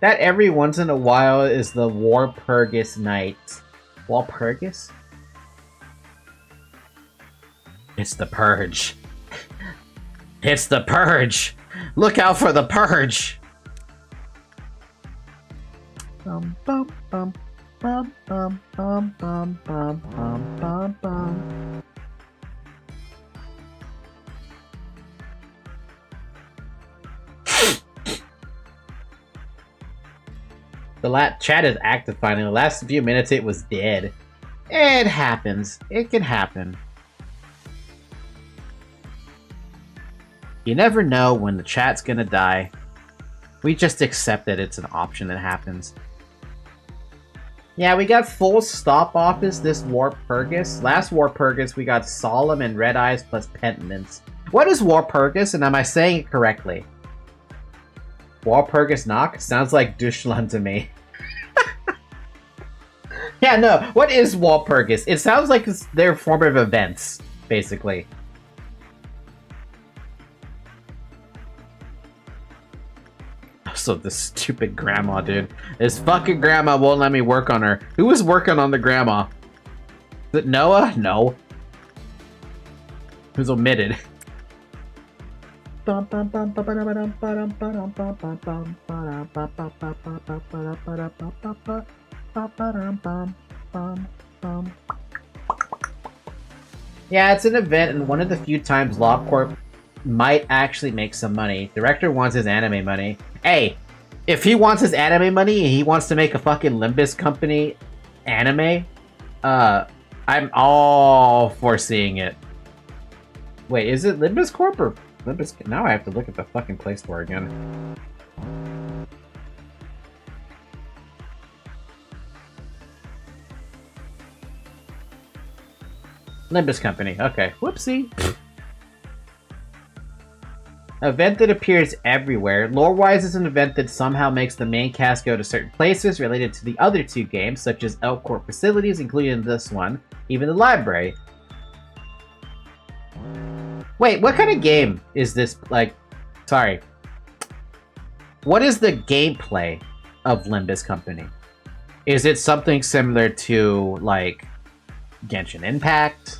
That every once in a while is the Warpurgus night. Walpurgis? It's the Purge. It's the Purge! Look out for the Purge! Bum bum bum bum bum bum bum bum bum bum bum. The chat is active finally. The last few minutes it was dead. It happens. It can happen. You never know when the chat's gonna die. We just accept that it's an option that happens. Yeah, we got full stop office this Warpurgis. Last Warpurgis, we got Solemn and Red Eyes plus Penitence. What is Warpurgis, and am I saying it correctly? Warpurgis knock? Sounds like Dushlun to me. Yeah, no, what is Walpurgis? It sounds like it's their form of events, basically. So this stupid grandma, dude. This fucking grandma won't let me work on her. Who was working on the grandma? Is it Noah? No. Who's omitted? Yeah, it's an event, and one of the few times LobCorp might actually make some money. Director wants his anime money. Hey, if he wants his anime money and he wants to make a fucking Limbus company anime, I'm all for seeing it. Wait, is it Limbus Corp or Limbus? Now I have to look at the fucking Play Store again. Limbus Company. Okay. Whoopsie. Event that appears everywhere. Lore-wise, is an event that somehow makes the main cast go to certain places related to the other two games, such as Elcorp facilities, including this one, even the library. Wait, what kind of game is this? Like, sorry. What is the gameplay of Limbus Company? Is it something similar to, like, Genshin Impact?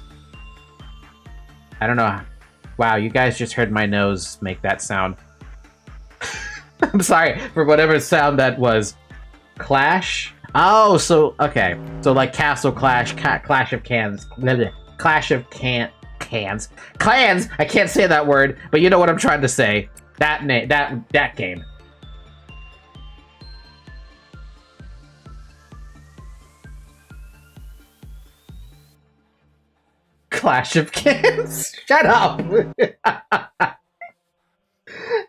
I don't know. Wow, you guys just heard my nose make that sound. I'm sorry for whatever sound that was. Clash? Oh, so, okay. So, like, Castle Clash, Clash of Cans, Clash of Cans. Clans! I can't say that word, but you know what I'm trying to say. That game. Clash of Cans? Shut up!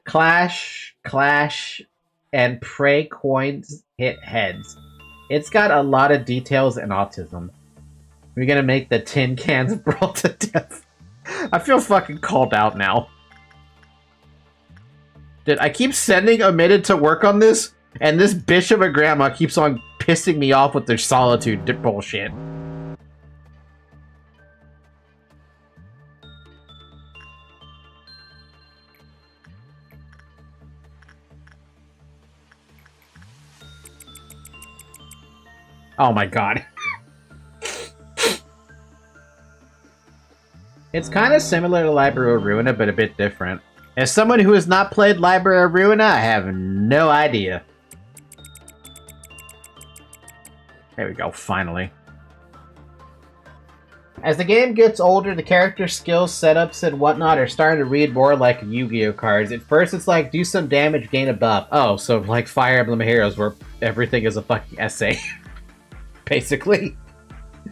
Clash, and pray coins hit heads. It's got a lot of details and autism. We're gonna make the tin cans brawl to death. I feel fucking called out now. Dude, I keep sending Omitted to work on this, and this bitch of a grandma keeps on pissing me off with their solitude bullshit. Oh my god. It's kind of similar to Library of Ruina, but a bit different. As someone who has not played Library of Ruina, I have no idea. There we go, finally. As the game gets older, the character skills, setups, and whatnot are starting to read more like Yu-Gi-Oh cards. At first, it's like, do some damage, gain a buff. Oh, so like Fire Emblem Heroes, where everything is a fucking essay. Basically.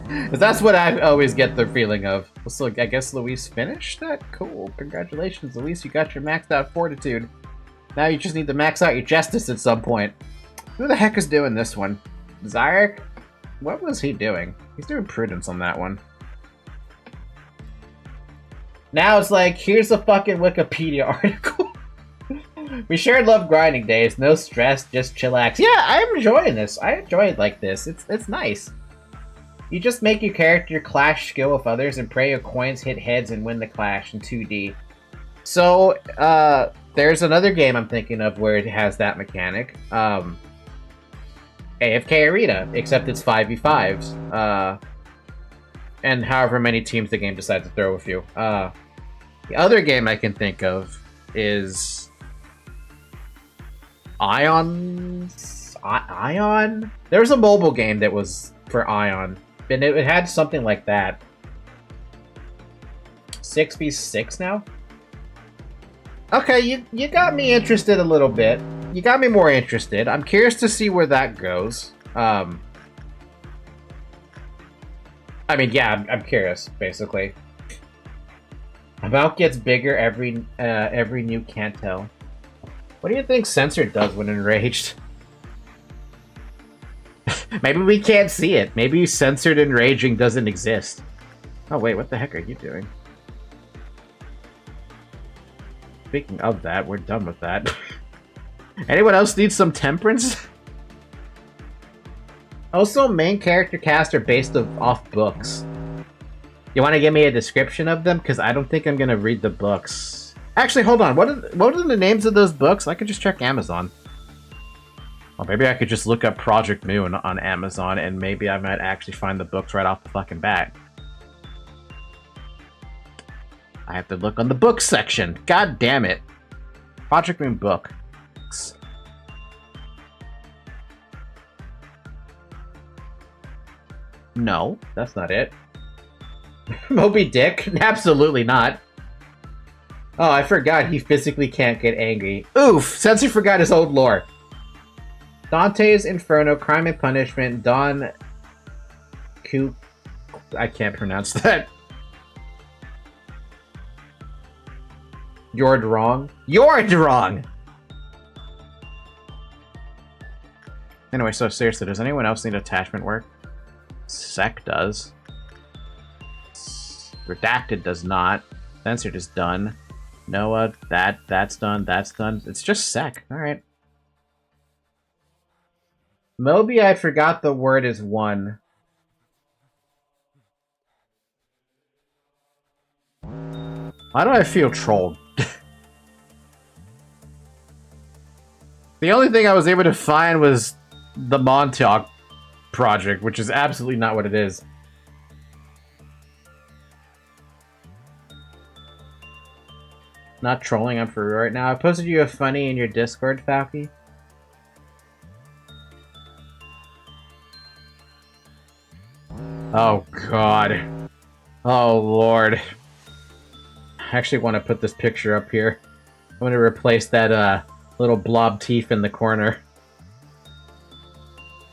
Because that's what I always get the feeling of. So I guess Luis finished that? Cool. Congratulations, Luis. You got your maxed out fortitude. Now you just need to max out your justice at some point. Who the heck is doing this one? Zyrek? What was he doing? He's doing prudence on that one. Now it's like, here's a fucking Wikipedia article. We sure love grinding days. No stress, just chillax. Yeah, I'm enjoying this. I enjoy it like this. It's nice. You just make your character clash skill with others and pray your coins hit heads and win the clash in 2D. So, there's another game I'm thinking of where it has that mechanic. AFK Arena, except it's 5v5s. And however many teams the game decides to throw with you. The other game I can think of is Ion? There was a mobile game that was for Ion, and it had something like that. 6v6 now? Okay, you got me interested a little bit. You got me more interested. I'm curious to see where that goes. I mean, yeah, I'm curious, basically. Mouth gets bigger every new Canto. What do you think Censored does when enraged? Maybe we can't see it. Maybe censored and raging doesn't exist. Oh wait, what the heck are you doing? Speaking of that, we're done with that. Anyone else need some temperance? Also, main character cast are based off books. You want to give me a description of them? Because I don't think I'm going to read the books. Actually, hold on. What are the names of those books? I could just check Amazon. Or maybe I could just look up Project Moon on Amazon, and maybe I might actually find the books right off the fucking bat. I have to look on the book section. God damn it. Project Moon book. No, that's not it. Moby Dick? Absolutely not. Oh, I forgot he physically can't get angry. Oof! Since he forgot his old lore. Dante's Inferno, Crime and Punishment, Don... I can't pronounce that. You're wrong. You're wrong! Anyway, so seriously, does anyone else need attachment work? Sec does. Redacted does not. Censored is done. Noah, that's done, that's done. It's just sec. Alright. Moby, I forgot the word is one. Why do I feel trolled? The only thing I was able to find was the Montauk project, which is absolutely not what it is. Not trolling, I'm for real right now. I posted you a funny in your Discord, Falky. Oh god. Oh lord. I actually want to put this picture up here. I'm going to replace that little blob teeth in the corner.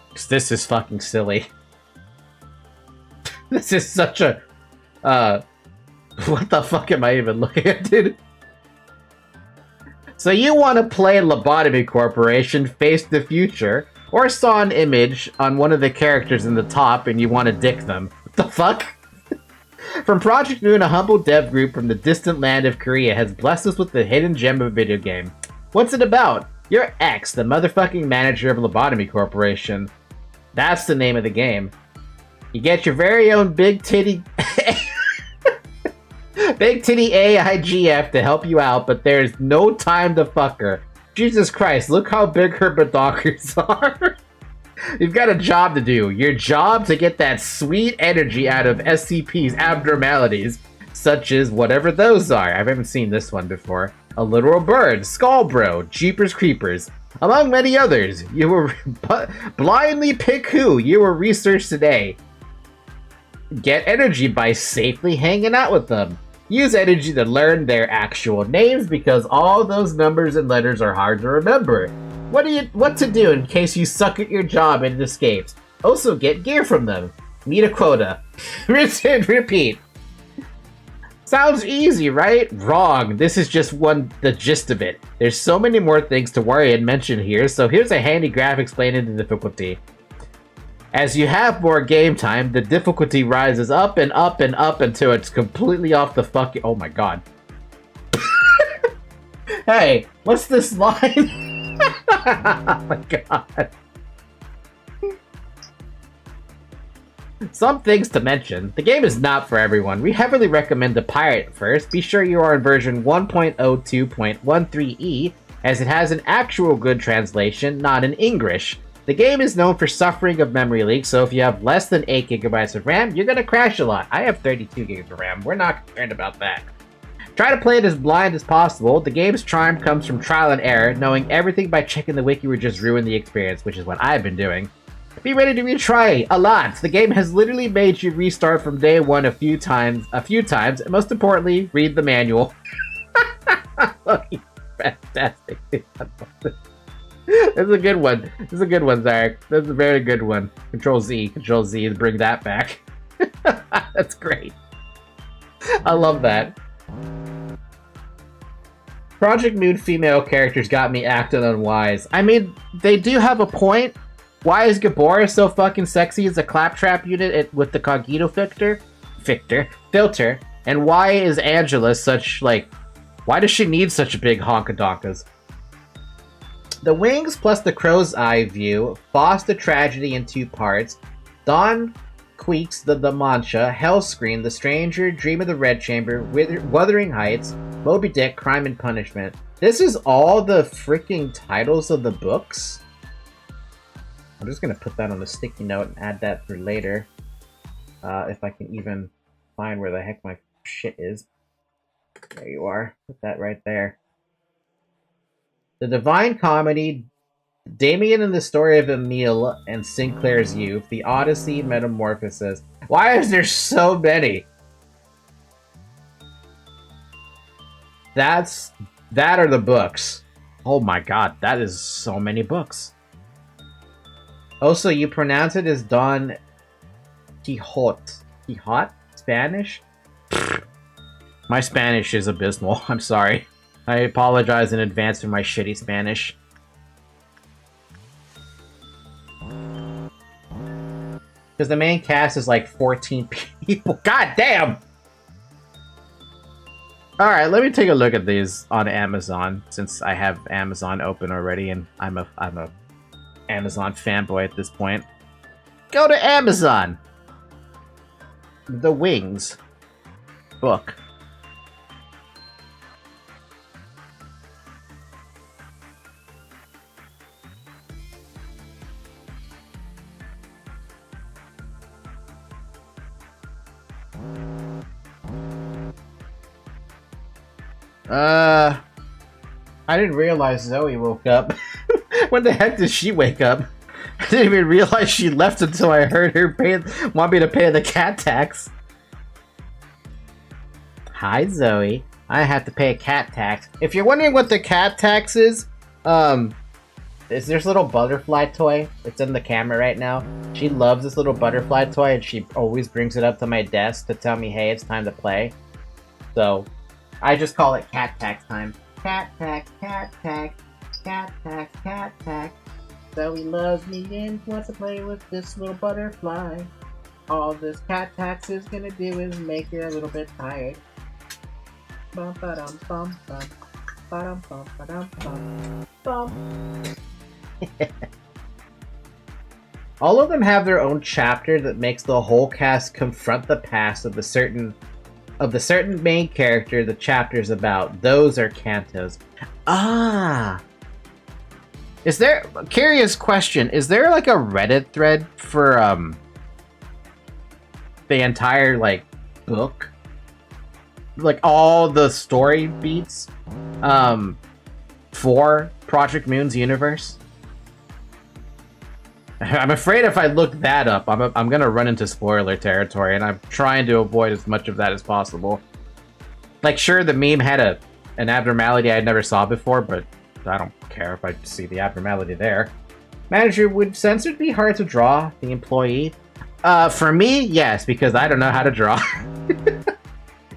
Because this is fucking silly. This is such a... what the fuck am I even looking at, dude? So you want to play Lobotomy Corporation, Face the Future, or saw an image on one of the characters in the top and you want to dick them. What the fuck? From Project Moon, a humble dev group from the distant land of Korea has blessed us with the hidden gem of a video game. What's it about? You're X, the motherfucking manager of Lobotomy Corporation. That's the name of the game. You get your very own big titty... Big titty AIGF to help you out, but there's no time to fuck her. Jesus Christ, look how big her badonkers are. You've got a job to do. Your job to get that sweet energy out of SCP's abnormalities, such as whatever those are. I haven't seen this one before. A literal bird, Skullbro, Jeepers Creepers, among many others. You will blindly pick who you will research today. Get energy by safely hanging out with them. Use energy to learn their actual names because all those numbers and letters are hard to remember. What to do in case you suck at your job and it escapes. Also get gear from them. Meet a quota. Rinse and repeat. Sounds easy, right? Wrong. This is just the gist of it. There's so many more things to worry and mention here, so here's a handy graph explaining the difficulty. As you have more game time, the difficulty rises up and up and up until it's completely off the fucking... Oh my god. Hey, what's this line? Oh my god. Some things to mention. The game is not for everyone. We heavily recommend to pirate it first. Be sure you are in version 1.02.13e, as it has an actual good translation, not in English. The game is known for suffering of memory leaks, so if you have less than 8 gigabytes of RAM, you're gonna crash a lot. I have 32 gigs of RAM. We're not concerned about that. Try to play it as blind as possible. The game's charm comes from trial and error. Knowing everything by checking the wiki would just ruin the experience, which is what I've been doing. Be ready to retry a lot. The game has literally made you restart from day one a few times, and most importantly, read the manual. Fantastic. That's a good one. This is a good one, Zarek. That's a very good one. Control Z to bring that back. That's great. I love that. Project Moon female characters got me acting unwise. I mean, they do have a point, Why is Gabora so fucking sexy as a claptrap unit with the Cogito filter? And why is Angela such, like... Why does she need such big honkadonkas? The Wings plus the Crow's Eye view foster tragedy in 2 parts. Dawn Queeks the Mancha, Hellscream, The Stranger, Dream of the Red Chamber, Wuthering Heights, Moby Dick, Crime and Punishment. This is all the freaking titles of the books? I'm just gonna put that on a sticky note and add that for later. If I can even find where the heck my shit is. There you are. Put that right there. The Divine Comedy, Damien and the Story of Emile and Sinclair's Youth, The Odyssey, Metamorphosis. Why is there so many? That are the books. Oh my god, that is so many books. Also, you pronounce it as Don Quixote. Quixote? Spanish? My Spanish is abysmal. I'm sorry. I apologize in advance for my shitty Spanish. Because the main cast is like 14 people. God damn! Alright, let me take a look at these on Amazon, since I have Amazon open already, and I'm a Amazon fanboy at this point. Go to Amazon! The Wings book. I didn't realize Zoe woke up. When the heck did she wake up? I didn't even realize she left until I heard her want me to pay the cat tax. Hi, Zoe. I have to pay a cat tax. If you're wondering what the cat tax is this little butterfly toy. It's in the camera right now. She loves this little butterfly toy, and she always brings it up to my desk to tell me, hey, it's time to play. So, I just call it cat tax time. Cat tax, cat tax, cat tax, cat tax. Zoe loves me and wants to play with this little butterfly. All this cat tax is gonna do is make her a little bit tired. Bum ba dum bum bum. Ba dum bum ba dum bum bum. All of them have their own chapter that makes the whole cast confront the past of the certain main character the chapter's about. Those are cantos. Ah! Is there... Curious question. Is there, like, a Reddit thread for, the entire, like, book? Like, all the story beats, for Project Moon's universe? I'm afraid if I look that up, I'm gonna run into spoiler territory, and I'm trying to avoid as much of that as possible. Like, sure, the meme had an abnormality I never saw before, but I don't care if I see the abnormality there. Manager, would censored be hard to draw? The employee? For me, yes, because I don't know how to draw.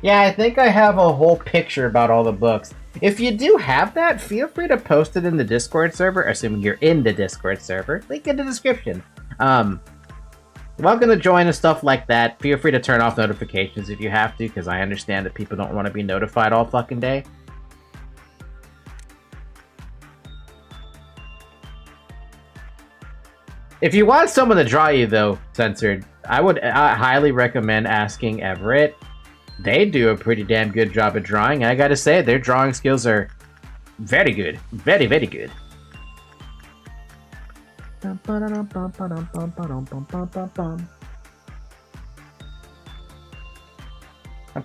Yeah, I think I have a whole picture about all the books. If you do have that, feel free to post it in the Discord server, assuming you're in the Discord server. Link in the description. Welcome to join and stuff like that. Feel free to turn off notifications if you have to, because I understand that people don't want to be notified all fucking day. If you want someone to draw you, though, censored, I would highly recommend asking Everett. They do a pretty damn good job at drawing. I gotta say, their drawing skills are very good. Very, very good. I'm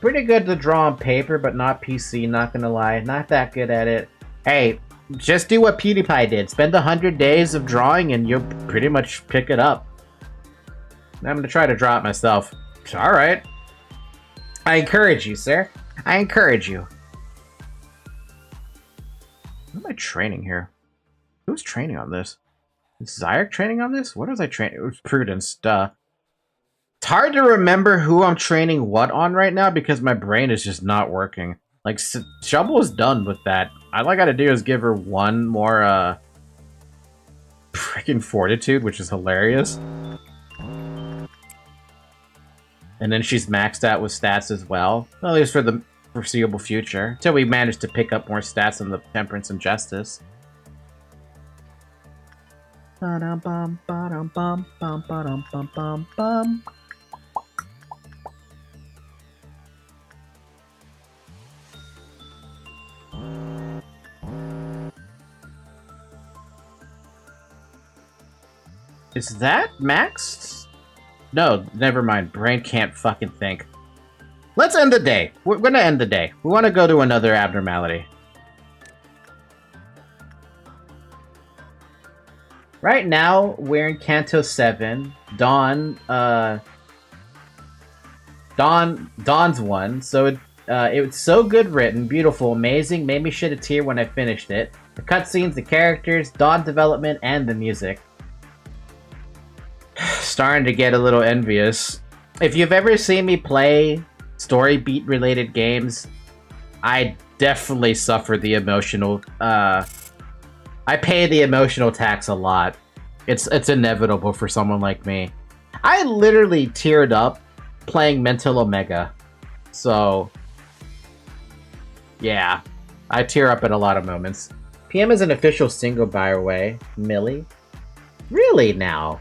pretty good to draw on paper, but not PC, not gonna lie. Not that good at it. Hey, just do what PewDiePie did. Spend 100 days of drawing and you'll pretty much pick it up. I'm gonna try to draw it myself. Alright. I encourage you, sir. I encourage you. What am I training here? Who's training on this? Is Zyric training on this? What was I training? It was Prudence, duh. It's hard to remember who I'm training what on right now because my brain is just not working. Like, Shovel is done with that. All I gotta do is give her one more, freaking fortitude, which is hilarious. And then she's maxed out with stats as well. At least for the foreseeable future. Until we manage to pick up more stats on the temperance and justice. Is that maxed? No, never mind. Brain can't fucking think. Let's end the day. We're gonna end the day. We want to go to another abnormality. Right now, we're in Canto 7. Dawn's one. So it's so good written, beautiful, amazing, made me shed a tear when I finished it. The cutscenes, the characters, Dawn development, and the music. Starting to get a little envious. If you've ever seen me play story beat related games, I definitely suffer the emotional I pay the emotional tax a lot. It's inevitable for someone like me. I literally teared up playing Mental Omega. So yeah, I tear up at a lot of moments. PM is an official single, by the way. Millie? Really now?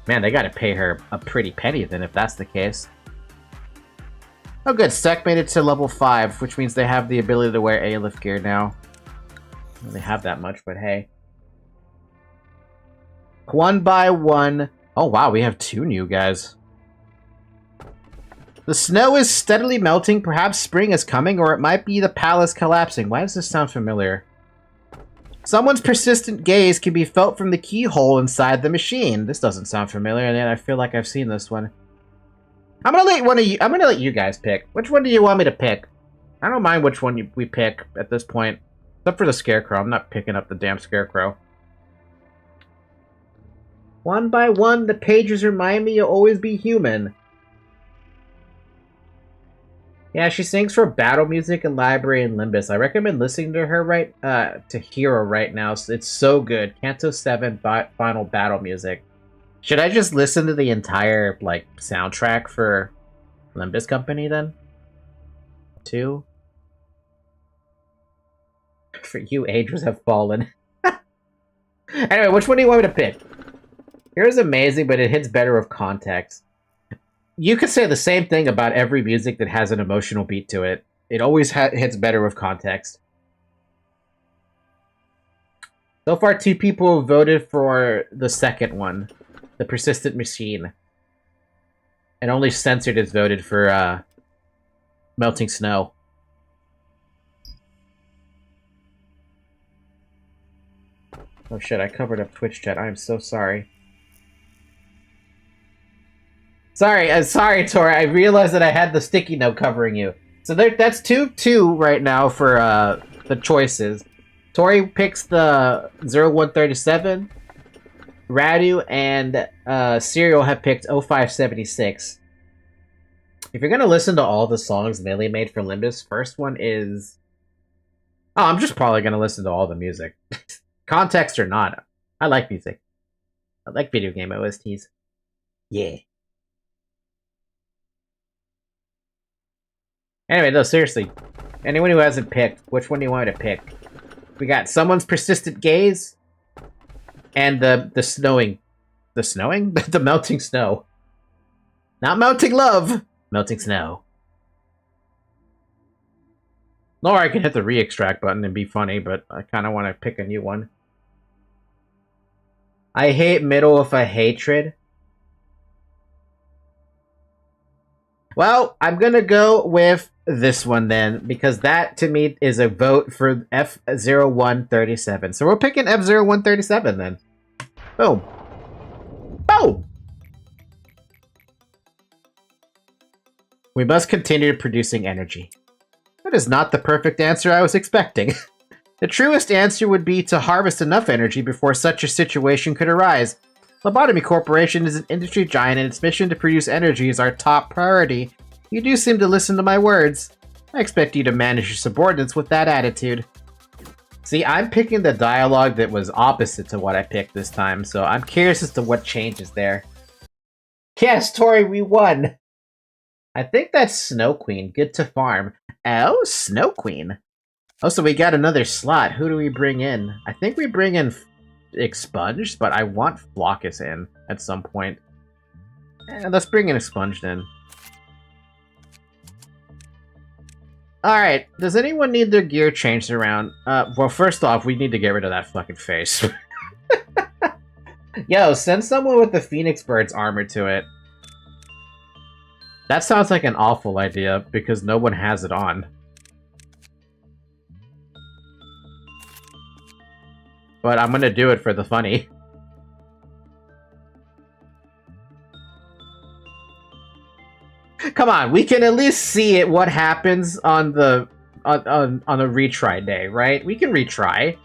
Man, they gotta pay her a pretty penny then if that's the case. Oh good, Sec made it to level 5, which means they have the ability to wear A-lift gear now. Well, they have that much, but hey. One by one. Oh wow, we have 2 new guys. The snow is steadily melting, perhaps spring is coming, or it might be the palace collapsing. Why does this sound familiar? Someone's persistent gaze can be felt from the keyhole inside the machine. This doesn't sound familiar, and I feel like I've seen this one. I'm gonna let you guys pick. Which one do you want me to pick? I don't mind which one we pick at this point. Except for the scarecrow. I'm not picking up the damn scarecrow. One by one, the pages remind me you'll always be human. Yeah, she sings for battle music and library and Limbus. I recommend listening to her to Hero right now. It's so good. Canto 7 final battle music. Should I just listen to the entire like soundtrack for Limbus Company then? 2. For you, ages have fallen. Anyway, which one do you want me to pick? Here's amazing, but it hits better with context. You could say the same thing about every music that has an emotional beat to it. It always hits better with context. So far, 2 people have voted for the second one, the Persistent Machine. And only Censored has voted for Melting Snow. Oh shit, I covered up Twitch chat. I am so sorry. Sorry, Tori. I realized that I had the sticky note covering you. So that's 2-2 right now for the choices. Tori picks the 0137. Radu and Serial have picked 0576. If you're gonna listen to all the songs Millie made for Limbus, first one is... Oh, I'm just probably gonna listen to all the music. Context or not. I like music. I like video game OSTs. Yeah. Anyway, no, seriously. Anyone who hasn't picked, which one do you want to pick? We got Someone's Persistent Gaze and the snowing. The snowing? The melting snow. Not melting love. Melting snow. Or I can hit the re-extract button and be funny, but I kind of want to pick a new one. I hate middle of a hatred. Well, I'm gonna go with this one then, because that to me is a vote for F0137. So we're picking F0137 then. Boom. Boom! We must continue producing energy. That is not the perfect answer I was expecting. The truest answer would be to harvest enough energy before such a situation could arise. Lobotomy Corporation is an industry giant and its mission to produce energy is our top priority. You do seem to listen to my words. I expect you to manage your subordinates with that attitude. See, I'm picking the dialogue that was opposite to what I picked this time, so I'm curious as to what changes there. Yes, Tori, we won! I think that's Snow Queen. Good to farm. Oh, Snow Queen. Oh, so we got another slot. Who do we bring in? I think we bring in Expunged, but I want Flockus in at some point. Let's bring in Expunged in. Alright, does anyone need their gear changed around? Well, first off, we need to get rid of that fucking face. Yo, send someone with the Phoenix Bird's armor to it. That sounds like an awful idea, because no one has it on. But I'm gonna do it for the funny. Come on, we can at least see it what happens on the on a retry day, right? We can retry.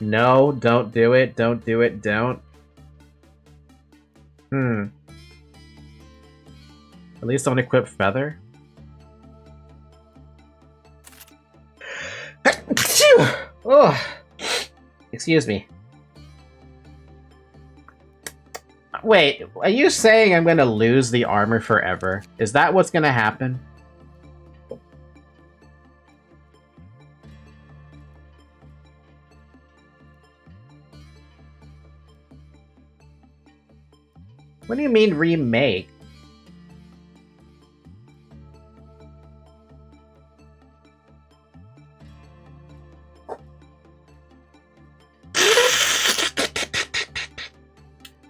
No, don't do it. Don't do it. Don't. At least don't equip Feather. Oh. Excuse me. Wait, are you saying I'm gonna lose the armor forever? Is that what's gonna happen? What do you mean remake?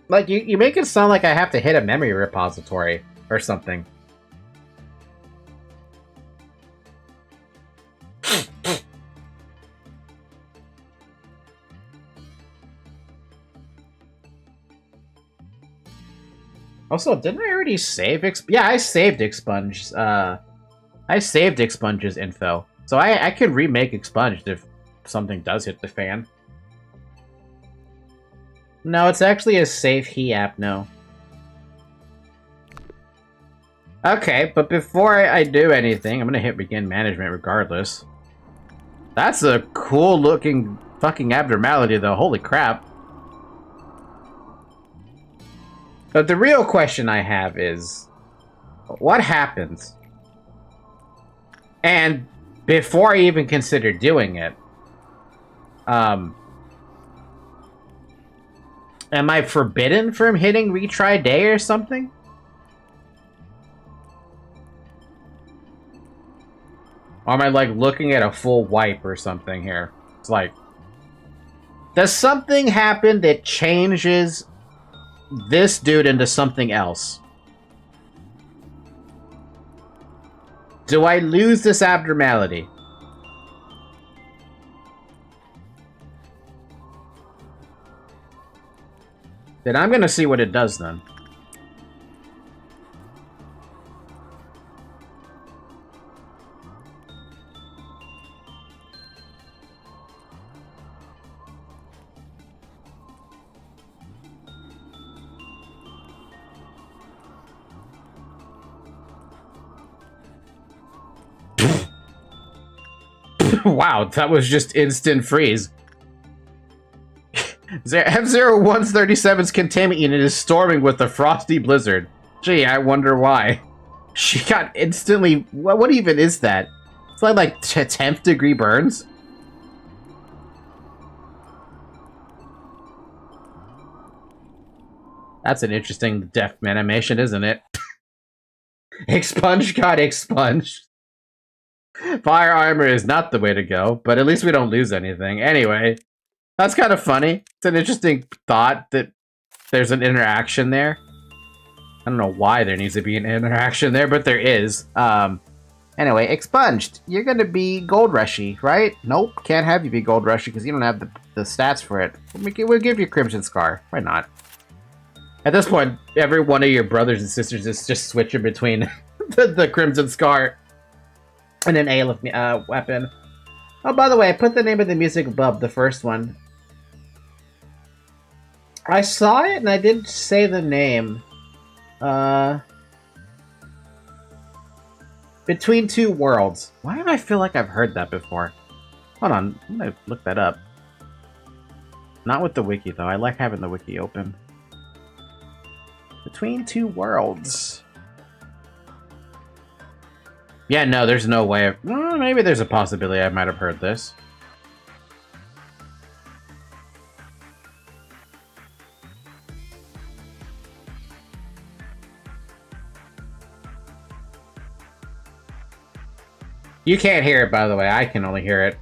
Like, you make it sound like I have to hit a memory repository or something. Also, didn't I already save Yeah, I saved Expunged. I saved Expunge's info. So I could remake Expunged if something does hit the fan. No, it's actually a safe he app, no. Okay, but before I do anything, I'm gonna hit begin management regardless. That's a cool looking fucking abnormality though, holy crap. But the real question I have is, what happens? And before I even consider doing it, am I forbidden from hitting retry day or something? Or am I like looking at a full wipe or something here? It's like, does something happen that changes this dude into something else? Do I lose this abnormality? Then I'm gonna see what it does then. Wow, that was just instant freeze. F-0137's containment unit is storming with a frosty blizzard. Gee, I wonder why. She got instantly... What even is that? It's like 10th degree burns? That's an interesting death animation, isn't it? Expunge got expunged. Fire armor is not the way to go, but at least we don't lose anything. Anyway, that's kind of funny. It's an interesting thought that there's an interaction there. I don't know why there needs to be an interaction there, but there is. Anyway, expunged. You're gonna be gold rushy, right? Nope, can't have you be gold rushy because you don't have the stats for it. We'll give you Crimson Scar. Why not? At this point, every one of your brothers and sisters is just switching between the Crimson Scar and an Aleph weapon. Oh, by the way, I put the name of the music above the first one. I saw it and I didn't say the name. Between Two Worlds. Why do I feel like I've heard that before? Hold on, I'm gonna look that up. Not with the wiki, though. I like having the wiki open. Between Two Worlds. Yeah, no, there's no way of... Well, maybe there's a possibility I might have heard this. You can't hear it, by the way. I can only hear it.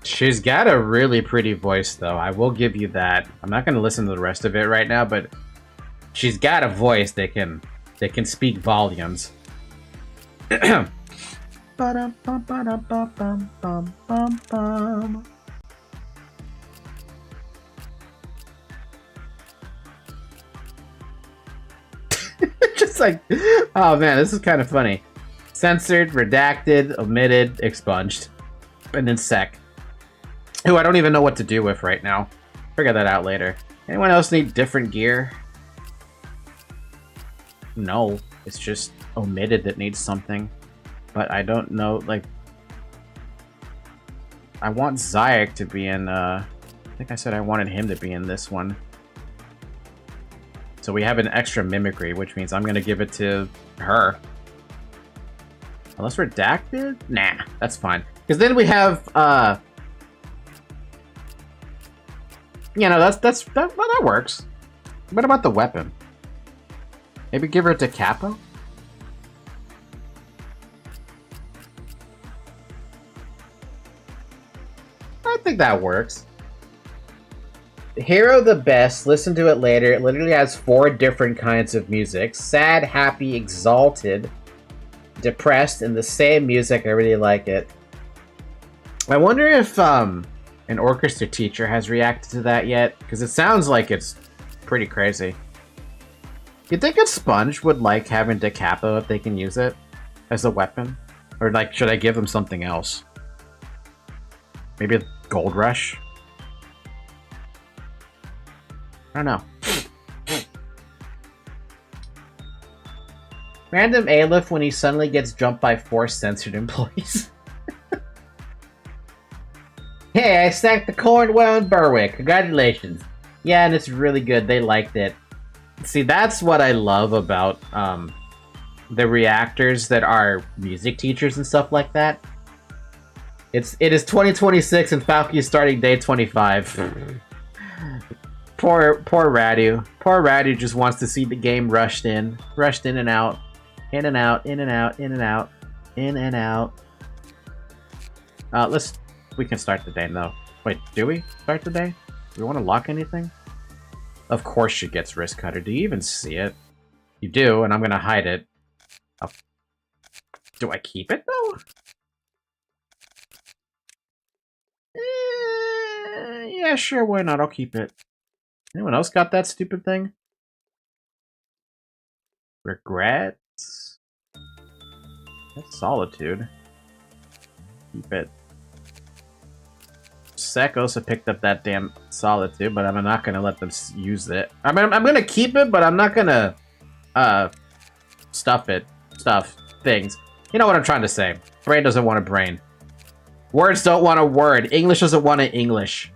She's got a really pretty voice, though. I will give you that. I'm not going to listen to the rest of it right now, but she's got a voice that can speak volumes. Just like, oh man, this is kind of funny. Censored, redacted, omitted, expunged, and then sec. Who I don't even know what to do with right now. Figure that out later. Anyone else need different gear? No, it's just omitted that needs something. But I don't know, like... I want Zayak to be in, I think I said I wanted him to be in this one. So we have an extra mimicry, which means I'm gonna give it to her. Unless redacted? Nah, that's fine. Because then we have, you know, that works. What about the weapon? Maybe give her to Capo? I think that works. Hero the best, listen to it later. It literally has 4 different kinds of music. Sad, happy, exalted, depressed, and the same music. I really like it. I wonder if an orchestra teacher has reacted to that yet, because it sounds like it's pretty crazy. You think a sponge would like having Da Capo if they can use it as a weapon? Or like, should I give them something else? Maybe a Gold Rush? I don't know. Random Aleph when he suddenly gets jumped by 4 censored employees. Hey, I stacked the Cornwell in Berwick. Congratulations. Yeah, and it's really good. They liked it. See, that's what I love about the reactors that are music teachers and stuff like that. It is 2026 and Falky's starting day 25. Poor Radu. Poor Radu just wants to see the game rushed in and out, in and out, in and out, in and out, in and out. We can start the day though. Wait, do we start the day? Do we want to lock anything? Of course she gets wrist cutter. Do you even see it? You do, and I'm gonna hide it. Oh. Do I keep it though? Yeah, sure, why not? I'll keep it. Anyone else got that stupid thing? Regrets? That's solitude. Keep it. Sec also picked up that damn solitude, but I'm not gonna let them use it. I mean, I'm gonna keep it, but I'm not gonna stuff things. You know what I'm trying to say. Brain doesn't want a brain. Words don't want a word. English doesn't want an English.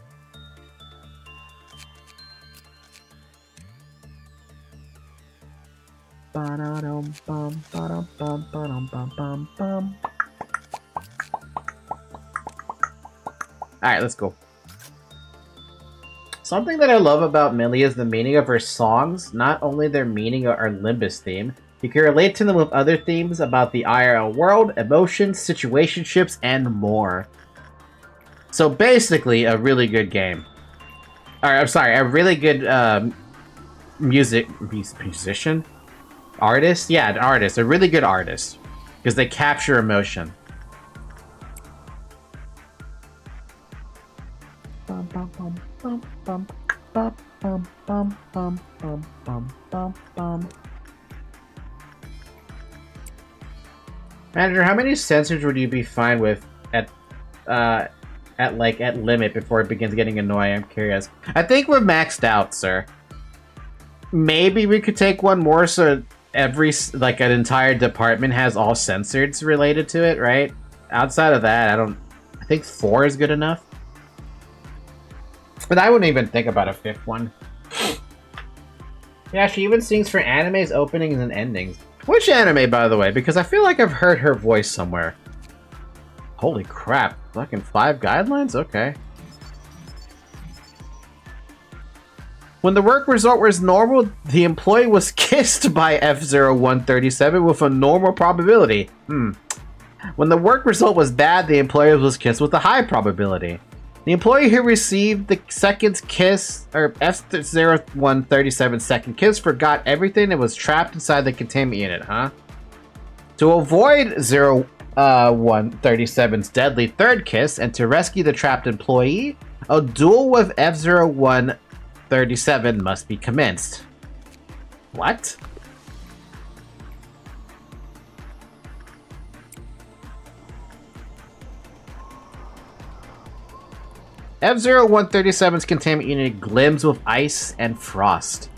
Alright, let's go. Something that I love about Millie is the meaning of her songs, not only their meaning of our Limbus theme. You can relate to them with other themes about the IRL world, emotions, situationships, and more. So basically, a really good game. Alright, I'm sorry, a really good musician? Artist? Yeah, an artist. A really good artist. Because they capture emotion. Manager, how many sensors would you be fine with at at limit before it begins getting annoying. I'm curious. I think we're maxed out, sir. Maybe we could take one more so every, like, an entire department has all censored related to it, right? Outside of that, I think 4 is good enough. But I wouldn't even think about a 5th one. Yeah, she even sings for anime's openings and endings. Which anime, by the way? Because I feel like I've heard her voice somewhere. Holy crap. Fucking 5 guidelines? Okay. When the work result was normal, the employee was kissed by F0137 with a normal probability. When the work result was bad, the employee was kissed with a high probability. The employee who received the second kiss, or F0137's second kiss, forgot everything and was trapped inside the containment unit, huh? To avoid 0137's deadly third kiss and to rescue the trapped employee, a duel with F0137 must be commenced. What? F0137's containment unit glims with ice and frost.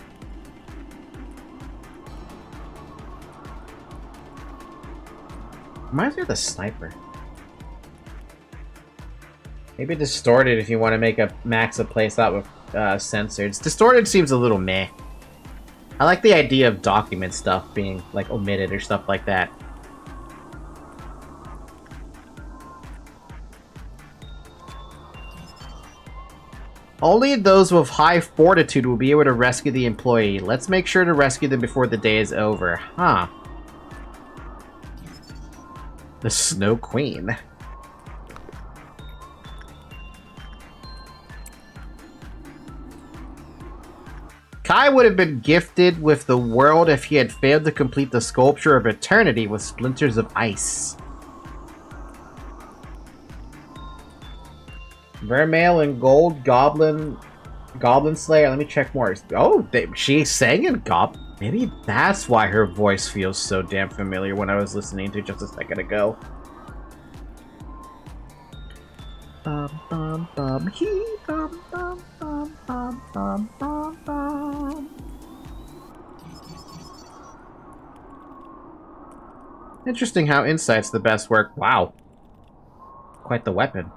Reminds me of the sniper. Maybe distorted if you want to make a max a place out with censored. Distorted seems a little meh. I like the idea of document stuff being like omitted or stuff like that. Only those with high fortitude will be able to rescue the employee. Let's make sure to rescue them before the day is over. Huh. The Snow Queen. Kai would have been gifted with the world if he had failed to complete the sculpture of eternity with splinters of ice. Vermeil and Gold, Goblin Slayer. Let me check more. Oh, she sang in Goblin. Maybe that's why her voice feels so damn familiar when I was listening to it just a second ago. Bum, bum, bum, hee, bum, bum, bum, bum, bum, bum, bum. Interesting how Insight's the best work. Wow. Quite the weapon.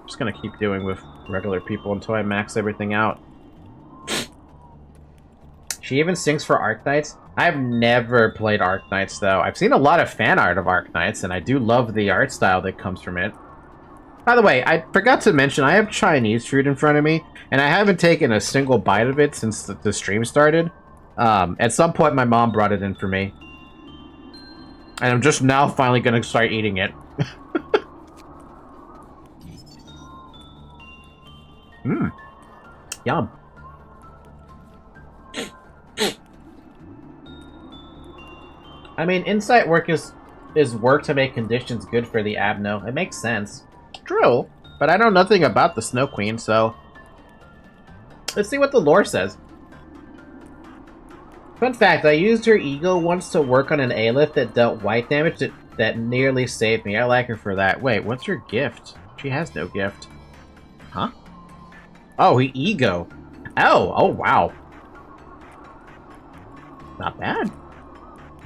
Just gonna keep doing with regular people until I max everything out. She even sings for Arknights. I've never played Arknights though. I've seen a lot of fan art of Arknights and I do love the art style that comes from it. By the way, I forgot to mention I have Chinese food in front of me and I haven't taken a single bite of it since the stream started. At some point my mom brought it in for me. And I'm just now finally gonna start eating it. Yum. I mean, Insight work is work to make conditions good for the Abno. It makes sense. True, but I know nothing about the Snow Queen, so... Let's see what the lore says. Fun fact, I used her ego once to work on an A-lift that dealt white damage that nearly saved me. I like her for that. Wait, what's her gift? She has no gift. Huh? Oh, ego. Oh, wow. Not bad.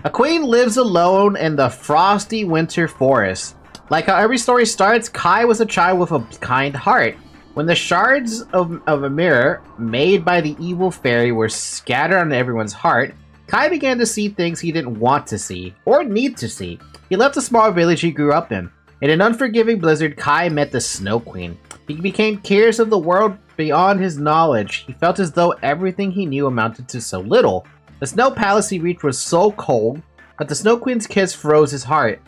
A queen lives alone in the frosty winter forest. Like how every story starts, Kai was a child with a kind heart. When the shards of a mirror made by the evil fairy were scattered on everyone's heart, Kai began to see things he didn't want to see, or need to see. He left the small village he grew up in. In an unforgiving blizzard, Kai met the Snow Queen. He became curious of the world beyond his knowledge. He felt as though everything he knew amounted to so little. The snow palace he reached was so cold that the Snow Queen's kiss froze his heart,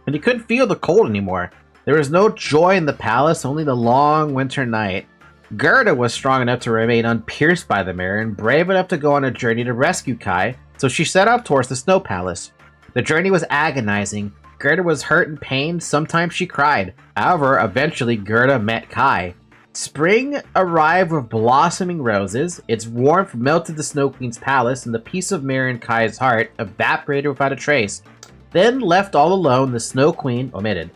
and he couldn't feel the cold anymore. There was no joy in the palace, only the long winter night. Gerda was strong enough to remain unpierced by the mirror and brave enough to go on a journey to rescue Kai, so she set off towards the snow palace. The journey was agonizing. Gerda was hurt and pained, sometimes she cried. However, eventually Gerda met Kai. Spring arrived with blossoming roses, its warmth melted the Snow Queen's palace, and the peace of mirror in Kai's heart evaporated without a trace. Then left all alone, the Snow Queen omitted.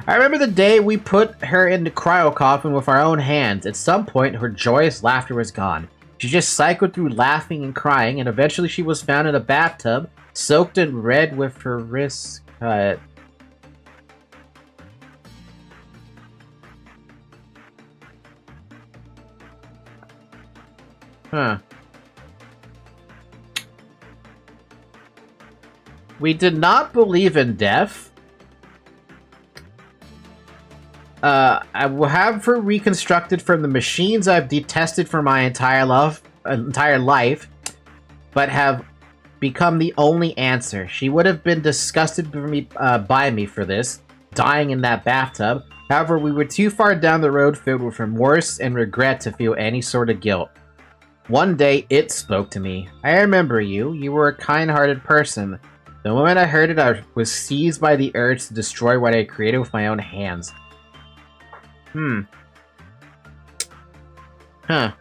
I remember the day we put her in the cryo coffin with our own hands. At some point, her joyous laughter was gone. She just cycled through laughing and crying, and eventually she was found in a bathtub, soaked in red with her wrists cut. Huh. We did not believe in death. I will have her reconstructed from the machines I've detested for my entire life, but have become the only answer. She would have been disgusted by me for this, dying in that bathtub. However, we were too far down the road filled with remorse and regret to feel any sort of guilt. One day, it spoke to me. I remember you. You were a kind-hearted person. The moment I heard it, I was seized by the urge to destroy what I created with my own hands. Huh.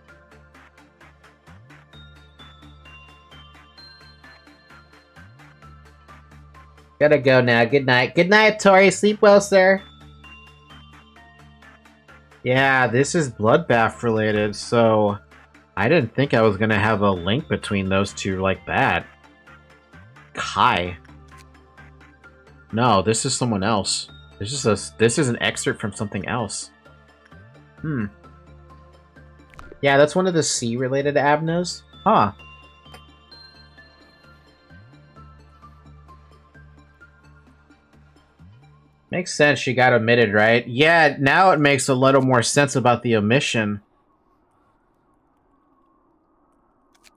Gotta go now. Good night. Good night, Tori. Sleep well, sir. Yeah, this is Bloodbath related, so I didn't think I was gonna have a link between those two like that. Kai. No, this is someone else. This is an excerpt from something else. Yeah, that's one of the C-related Avnos. Huh. Makes sense she got omitted, right? Yeah, now it makes a little more sense about the omission.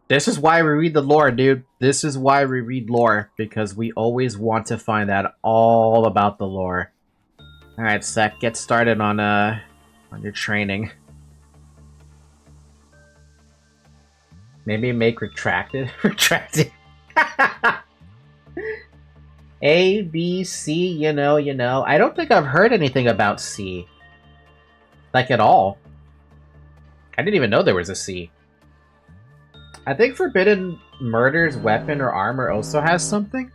This is why we read the lore, dude. This is why we read lore, because we always want to find out all about the lore. Alright, Seth, get started on your training. Maybe make retracted? Retracted. A, B, C, you know. I don't think I've heard anything about C. Like, at all. I didn't even know there was a C. I think Forbidden Murder's weapon or armor also has something.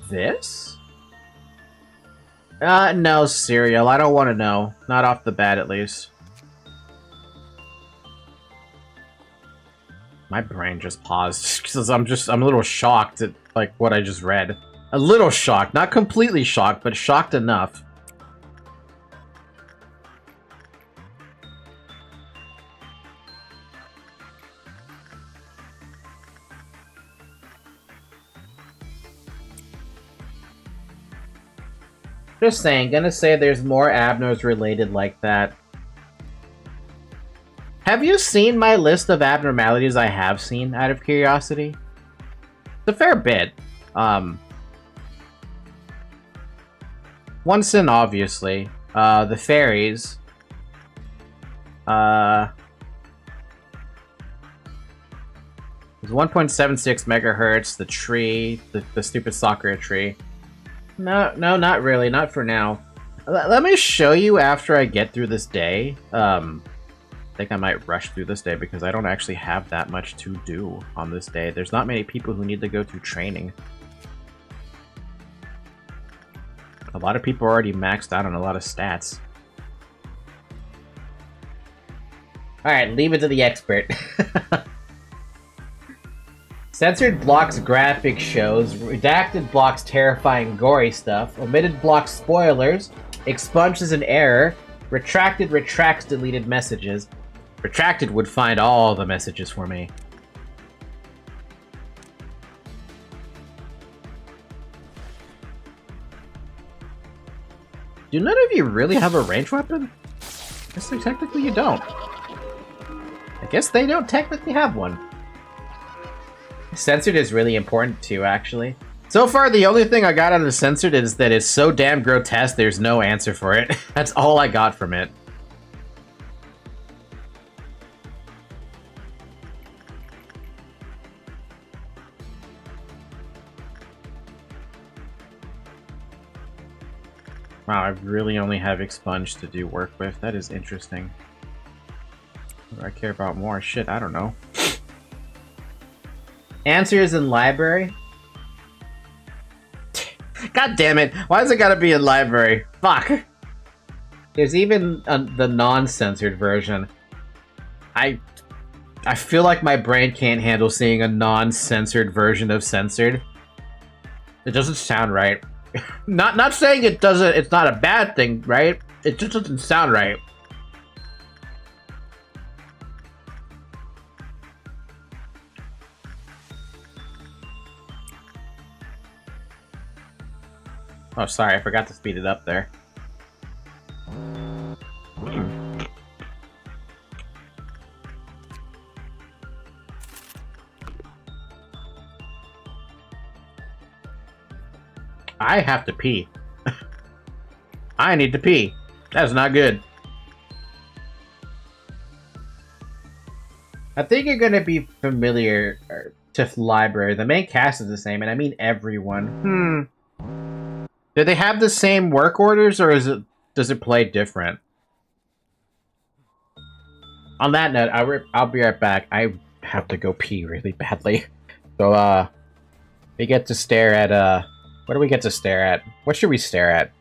This? No, Serial. I don't want to know. Not off the bat, at least. My brain just paused because I'm a little shocked at, like, what I just read. A little shocked. Not completely shocked, but shocked enough. Just saying, gonna say there's more Abnos related like that. Have you seen my list of abnormalities I have seen, out of curiosity? It's a fair bit. One sin, obviously. The fairies. There's 1.76 megahertz, the tree, the stupid Sakura tree. No, not really. Not for now. Let me show you after I get through this day. I think I might rush through this day because I don't actually have that much to do on this day. There's not many people who need to go through training. A lot of people are already maxed out on a lot of stats. Alright, leave it to the expert. Censored blocks graphic shows, redacted blocks terrifying gory stuff, omitted blocks spoilers, expunges an error, retracted retracts deleted messages. Retracted would find all the messages for me. Do none of you really have a ranged weapon? I guess technically you don't. I guess they don't technically have one. Censored is really important too, actually. So far, the only thing I got out of Censored is that it's so damn grotesque there's no answer for it. That's all I got from it. Wow, I really only have Expunge to do work with. That is interesting. What do I care about more? Shit, I don't know. Answers in library? God damn it! Why does it gotta be in library? Fuck! There's even the non-censored version. I feel like my brain can't handle seeing a non-censored version of censored. It doesn't sound right. Not saying it doesn't. It's not a bad thing, right? It just doesn't sound right. Oh, sorry, I forgot to speed it up there. I have to pee. I need to pee. That's not good. I think you're gonna be familiar to library. The main cast is the same, and I mean everyone. Do they have the same work orders, or does it play different? On that note, I'll be right back. I have to go pee really badly. So, we get to stare at, what do we get to stare at? What should we stare at?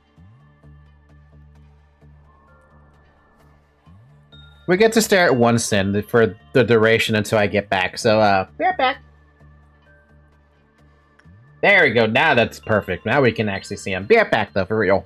We get to stare at one sin for the duration until I get back. So, be right back. There we go. Now that's perfect. Now we can actually see him. Be right back, though, for real.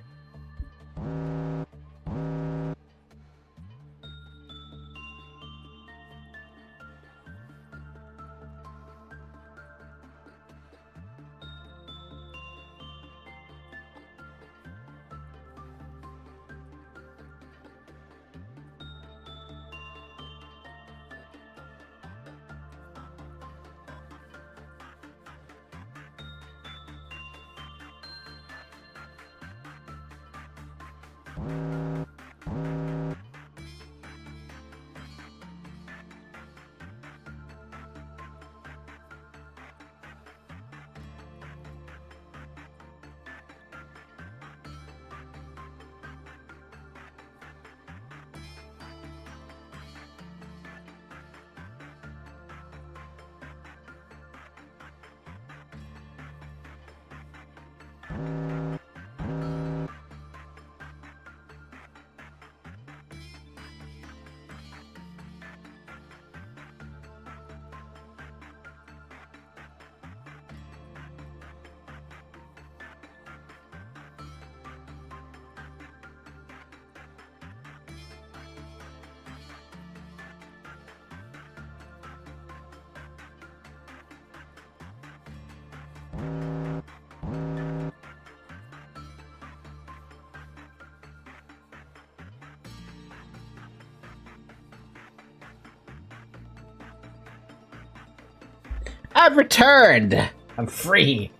I've returned! I'm free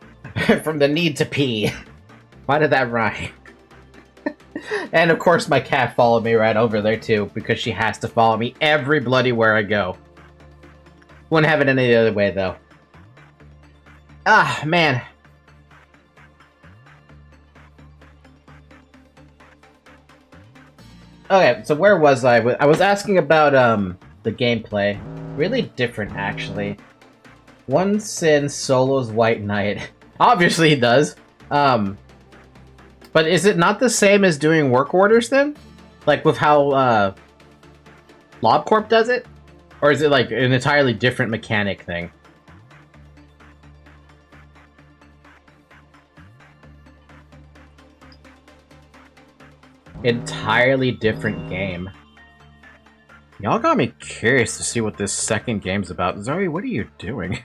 from the need to pee. Why did that rhyme? And of course my cat followed me right over there too, because she has to follow me every bloody where I go. Wouldn't have it any other way though. Ah, man. Okay, so where was I? I was asking about the gameplay. Really different actually. One sin solos White Knight. Obviously he does. But is it not the same as doing work orders then? Like with how LobCorp does it? Or is it like an entirely different mechanic thing? Entirely different game. Y'all got me curious to see what this second game's about. Zoe, what are you doing?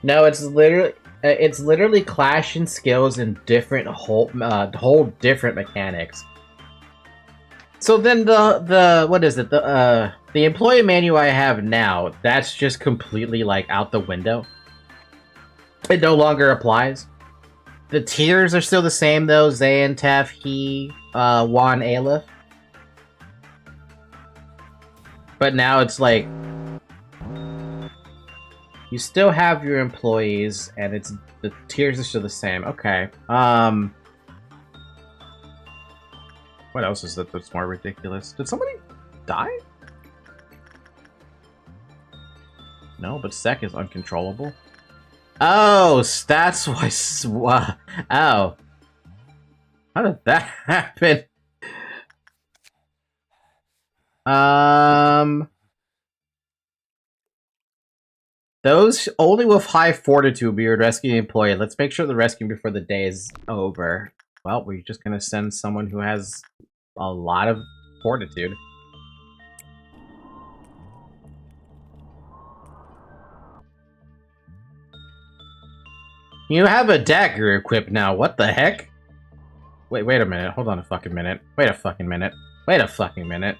No, it's literally clashing skills and different whole different mechanics. So then the what is it? The employee manual I have now, that's just completely like out the window. It no longer applies. The tiers are still the same though. Zayn, Tef, He, Juan, Aleph. But now it's like you still have your employees, and it's the tiers are still the same. Okay. What else is that's more ridiculous? Did somebody die? No, but sec is uncontrollable. Oh, that's why... Oh. How did that happen? Those only with high fortitude will be rescuing the employee. Let's make sure the rescue before the day is over. Well, we're just gonna send someone who has a lot of fortitude. You have a dagger equipped now. What the heck? Wait a minute. Hold on a fucking minute. Wait a fucking minute. Wait a fucking minute.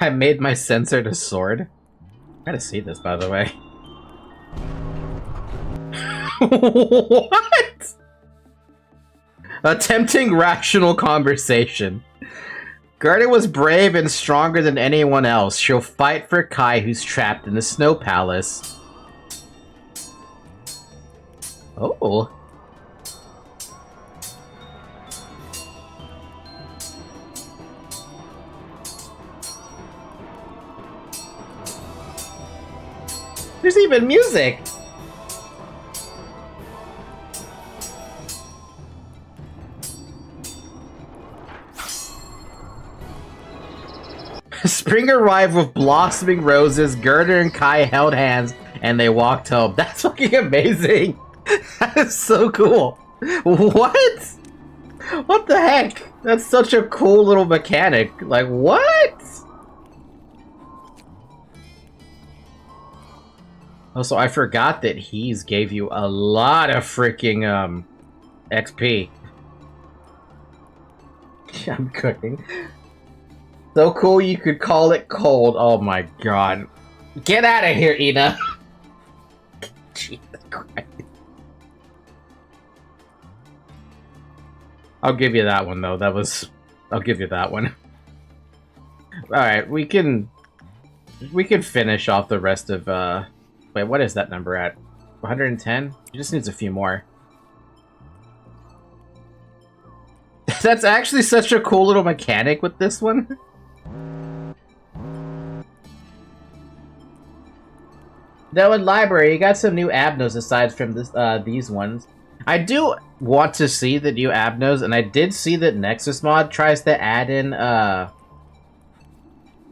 I made my sensor to sword. I gotta see this, by the way. What? Attempting rational conversation. Gerda was brave and stronger than anyone else. She'll fight for Kai, who's trapped in the Snow Palace. Oh. There's even music! Spring arrived with blossoming roses. Gerda and Kai held hands, and they walked home. That's fucking amazing! That is so cool! What? What the heck? That's such a cool little mechanic. Like, what? Also, I forgot that He's gave you a lot of freaking, XP. I'm cooking. So cool you could call it cold. Oh my god. Get out of here, Ina! Jesus Christ. I'll give you that one, though. That was... I'll give you that one. Alright, we can finish off the rest of, Wait, what is that number at? 110? He just needs a few more. That's actually such a cool little mechanic with this one. Though in library, you got some new Abnos aside from this, these ones. I do want to see the new Abnos, and I did see that Nexus Mod tries to add in, I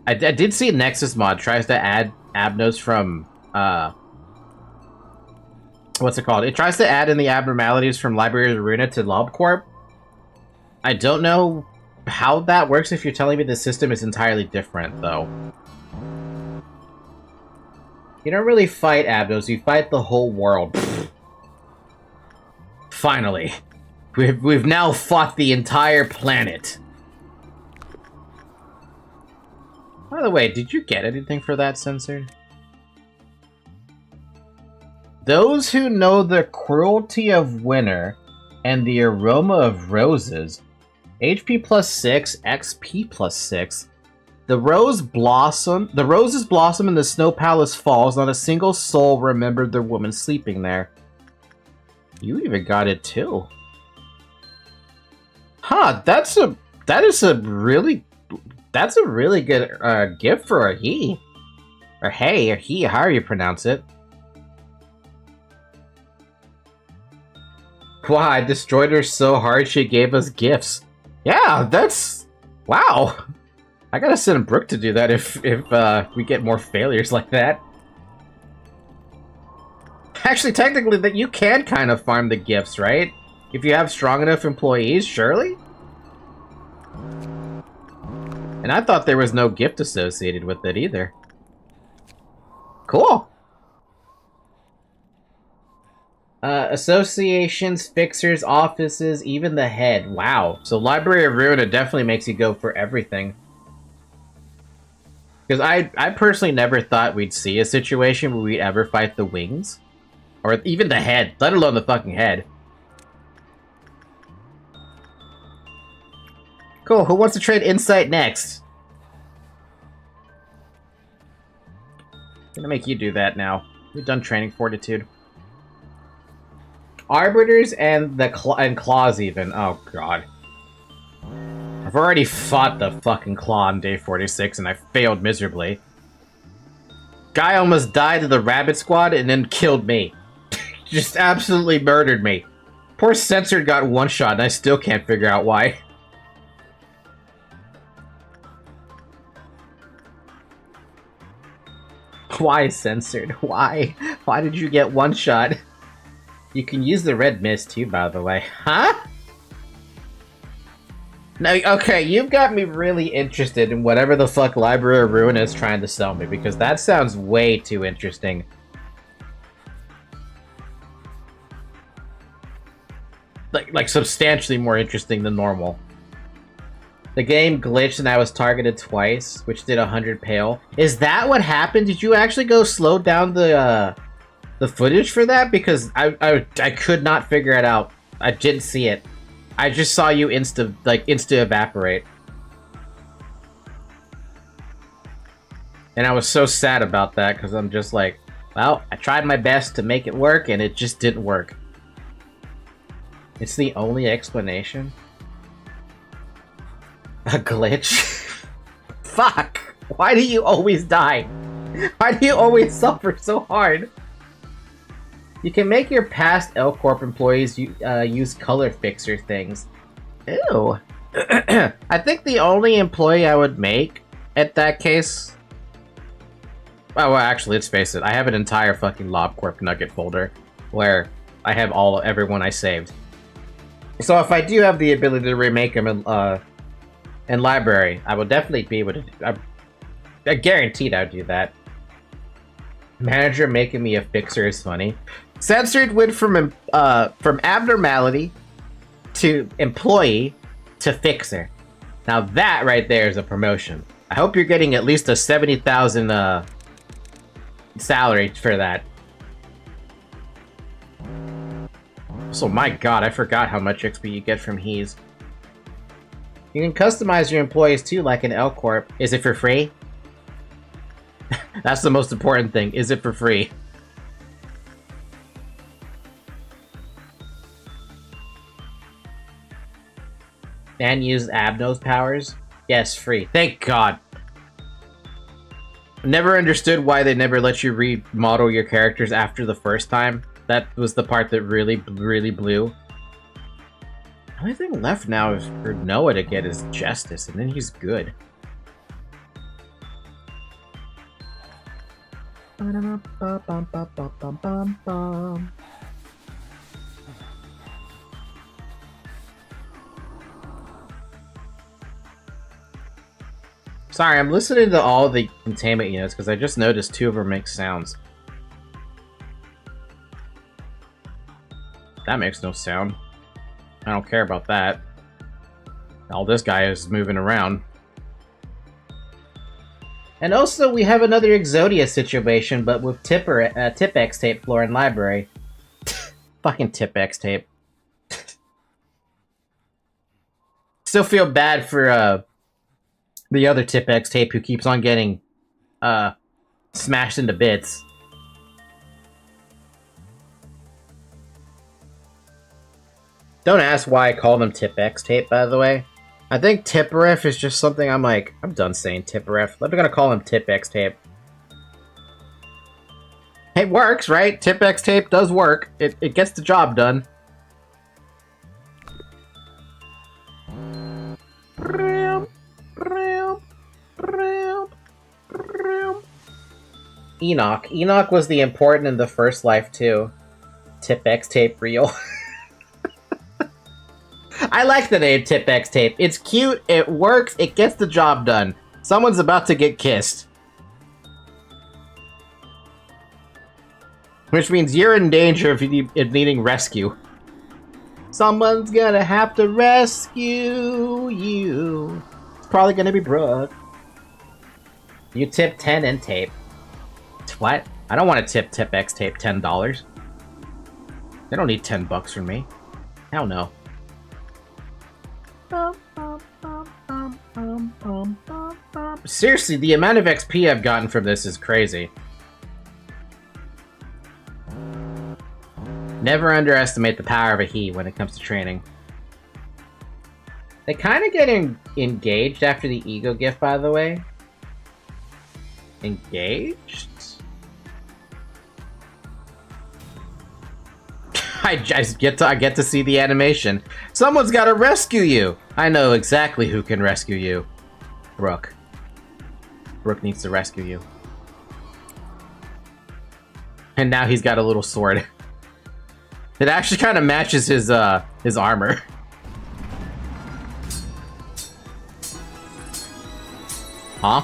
did see Nexus Mod tries to add Abnos from, what's it called? It tries to add in the abnormalities from Library of Aruna to Lobotomy Corp. I don't know how that works if you're telling me the system is entirely different, though. You don't really fight Abnos, you fight the whole world. Finally. We've now fought the entire planet. By the way, did you get anything for that censored? Those who know the cruelty of winter and the aroma of roses, HP plus 6, XP plus 6. The roses blossom in the Snow Palace falls. Not a single soul remembered the woman sleeping there. You even got it too. Huh, that's a really good gift for a he. Or hey, or he, however you pronounce it. Wow, I destroyed her so hard she gave us gifts. Yeah, that's... Wow. I gotta send Brooke to do that if we get more failures like that. Actually, technically, that you can kind of farm the gifts, right? If you have strong enough employees, surely? And I thought there was no gift associated with it either. Cool. Associations, fixers, offices, even the head. Wow. So Library of Ruina definitely makes you go for everything. Because I personally never thought we'd see a situation where we'd ever fight the wings. Or even the head, let alone the fucking head. Cool, who wants to trade insight next? I'm gonna make you do that now. We've done training fortitude. Arbiters and the claws even. Oh god. I've already fought the fucking claw on day 46 and I failed miserably. Guy almost died to the rabbit squad and then killed me. Just absolutely murdered me. Poor Censored got one shot and I still can't figure out why. Why, Censored? Why? Why did you get one shot? You can use the red mist too, by the way. Huh? Now, okay, you've got me really interested in whatever the fuck Library of Ruin is trying to sell me, because that sounds way too interesting. Like substantially more interesting than normal. The game glitched and I was targeted twice, which did 100 pale. Is that what happened? Did you actually go slow down the footage for that? Because I could not figure it out. I didn't see it. I just saw you insta evaporate. And I was so sad about that, because I'm just like, well, I tried my best to make it work, and it just didn't work. It's the only explanation? A glitch? Fuck! Why do you always die? Why do you always suffer so hard? You can make your past L Corp employees use color fixer things. Ew. I think the only employee I would make at that case... Oh, well, actually, let's face it. I have an entire fucking LobCorp Nugget folder where I have everyone I saved. So if I do have the ability to remake them in Library, I will definitely be able to... I guaranteed I'd do that. Manager making me a fixer is funny. Censored went from abnormality to employee to fixer. Now that right there is a promotion. I hope you're getting at least a 70,000 salary for that. So my god, I forgot how much XP you get from He's. You can customize your employees too, like an L Corp. Is it for free? That's the most important thing. Is it for free? And use Abno's powers? Yes, free. Thank God. Never understood why they never let you remodel your characters after the first time. That was the part that really blew. The only thing left now is for Noah to get his Justice, and then he's good. Sorry, I'm listening to all the containment units because I just noticed 2 of them make sounds. That makes no sound. I don't care about that. All this guy is moving around. And also, we have another Exodia situation, but with Tipex tape floor and library. Fucking Tipex tape. Still feel bad for the other Tipex tape who keeps on getting smashed into bits. Don't ask why I call them Tipex tape, by the way. I think Tipperef is just something I'm like, I'm done saying Tipperef. I'm gonna call him Tipex tape. It works, right? Tipex tape does work. It gets the job done. Enoch. Enoch was the important in the first life too. Tipex tape real. I like the name Tipex tape. It's cute, it works, it gets the job done. Someone's about to get kissed. Which means you're in danger of needing rescue. Someone's gonna have to rescue you. It's probably gonna be Brooke. You tip 10 in tape. What? I don't want to tip Tipex tape $10. They don't need 10 bucks from me. Hell no. Seriously, the amount of XP I've gotten from this is crazy. Never underestimate the power of a he when it comes to training. They kind of get engaged after the ego gift, by the way. Engaged? I get to see the animation. Someone's got to rescue you. I know exactly who can rescue you. Brooke. Brooke needs to rescue you. And now he's got a little sword. It actually kind of matches his armor. Huh?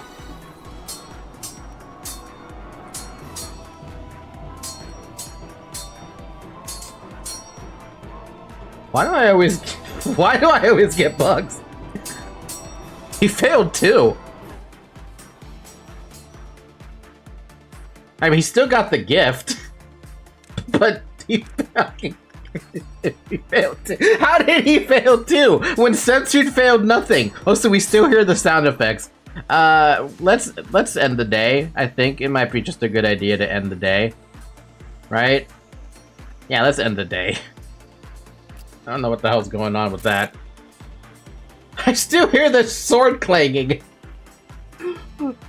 Why do I always get bugs? He failed too. I mean, he still got the gift, but he fucking he failed too. How did he fail too? When censored failed nothing. Oh, so we still hear the sound effects. Let's end the day. I think it might be just a good idea to end the day, right? Yeah, let's end the day. I don't know what the hell's going on with that. I still hear the sword clanging.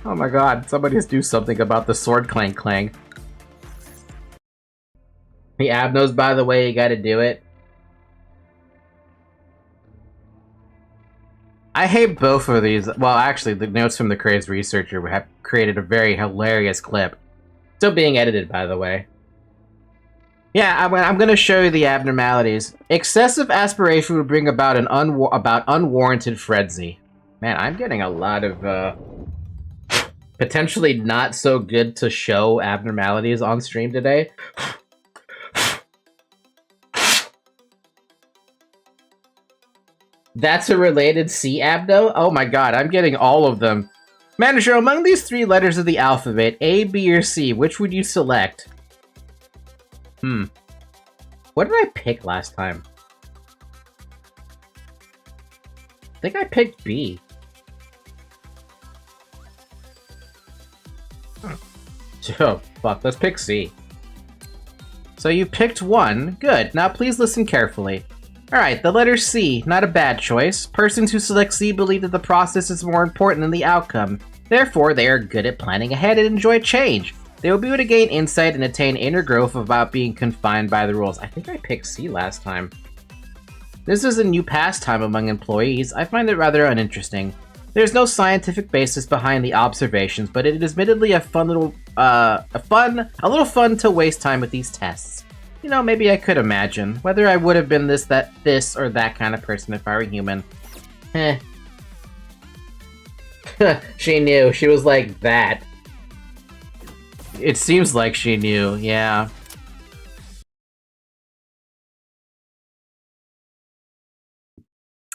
Oh my god, somebody do something about the sword clang clang. The ab knows, by the way, you gotta do it. I hate both of these. Well, actually, the notes from the crazed researcher have created a very hilarious clip. Still being edited, by the way. Yeah, I'm gonna show you the abnormalities. Excessive aspiration would bring about unwarranted frenzy. Man, I'm getting a lot of potentially not so good to show abnormalities on stream today. That's a related C abdo? Oh my god, I'm getting all of them. Manager, among these 3 letters of the alphabet, A, B, or C, which would you select? What did I pick last time? I think I picked B. Oh, fuck, let's pick C. So you picked 1. Good. Now please listen carefully. Alright, the letter C. Not a bad choice. Persons who select C believe that the process is more important than the outcome. Therefore, they are good at planning ahead and enjoy change. They will be able to gain insight and attain inner growth without being confined by the rules. I think I picked C last time. This is a new pastime among employees. I find it rather uninteresting. There's no scientific basis behind the observations, but it is admittedly a little fun to waste time with these tests. You know, maybe I could imagine whether I would have been this or that kind of person if I were human. Heh. She knew. She was like that. It seems like she knew, yeah.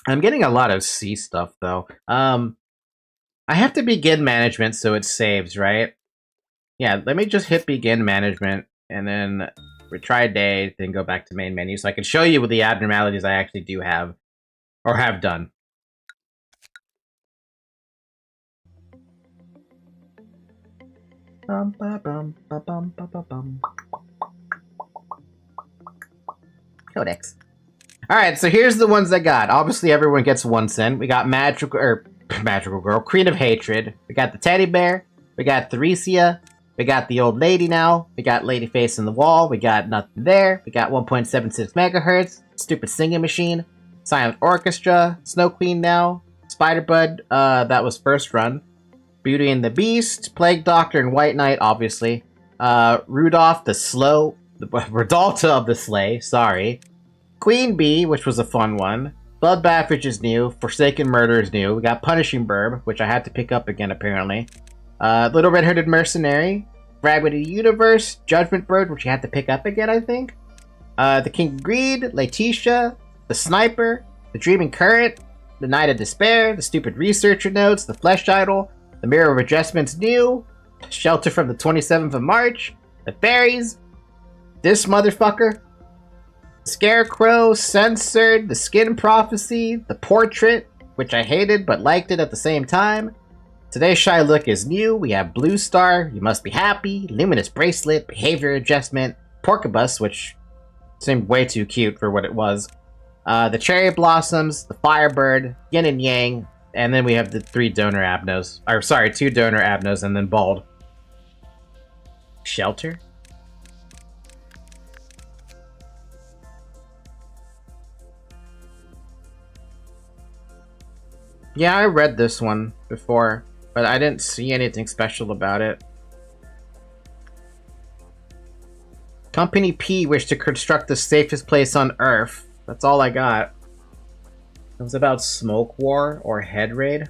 I'm getting a lot of C stuff, though. I have to begin management so it saves, right? Yeah, let me just hit begin management, and then retry day, then go back to main menu, so I can show you what the abnormalities I actually do have, or have done. Codex. Alright, so here's the ones I got. Obviously, everyone gets 1 cent. We got Magical Girl, Queen of Hatred. We got the Teddy Bear. We got Theresia. We got the Old Lady now. We got Lady Face in the Wall. We got Nothing There. We got 1.76 megahertz. Stupid Singing Machine. Silent Orchestra. Snow Queen now. Spider-Bud, that was first run. Beauty and the Beast. Plague Doctor and White Knight, obviously. Rudolph the Slow. Redalta of the Sleigh, sorry. Queen Bee, which was a fun one. Bloodbath, which is new. Forsaken Murder is new. We got Punishing Burb, which I had to pick up again, apparently. Little Red-Hooded Mercenary. Fragment of the Universe. Judgment Bird, which you had to pick up again, I think. The King of Greed. Letitia. The Sniper. The Dreaming Current. The Night of Despair. The Stupid Researcher Notes. The Flesh Idol. The Mirror of Adjustments new. Shelter from the 27th of March. The Fairies. This motherfucker. Scarecrow, Censored, The Skin Prophecy, The Portrait, which I hated but liked it at the same time. Today's Shy Look is new. We have Blue Star, You Must Be Happy, Luminous Bracelet, Behavior Adjustment, Porcabus, which Seemed way too cute for what it was. The cherry blossoms, the firebird, yin and yang, and then we have the 3 donor abnos. Or sorry, 2 donor abnos and then bald. Shelter? Yeah, I read this one before, but I didn't see anything special about it. Company P wished to construct the safest place on Earth. That's all I got. It was about smoke war or head raid?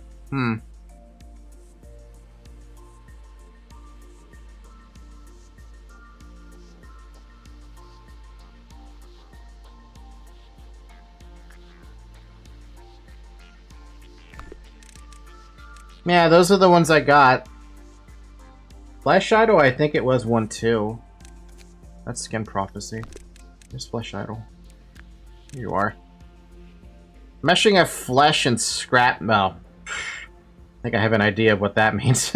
Yeah, those are the ones I got. Flesh Idol, I think it was 1 too. That's Skin Prophecy. There's Flesh Idol. Here you are. Meshing of flesh and scrap. Well, I think I have an idea of what that means.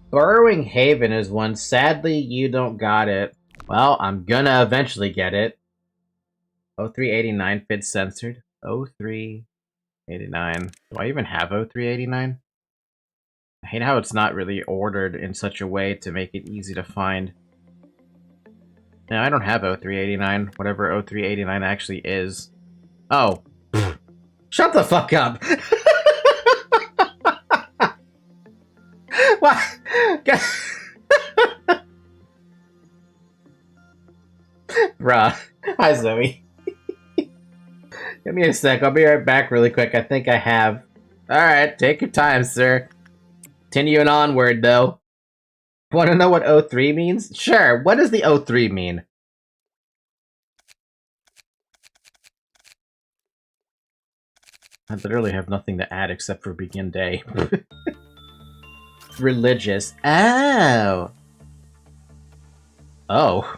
Burrowing Haven is one. Sadly, you don't got it. Well, I'm gonna eventually get it. 0389 fit censored. 0389. Do I even have 0389? I hate how it's not really ordered in such a way to make it easy to find. No, I don't have 0389, whatever 0389 actually is. Oh. Shut the fuck up! What? Bruh. Hi, Zoe. Give me a sec, I'll be right back really quick. I think I have. Alright, take your time, sir. Continuing onward, though. Want to know what 03 means? Sure, what does the 03 mean? I literally have nothing to add except for begin day. Religious. Oh! Oh.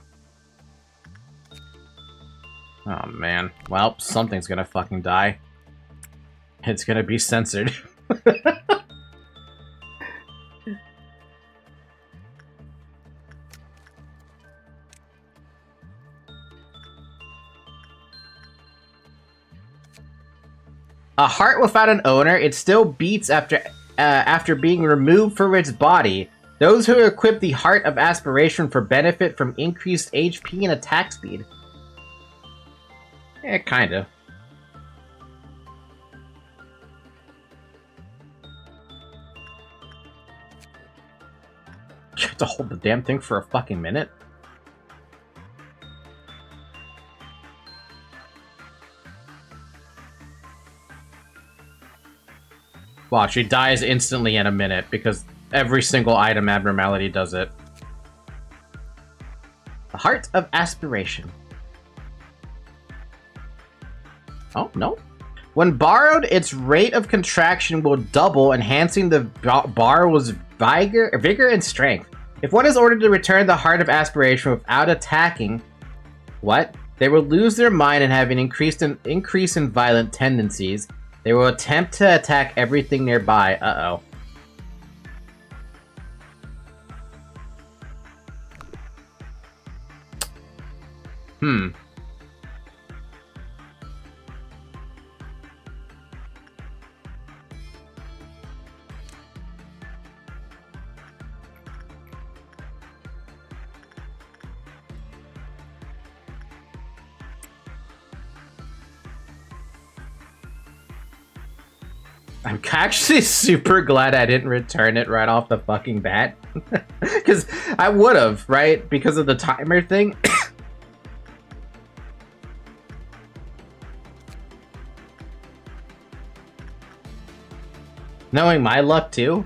Oh, man. Well, something's gonna fucking die. It's gonna be censored. A heart without an owner, it still beats after being removed from its body. Those who equip the Heart of Aspiration for benefit from increased HP and attack speed. Eh, kinda. You have to hold the damn thing for a fucking minute? Watch, she dies instantly in a minute because every single item abnormality does it. The Heart of Aspiration. Oh, no. When borrowed, its rate of contraction will double, enhancing the borrower's vigor and strength. If one is ordered to return the Heart of Aspiration without attacking, they will lose their mind and have an increase in violent tendencies. They will attempt to attack everything nearby. Uh-oh. I'm actually super glad I didn't return it right off the fucking bat. Because I would have, right? Because of the timer thing. Knowing my luck, too?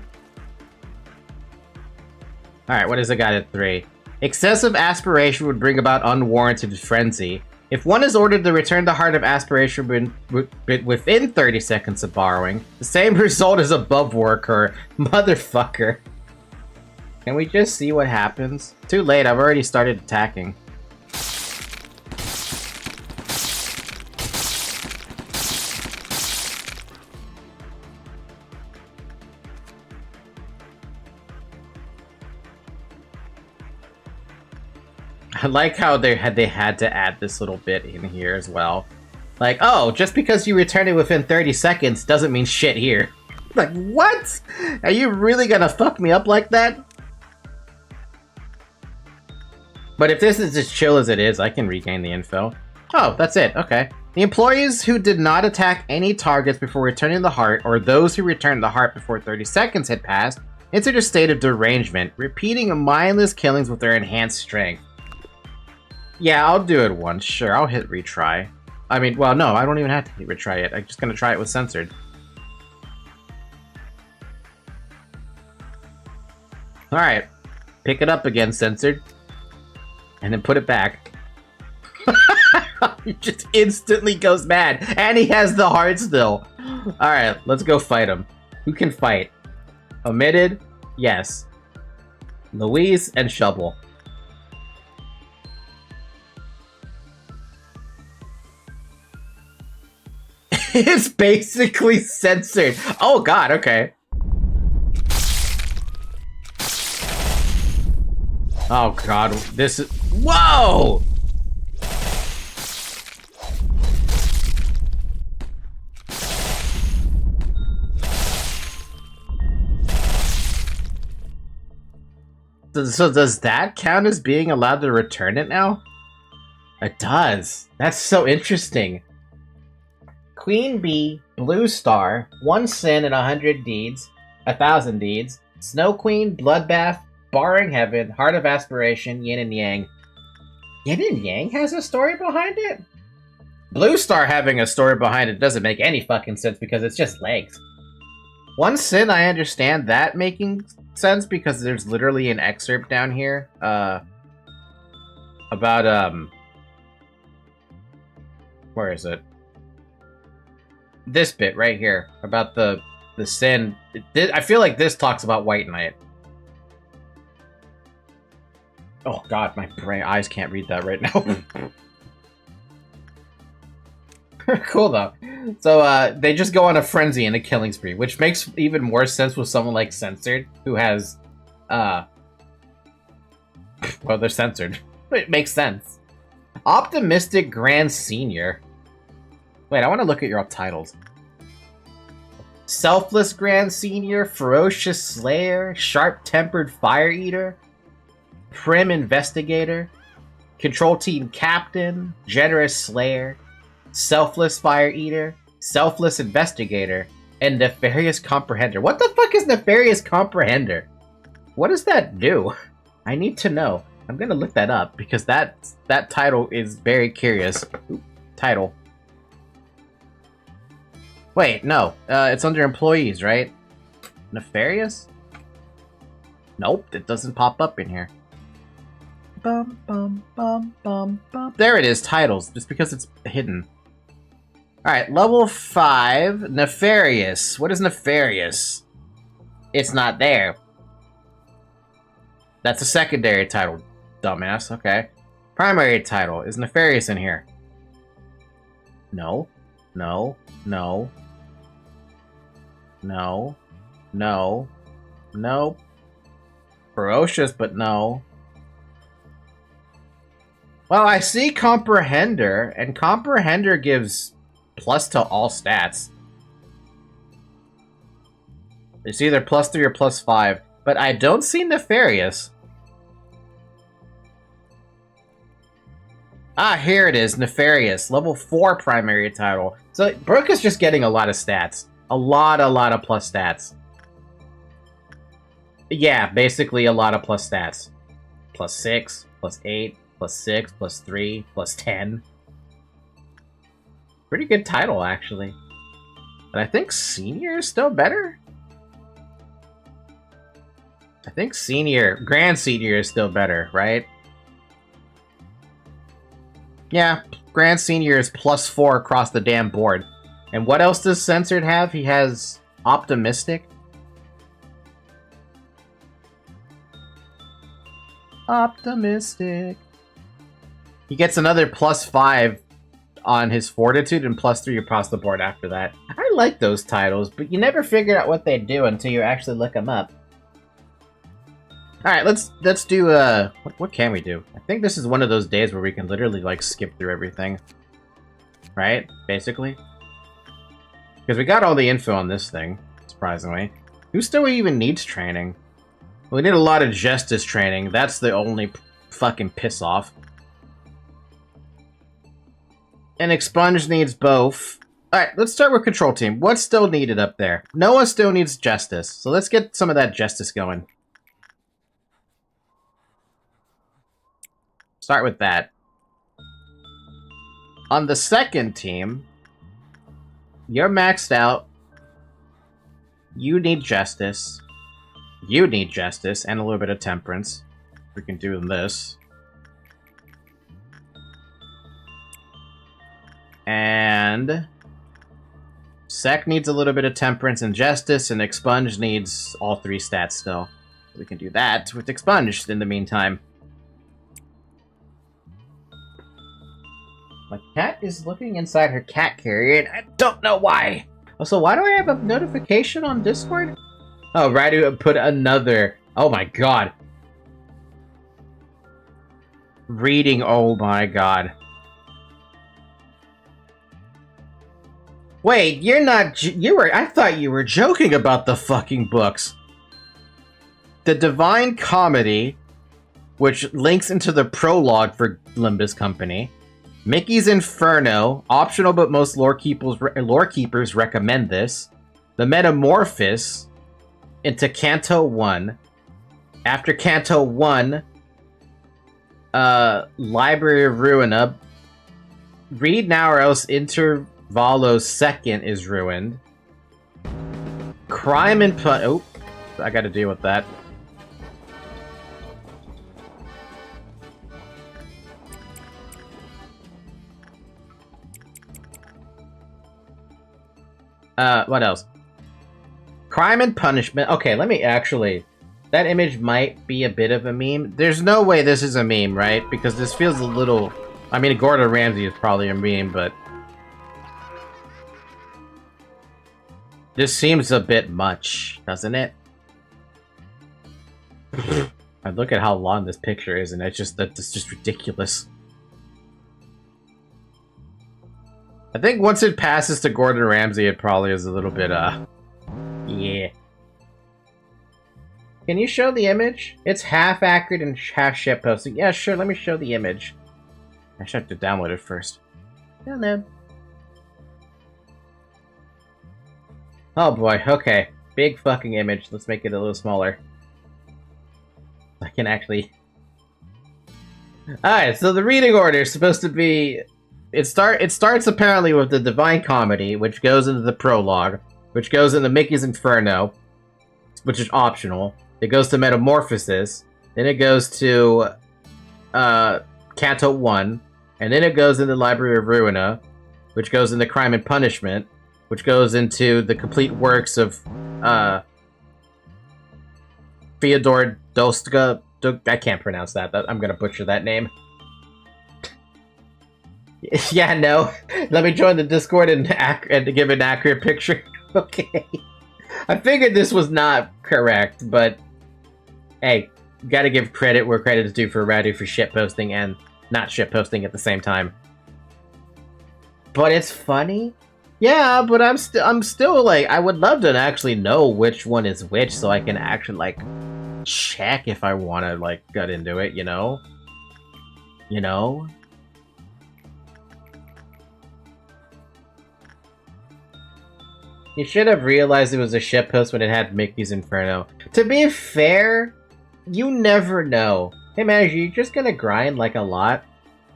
Alright, what has it got at 3? Excessive aspiration would bring about unwarranted frenzy. If one is ordered to return the Heart of Aspiration within 30 seconds of borrowing, the same result as above will occur. Motherfucker. Can we just see what happens? Too late, I've already started attacking. I like how they had to add this little bit in here as well. Like, oh, just because you return it within 30 seconds doesn't mean shit here. Like, what? Are you really gonna fuck me up like that? But if this is as chill as it is, I can regain the info. Oh, that's it. Okay. The employees who did not attack any targets before returning the heart, or those who returned the heart before 30 seconds had passed, entered a state of derangement, repeating mindless killings with their enhanced strength. Yeah, I'll do it once. Sure, I'll hit retry. I mean, well, no, I don't even have to hit retry it. I'm just gonna try it with censored. Alright. Pick it up again, censored. And then put it back. He just instantly goes mad. And he has the heart still. Alright, let's go fight him. Who can fight? Omitted? Yes. Louise and Shovel. It's basically censored. Oh god, okay. Oh god, this is... Whoa! So does that count as being allowed to return it now? It does. That's so interesting. Queen Bee, Blue Star, 1 Sin and 100 Deeds, 1,000 Deeds, Snow Queen, Bloodbath, Barring Heaven, Heart of Aspiration, Yin and Yang. Yin and Yang has a story behind it? Blue Star having a story behind it doesn't make any fucking sense because it's just legs. 1 Sin, I understand that making sense because there's literally an excerpt down here about where is it? This bit right here about the sin. I feel like this talks about White Knight. Oh god, my eyes can't read that right now. Cool though. So they just go on a frenzy and a killing spree, which makes even more sense with someone like Censored, who has well, they're censored. It makes sense. Optimistic Grand Senior. Wait, I want to look at your titles. Selfless Grand Senior, Ferocious Slayer, Sharp-Tempered Fire Eater, Prim Investigator, Control Team Captain, Generous Slayer, Selfless Fire Eater, Selfless Investigator, and Nefarious Comprehender. What the fuck is Nefarious Comprehender? What does that do? I need to know. I'm gonna look that up because that title is very curious. Ooh, title. Wait, no. It's under employees, right? Nefarious? Nope, it doesn't pop up in here. Bum, bum, bum, bum, bum. There it is, titles, just because it's hidden. Alright, level 5, Nefarious. What is Nefarious? It's not there. That's a secondary title, dumbass. Okay. Primary title. Is Nefarious in here? No. No. No. No. No. Nope. Ferocious, but no. Well, I see Comprehender, and Comprehender gives plus to all stats. It's either +3 or +5, but I don't see Nefarious. Ah, here it is, Nefarious, level 4 primary title. So Brooke is just getting a lot of stats. A lot of plus stats. Yeah, basically a lot of plus stats. +6, +8, +6, +3, +10. Pretty good title, actually. But I think Senior is still better? I think Grand Senior is still better, right? Yeah, Grand Senior is +4 across the damn board. And what else does Censored have? He has Optimistic. Optimistic. He gets another +5 on his Fortitude and +3 across the board after that. I like those titles, but you never figure out what they do until you actually look them up. Alright, let's do, what can we do? I think this is one of those days where we can literally, like, skip through everything. Right? Basically. Because we got all the info on this thing, surprisingly. Who still even needs training? We need a lot of justice training. That's the only fucking piss off. And Expunge needs both. Alright, let's start with Control Team. What's still needed up there? Noah still needs justice. So let's get some of that justice going. Start with that. On the second team, you're maxed out. You need justice. You need justice and a little bit of temperance. We can do this. And Sec needs a little bit of temperance and justice, and Expunge needs all 3 stats still. We can do that with Expunge in the meantime. My cat is looking inside her cat carrier, and I don't know why. Also, why do I have a notification on Discord? Oh, Radu put another. Oh my god. Reading, oh my god. Wait, you're not. I thought you were joking about the fucking books. The Divine Comedy, which links into the prologue for Limbus Company. Mickey's Inferno, optional but most lore keepers recommend this. The Metamorphosis into Canto 1. After Canto 1, Library of Ruina. Read now or else Intervalo's second is ruined. Crime and oh, I gotta deal with that. What else? Crime and Punishment. Okay, let me actually... That image might be a bit of a meme. There's no way this is a meme, right? Because this feels a little... I mean, Gordon Ramsay is probably a meme, but... This seems a bit much, doesn't it? I look at how long this picture is, and it's just ridiculous. I think once it passes to Gordon Ramsay, it probably is a little bit, yeah. Can you show the image? It's half accurate and half shitposting. Yeah, sure, let me show the image. I should have to download it first. Download. Oh boy, okay. Big fucking image. Let's make it a little smaller. I can actually... Alright, so the reading order is supposed to be... It starts apparently with the Divine Comedy, which goes into the prologue, which goes into Mickey's Inferno, which is optional. It goes to Metamorphosis, then it goes to Canto 1, and then it goes into Library of Ruina, which goes into Crime and Punishment, which goes into the complete works of Fyodor Dostka. I can't pronounce that. I'm gonna butcher that name. Yeah, no. Let me join the Discord and give an accurate picture. Okay. I figured this was not correct, but hey, gotta give credit where credit is due for Radu for shitposting and not shitposting at the same time. But it's funny. Yeah, but I'm still like, I would love to actually know which one is which so I can actually like check if I want to like get into it, you know? You know? You should have realized it was a shitpost when it had Mickey's Inferno. To be fair, you never know. Hey man, are you just gonna grind like a lot?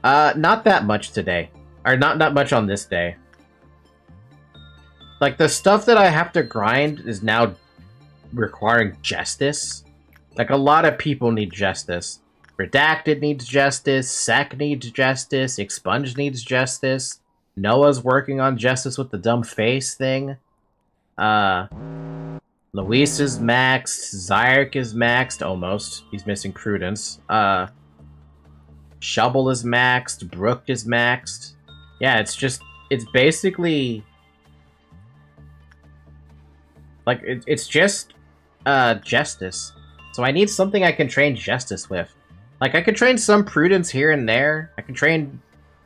Not that much today. Or not much on this day. Like, the stuff that I have to grind is now requiring justice. Like, a lot of people need justice. Redacted needs justice, Sec needs justice, Expunge needs justice, Noah's working on justice with the dumb face thing. Luis is maxed, Zyrek is maxed, almost. He's missing Prudence. Shovel is maxed, Brook is maxed. Yeah, it's basically... Like, it's just, justice. So I need something I can train Justice with. Like, I could train some Prudence here and there. I can train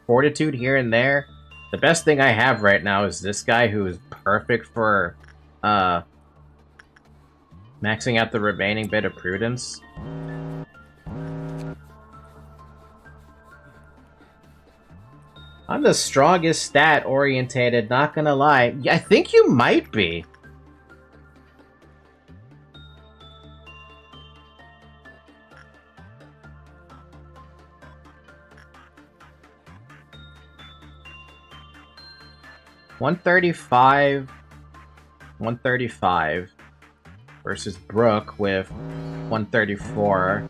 Fortitude here and there. The best thing I have right now is this guy who is perfect for, maxing out the remaining bit of Prudence. I'm the strongest stat-orientated, not gonna lie. I think you might be. $135 versus Brooke with 134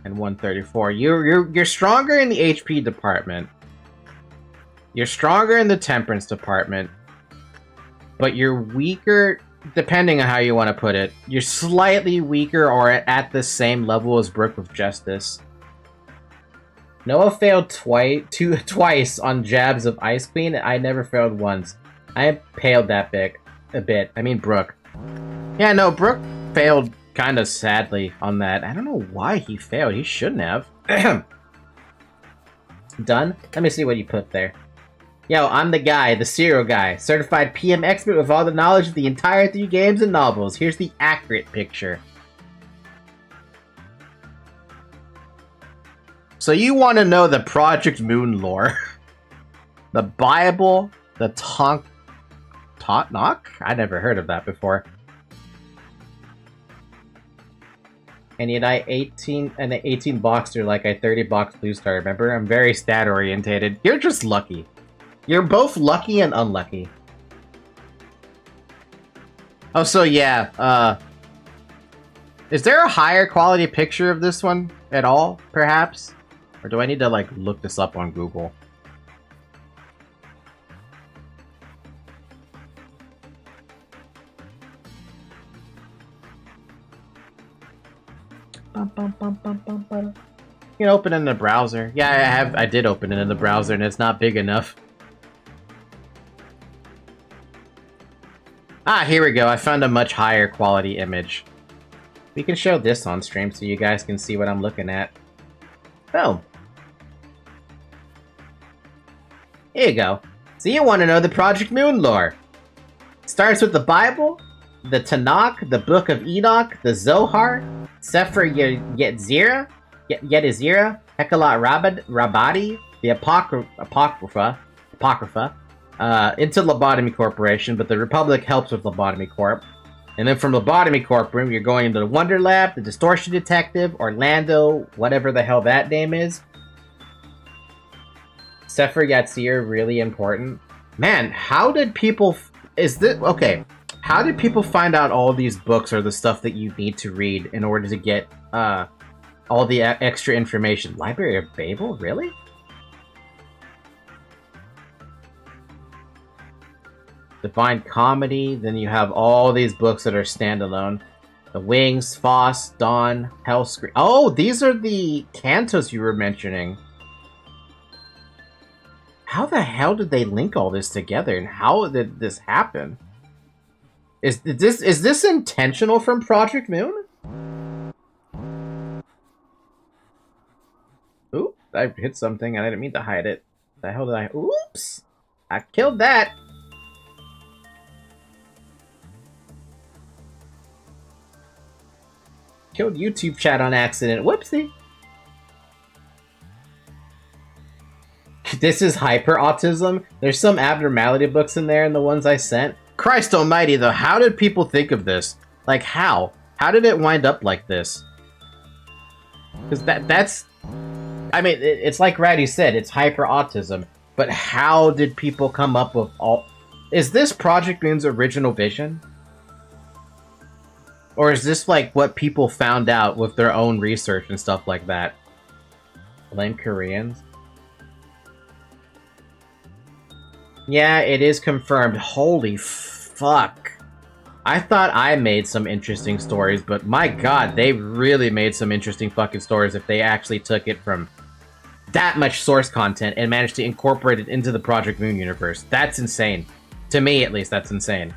and 134. You're stronger in the HP department. You're stronger in the Temperance department, but you're weaker, depending on how you want to put it. You're slightly weaker or at the same level as Brooke with Justice. Noah failed twice on jabs of Ice Queen. I never failed once. I impaled that a bit. I mean Brooke. Yeah, no, Brooke failed kind of sadly on that. I don't know why he failed. He shouldn't have. Done? Let me see what you put there. Yo, I'm the guy, the serial guy. Certified PM expert with all the knowledge of the entire 3 games and novels. Here's the accurate picture. So you want to know the Project Moon lore. The Bible, the Totnok? I never heard of that before. And yet I 18 boxer like I 30 box blue star, remember? I'm very stat orientated. You're just lucky. You're both lucky and unlucky. Oh, so yeah, is there a higher quality picture of this one at all, perhaps? Or do I need to, like, look this up on Google? You can open it in the browser. Yeah, I did open it in the browser, and it's not big enough. Ah, here we go. I found a much higher quality image. We can show this on stream so you guys can see what I'm looking at. Oh. Here you go. So you want to know the Project Moon lore. It starts with the Bible, the Tanakh, the Book of Enoch, the Zohar, Sefer Yetzirah, Hekalat Rabadi, the Apocrypha, into Lobotomy Corporation, but the Republic helps with Lobotomy Corp. And then from Lobotomy Corp, you're going into the Wonder Lab, the Distortion Detective, Orlando, whatever the hell that name is. Sefer Yetzirah, really important. Man, how did people... Okay, how did people find out all these books are the stuff that you need to read in order to get all the extra information? Library of Babel? Really? Divine Comedy, then you have all these books that are standalone. The Wings, Foss, Dawn, Hellscream. Oh, these are the cantos you were mentioning. How the hell did they link all this together, and how did this happen? Is this intentional from Project Moon? Oop, I hit something and I didn't mean to hide it. The hell did I... Oops! I killed that! Killed YouTube chat on accident. Whoopsie! This is hyper autism. There's some abnormality books in there in the ones I sent. Christ almighty, though, how did people think of this? Like, how? How did it wind up like this? Because that's... I mean, it's like Ratty said, it's hyper autism. But how did people come up with all... Is this Project Moon's original vision? Or is this, like, what people found out with their own research and stuff like that? Blame Koreans? Yeah, it is confirmed. Holy fuck. I thought I made some interesting stories, but my god, they really made some interesting fucking stories if they actually took it from that much source content and managed to incorporate it into the Project Moon universe. That's insane. To me, at least, that's insane.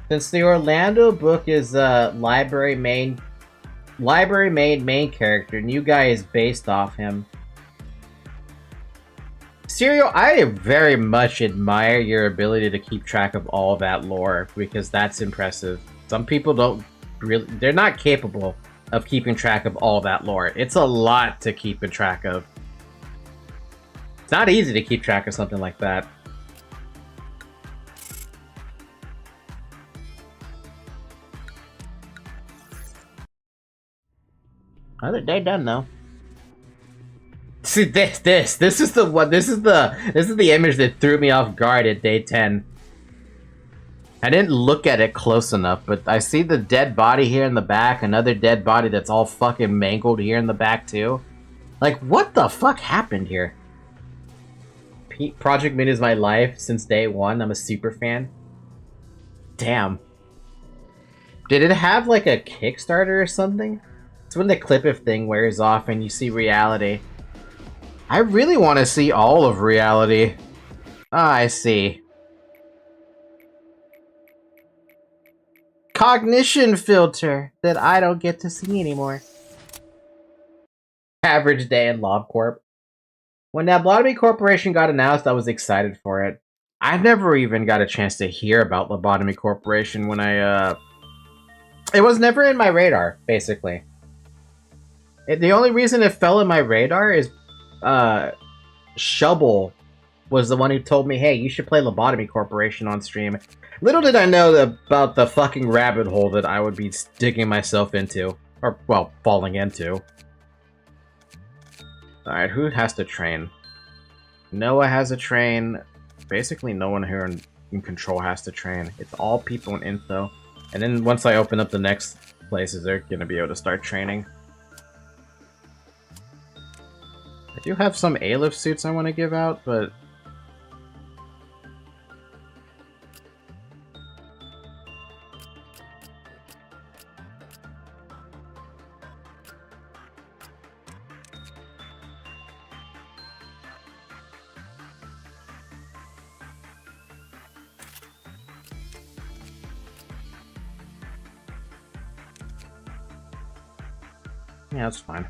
Since the Orlando book is library main character, new guy is based off him. Serial, I very much admire your ability to keep track of all that lore, because that's impressive. Some people don't really, they're not capable of keeping track of all that lore. It's a lot to keep in track of. It's not easy to keep track of something like that. Another day done though. See this is the one. This is the image that threw me off guard at day 10. I didn't look at it close enough, but I see the dead body here in the back, another dead body that's all fucking mangled here in the back too. Like, what the fuck happened here? Project Min is my life since day 1. I'm a super fan. Damn. Did it have like a Kickstarter or something? It's when the clip of thing wears off and you see reality. I really want to see all of reality. Ah, I see. Cognition filter that I don't get to see anymore. Average day in LobCorp. When that Lobotomy Corporation got announced, I was excited for it. I've never even got a chance to hear about Lobotomy Corporation when it was never in my radar, basically. The only reason it fell in my radar is Shubble was the one who told me, hey, you should play Lobotomy Corporation on stream. Little did I know about the fucking rabbit hole that I would be digging myself into. Or, well, falling into. Alright, who has to train? Noah has a train. Basically, no one here in Control has to train. It's all people in Info. And then once I open up the next places, they're going to be able to start training. I do have some Aleph suits I want to give out, but... yeah, that's fine.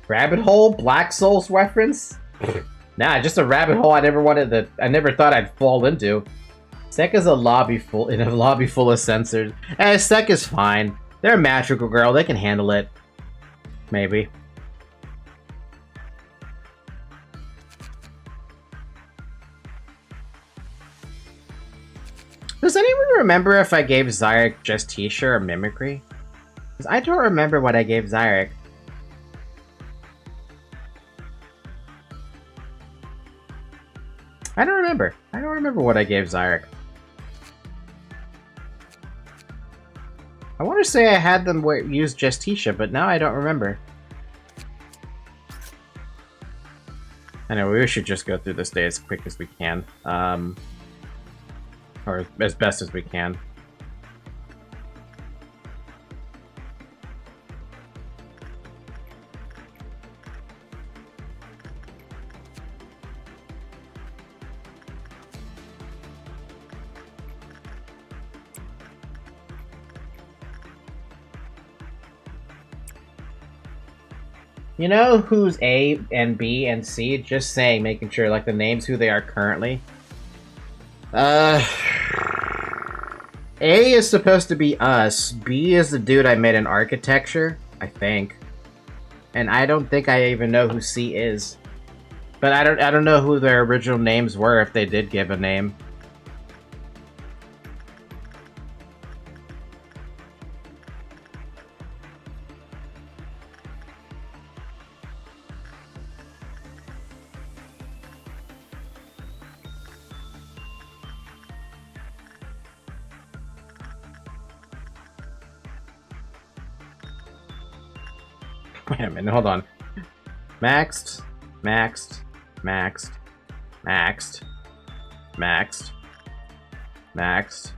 Rabbit hole? Black Souls reference? Nah, just a rabbit hole I never thought I'd fall into. Sek is in a lobby full of censors. Sek is fine. They're a magical girl, they can handle it. Maybe. Does anyone remember if I gave Zyrek just T-shirt or Mimicry? Because I don't remember what I gave Zyrek. I don't remember. I don't remember what I gave Zyrek. I want to say I had them use Justitia, but now I don't remember. Anyway, we should just go through this day as quick as we can. Or as best as we can. You know who's A and B and C? Just saying, making sure, like, the names who they are currently. A is supposed to be us. B is the dude I met in architecture, I think. And I don't think I even know who C is. But I don't know who their original names were if they did give a name. Wait a minute, hold on. Maxed, maxed, maxed, maxed, maxed, maxed.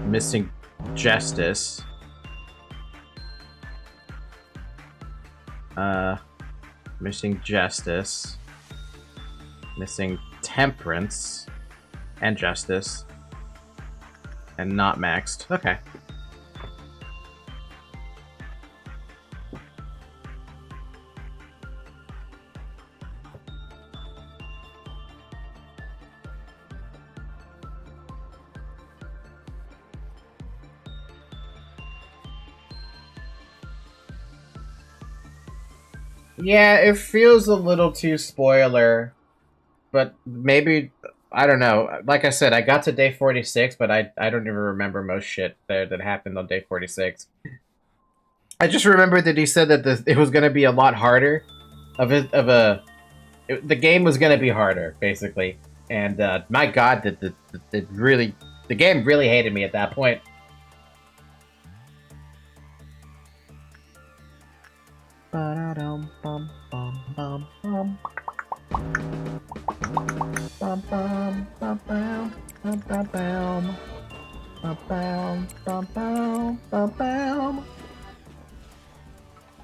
Missing Justice. Missing Justice. Missing Temperance. And Justice. And not maxed. Okay. Yeah, it feels a little too spoiler, but maybe, I don't know. Like I said, I got to day 46, but I don't even remember most shit there that happened on day 46. I just remember that he said that it was going to be a lot harder. The game was going to be harder, basically. And my god, the game really hated me at that point.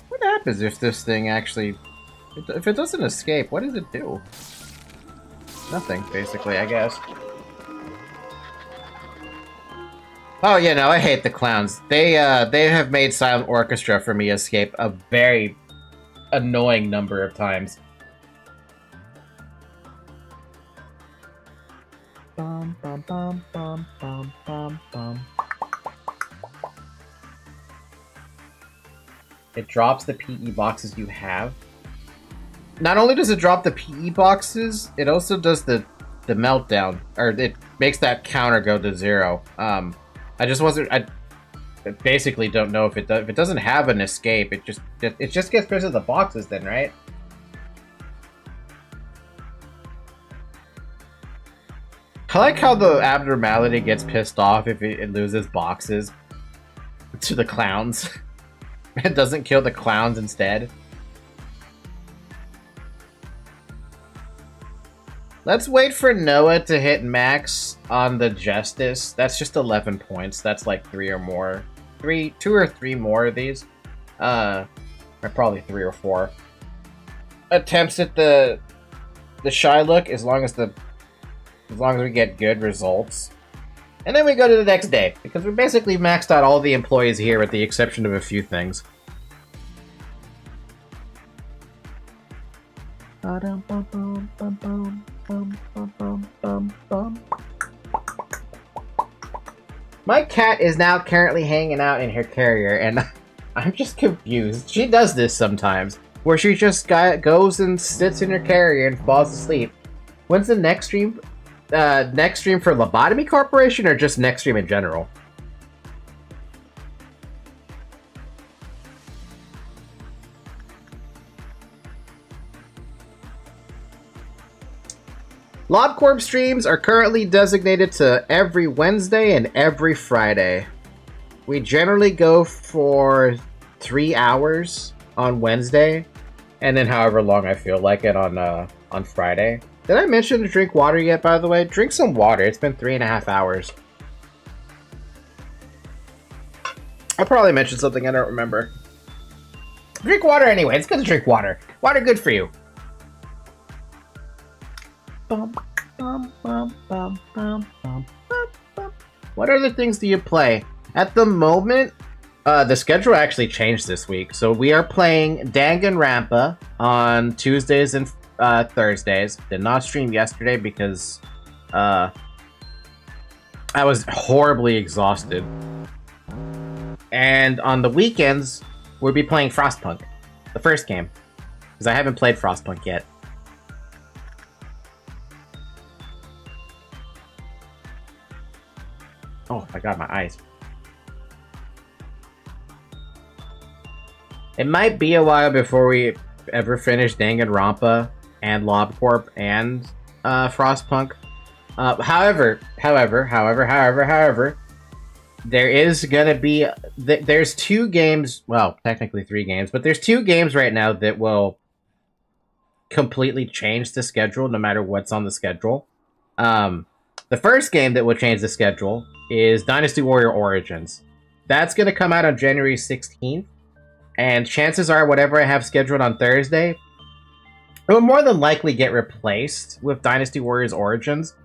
What happens if this thing actually... If it doesn't escape, what does it do? Nothing, basically, I guess. Oh, yeah, no, I hate the clowns. They have made Silent Orchestra for me escape a very annoying number of times. Bum, bum, bum, bum, bum, bum, bum. It drops the PE boxes you have. Not only does it drop the PE boxes, it also does the meltdown, or it makes that counter go to 0. I just wasn't. I basically don't know if it does. If it doesn't have an escape, it just gets rid of the boxes, then, right? I like how the abnormality gets pissed off if it loses boxes to the clowns. It doesn't kill the clowns instead. Let's wait for Noah to hit max on the Justice. That's just 11 points. That's like 3 or more. 2 or 3 more of these. Or probably 3 or 4. Attempts at the shy look as long as we get good results. And then we go to the next day, because we basically maxed out all the employees here with the exception of a few things. My cat is now currently hanging out in her carrier, and I'm just confused. She does this sometimes, where she just goes and sits in her carrier and falls asleep. When's the next stream? Next stream for Lobotomy Corporation, or just next stream in general? LobCorp streams are currently designated to every Wednesday and every Friday. We generally go for 3 hours on Wednesday, and then however long I feel like it on Friday. Did I mention to drink water yet, by the way? Drink some water. It's been 3.5 hours. I probably mentioned something I don't remember. Drink water anyway. It's good to drink water. Water good for you. What other things do you play? At the moment, the schedule actually changed this week. So we are playing Danganronpa on Tuesdays and Thursdays. Did not stream yesterday because I was horribly exhausted. And on the weekends, we'll be playing Frostpunk, the first game, because I haven't played Frostpunk yet. Oh my god, my eyes. It might be a while before we ever finish Danganronpa and LobCorp and Frostpunk. However, there is gonna be there's 2 games, well, technically 3 games, but there's 2 games right now that will completely change the schedule no matter what's on the schedule. The first game that will change the schedule is Dynasty Warrior Origins. That's going to come out on January 16th, and chances are whatever I have scheduled on Thursday, it will more than likely get replaced with Dynasty Warriors Origins.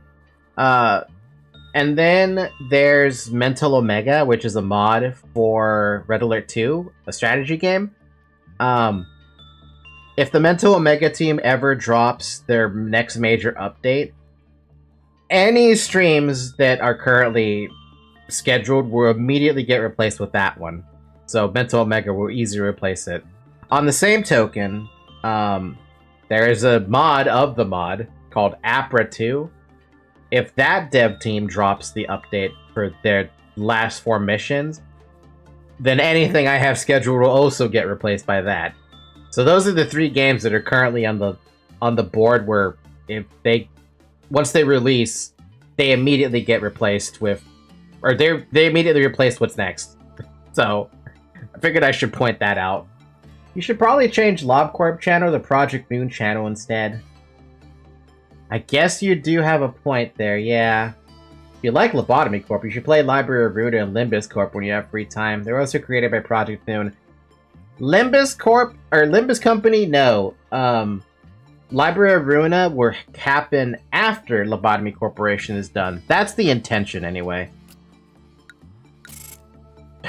And then there's Mental Omega, which is a mod for Red Alert 2, a strategy game. If the Mental Omega team ever drops their next major update, any streams that are currently scheduled will immediately get replaced with that one. So Mental Omega will easily replace it. On the same token, there is a mod of the mod called Apra 2. If that dev team drops the update for their last 4 missions, then anything I have scheduled will also get replaced by that. So those are the 3 games that are currently on the board where once they release, they immediately get replaced with, or they immediately replace what's next. So I figured I should point that out. You should probably change LobCorp channel to Project Moon channel instead. I guess you do have a point there, yeah. If you like Lobotomy Corp, you should play Library of Ruda and Limbus Corp when you have free time. They're also created by Project Moon. Limbus Corp, or Limbus Company, no. Library of Ruina will happen after Lobotomy Corporation is done. That's the intention, anyway.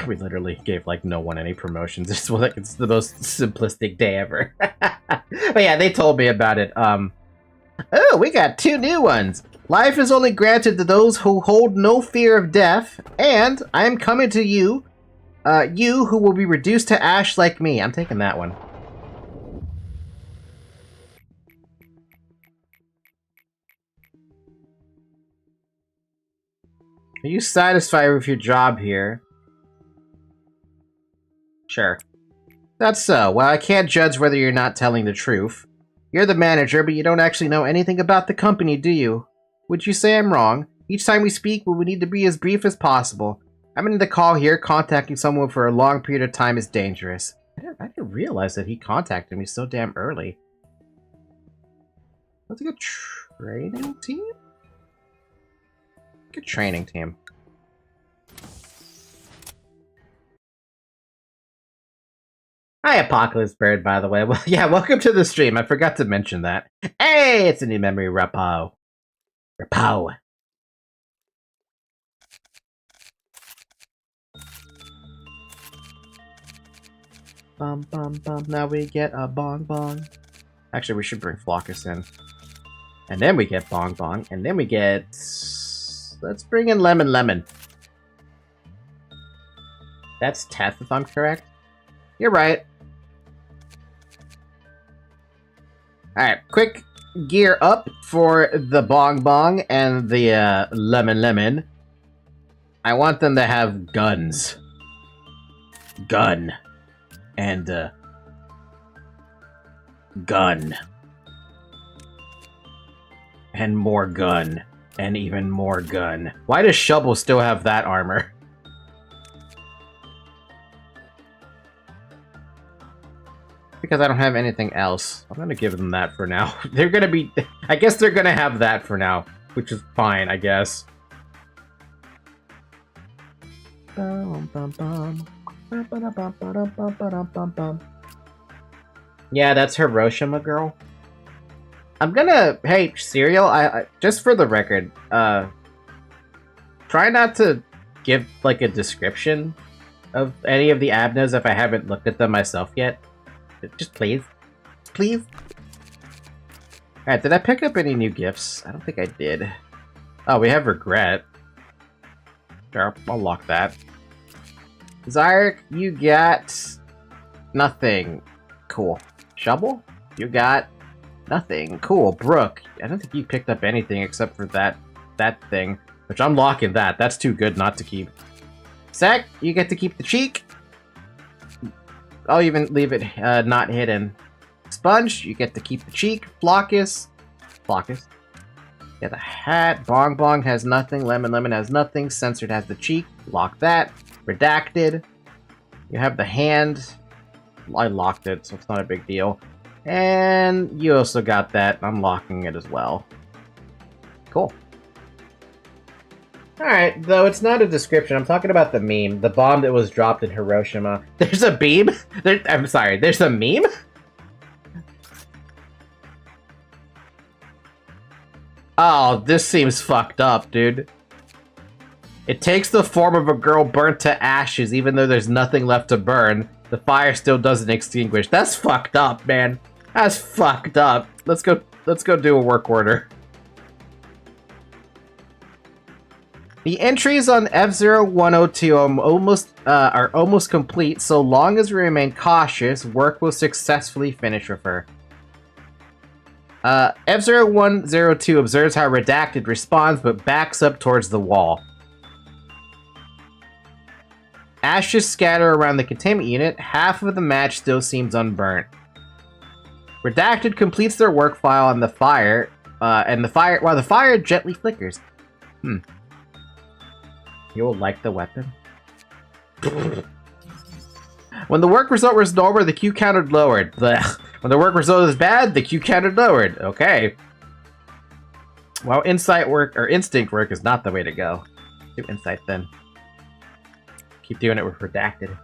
We literally gave, like, no one any promotions. It's the most simplistic day ever. But yeah, they told me about it. Oh, we got 2 new ones. Life is only granted to those who hold no fear of death, and I am coming to you, you who will be reduced to ash like me. I'm taking that one. Are you satisfied with your job here? Sure. That's so. Well, I can't judge whether you're not telling the truth. You're the manager, but you don't actually know anything about the company, do you? Would you say I'm wrong? Each time we speak, we need to be as brief as possible. I'm in the call here. Contacting someone for a long period of time is dangerous. I didn't realize that he contacted me so damn early. That's a good training team? Good training team. Hi, Apocalypse Bird, by the way. Well, yeah, welcome to the stream. I forgot to mention that. Hey, it's a new memory, Repo. Repo. Bum, bum, bum. Now we get a bong bong. Actually, we should bring Flockus in. And then we get bong bong. And then we get... Let's bring in Lemon Lemon. That's Teth, if I'm correct. You're right. Alright, quick gear up for the Bong Bong and the Lemon Lemon. I want them to have guns. Gun. And, gun. And more gun. And even more gun. Why does Shovel still have that armor? Because I don't have anything else. I'm gonna give them that for now. They're gonna be... I guess they're gonna have that for now. Which is fine, I guess. Yeah, that's Hiroshima girl. I'm gonna... Hey, Serial, I just for the record, try not to give, like, a description of any of the Abnas if I haven't looked at them myself yet. Just please. Please. Alright, did I pick up any new gifts? I don't think I did. Oh, we have Regret. Sure, I'll lock that. Zyrek, you got... nothing. Cool. Shovel? You got... nothing. Cool. Brooke, I don't think you picked up anything except for that thing. Which I'm locking that. That's too good not to keep. Sack, you get to keep the cheek. I'll even leave it not hidden. Sponge, you get to keep the cheek. Flockus. Yeah, the hat. Bong Bong has nothing. Lemon Lemon has nothing. Censored has the cheek. Lock that. Redacted. You have the hand. I locked it, so it's not a big deal. And you also got that. I'm locking it as well. Cool. Alright, though it's not a description, I'm talking about the meme. The bomb that was dropped in Hiroshima. There's a beam? I'm sorry, there's a meme? Oh, this seems fucked up, dude. It takes the form of a girl burnt to ashes, even though there's nothing left to burn. The fire still doesn't extinguish. That's fucked up, man. That's fucked up. Let's go do a work order. The entries on F0102 are almost complete. So long as we remain cautious, work will successfully finish with her. F0102 observes how Redacted responds, but backs up towards the wall. Ashes scatter around the containment unit. Half of the match still seems unburnt. Redacted completes their work file on the fire, while the fire gently flickers. You'll like the weapon. When the work result was normal, the Q counter lowered. Blech. When the work result is bad, the Q counter lowered. Okay. Well, instinct work is not the way to go. Do insight then. Keep doing it with Redacted.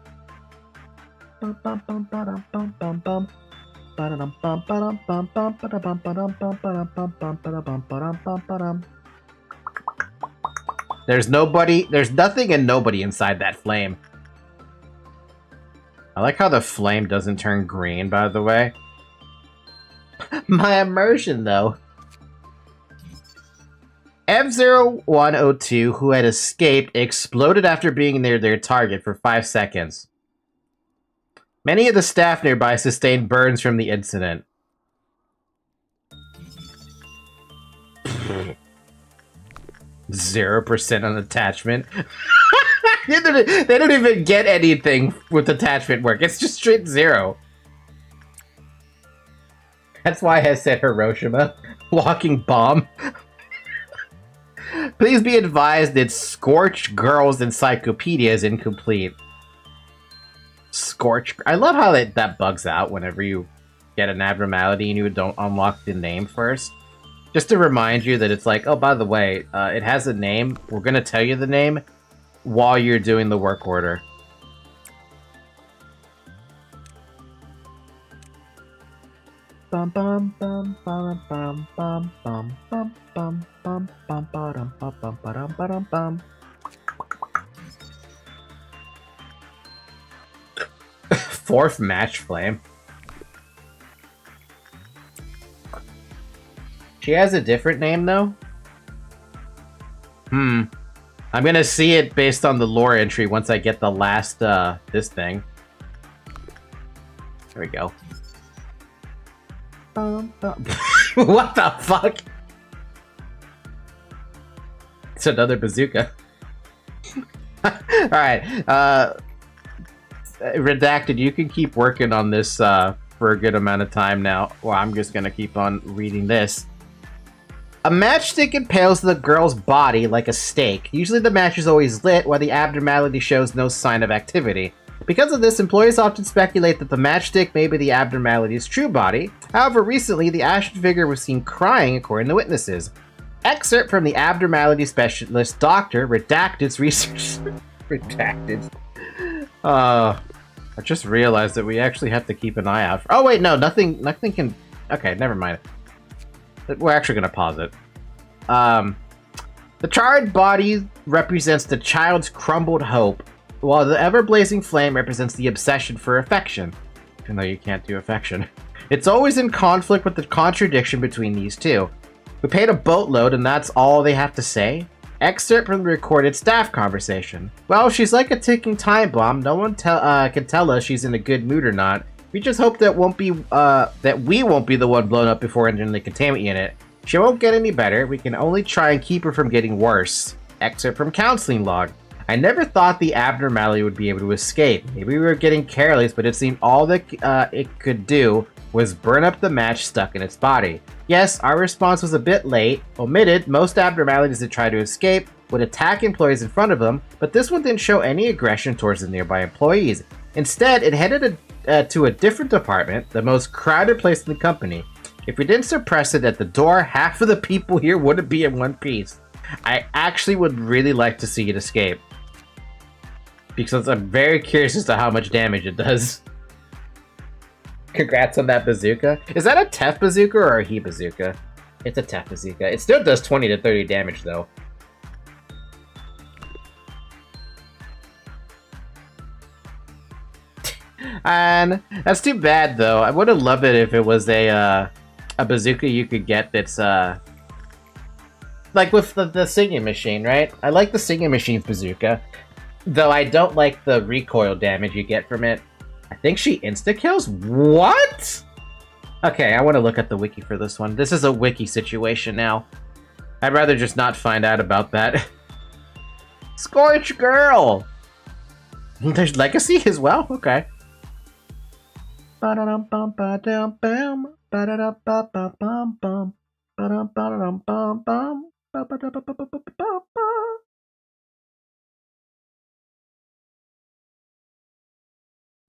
There's nothing and nobody inside that flame. I like how the flame doesn't turn green, by the way. My immersion, though. F0102, who had escaped, exploded after being near their target for 5 seconds. Many of the staff nearby sustained burns from the incident. 0% on attachment. They don't even get anything with attachment work. It's just straight 0. That's why I said Hiroshima. Walking bomb. Please be advised that Scorch Girl's encyclopedia is incomplete. Scorch. I love how that bugs out whenever you get an abnormality and you don't unlock the name first. Just to remind you that it's like, oh, by the way, it has a name. We're going to tell you the name while you're doing the work order. Bum bum bum bum bum bum bum bum bum bum bum bum bum bum bum bum. Fourth match flame. She has a different name though? I'm gonna see it based on the lore entry once I get the last this thing. There we go. What the fuck? It's another bazooka. Alright, Redacted, you can keep working on this for a good amount of time now. Well, I'm just gonna keep on reading this. A matchstick impales the girl's body like a stake. Usually the match is always lit, while the abnormality shows no sign of activity. Because of this, employees often speculate that the matchstick may be the abnormality's true body. However, recently, the action figure was seen crying, according to witnesses. Excerpt from the abnormality specialist Dr. Redacted's research. Redacted. I just realized that we actually have to keep an eye out for— oh wait, no, nothing can— okay, never mind. We're actually gonna pause it. The charred body represents the child's crumbled hope, while the ever-blazing flame represents the obsession for affection. Even though you can't do affection. It's always in conflict with the contradiction between these two. We paid a boatload and that's all they have to say? Excerpt from the recorded staff conversation. Well, she's like a ticking time bomb. No one can tell us she's in a good mood or not. We just hope that we won't be the one blown up before entering the containment unit. She won't get any better. We can only try and keep her from getting worse. Excerpt from counseling log. I never thought the abnormality would be able to escape. Maybe we were getting careless, but it seemed all that it could do was burn up the match stuck in its body. Yes, our response was a bit late. Omitted, most abnormalities that try to escape would attack employees in front of them, but this one didn't show any aggression towards the nearby employees. Instead, it headed to a different department, the most crowded place in the company. If we didn't suppress it at the door, half of the people here wouldn't be in one piece. I actually would really like to see it escape, because I'm very curious as to how much damage it does. Congrats on that bazooka. Is that a Tef bazooka or a He bazooka? It's a tough bazooka. It still does 20 to 30 damage, though. And that's too bad, though. I would have loved it if it was a bazooka you could get that's, like with the singing machine, right? I like the singing machine's bazooka, though I don't like the recoil damage you get from it. I think she insta-kills? What? Okay, I want to look at the wiki for this one. This is a wiki situation now. I'd rather just not find out about that. Scorch Girl! There's Legacy as well? Okay. Oh,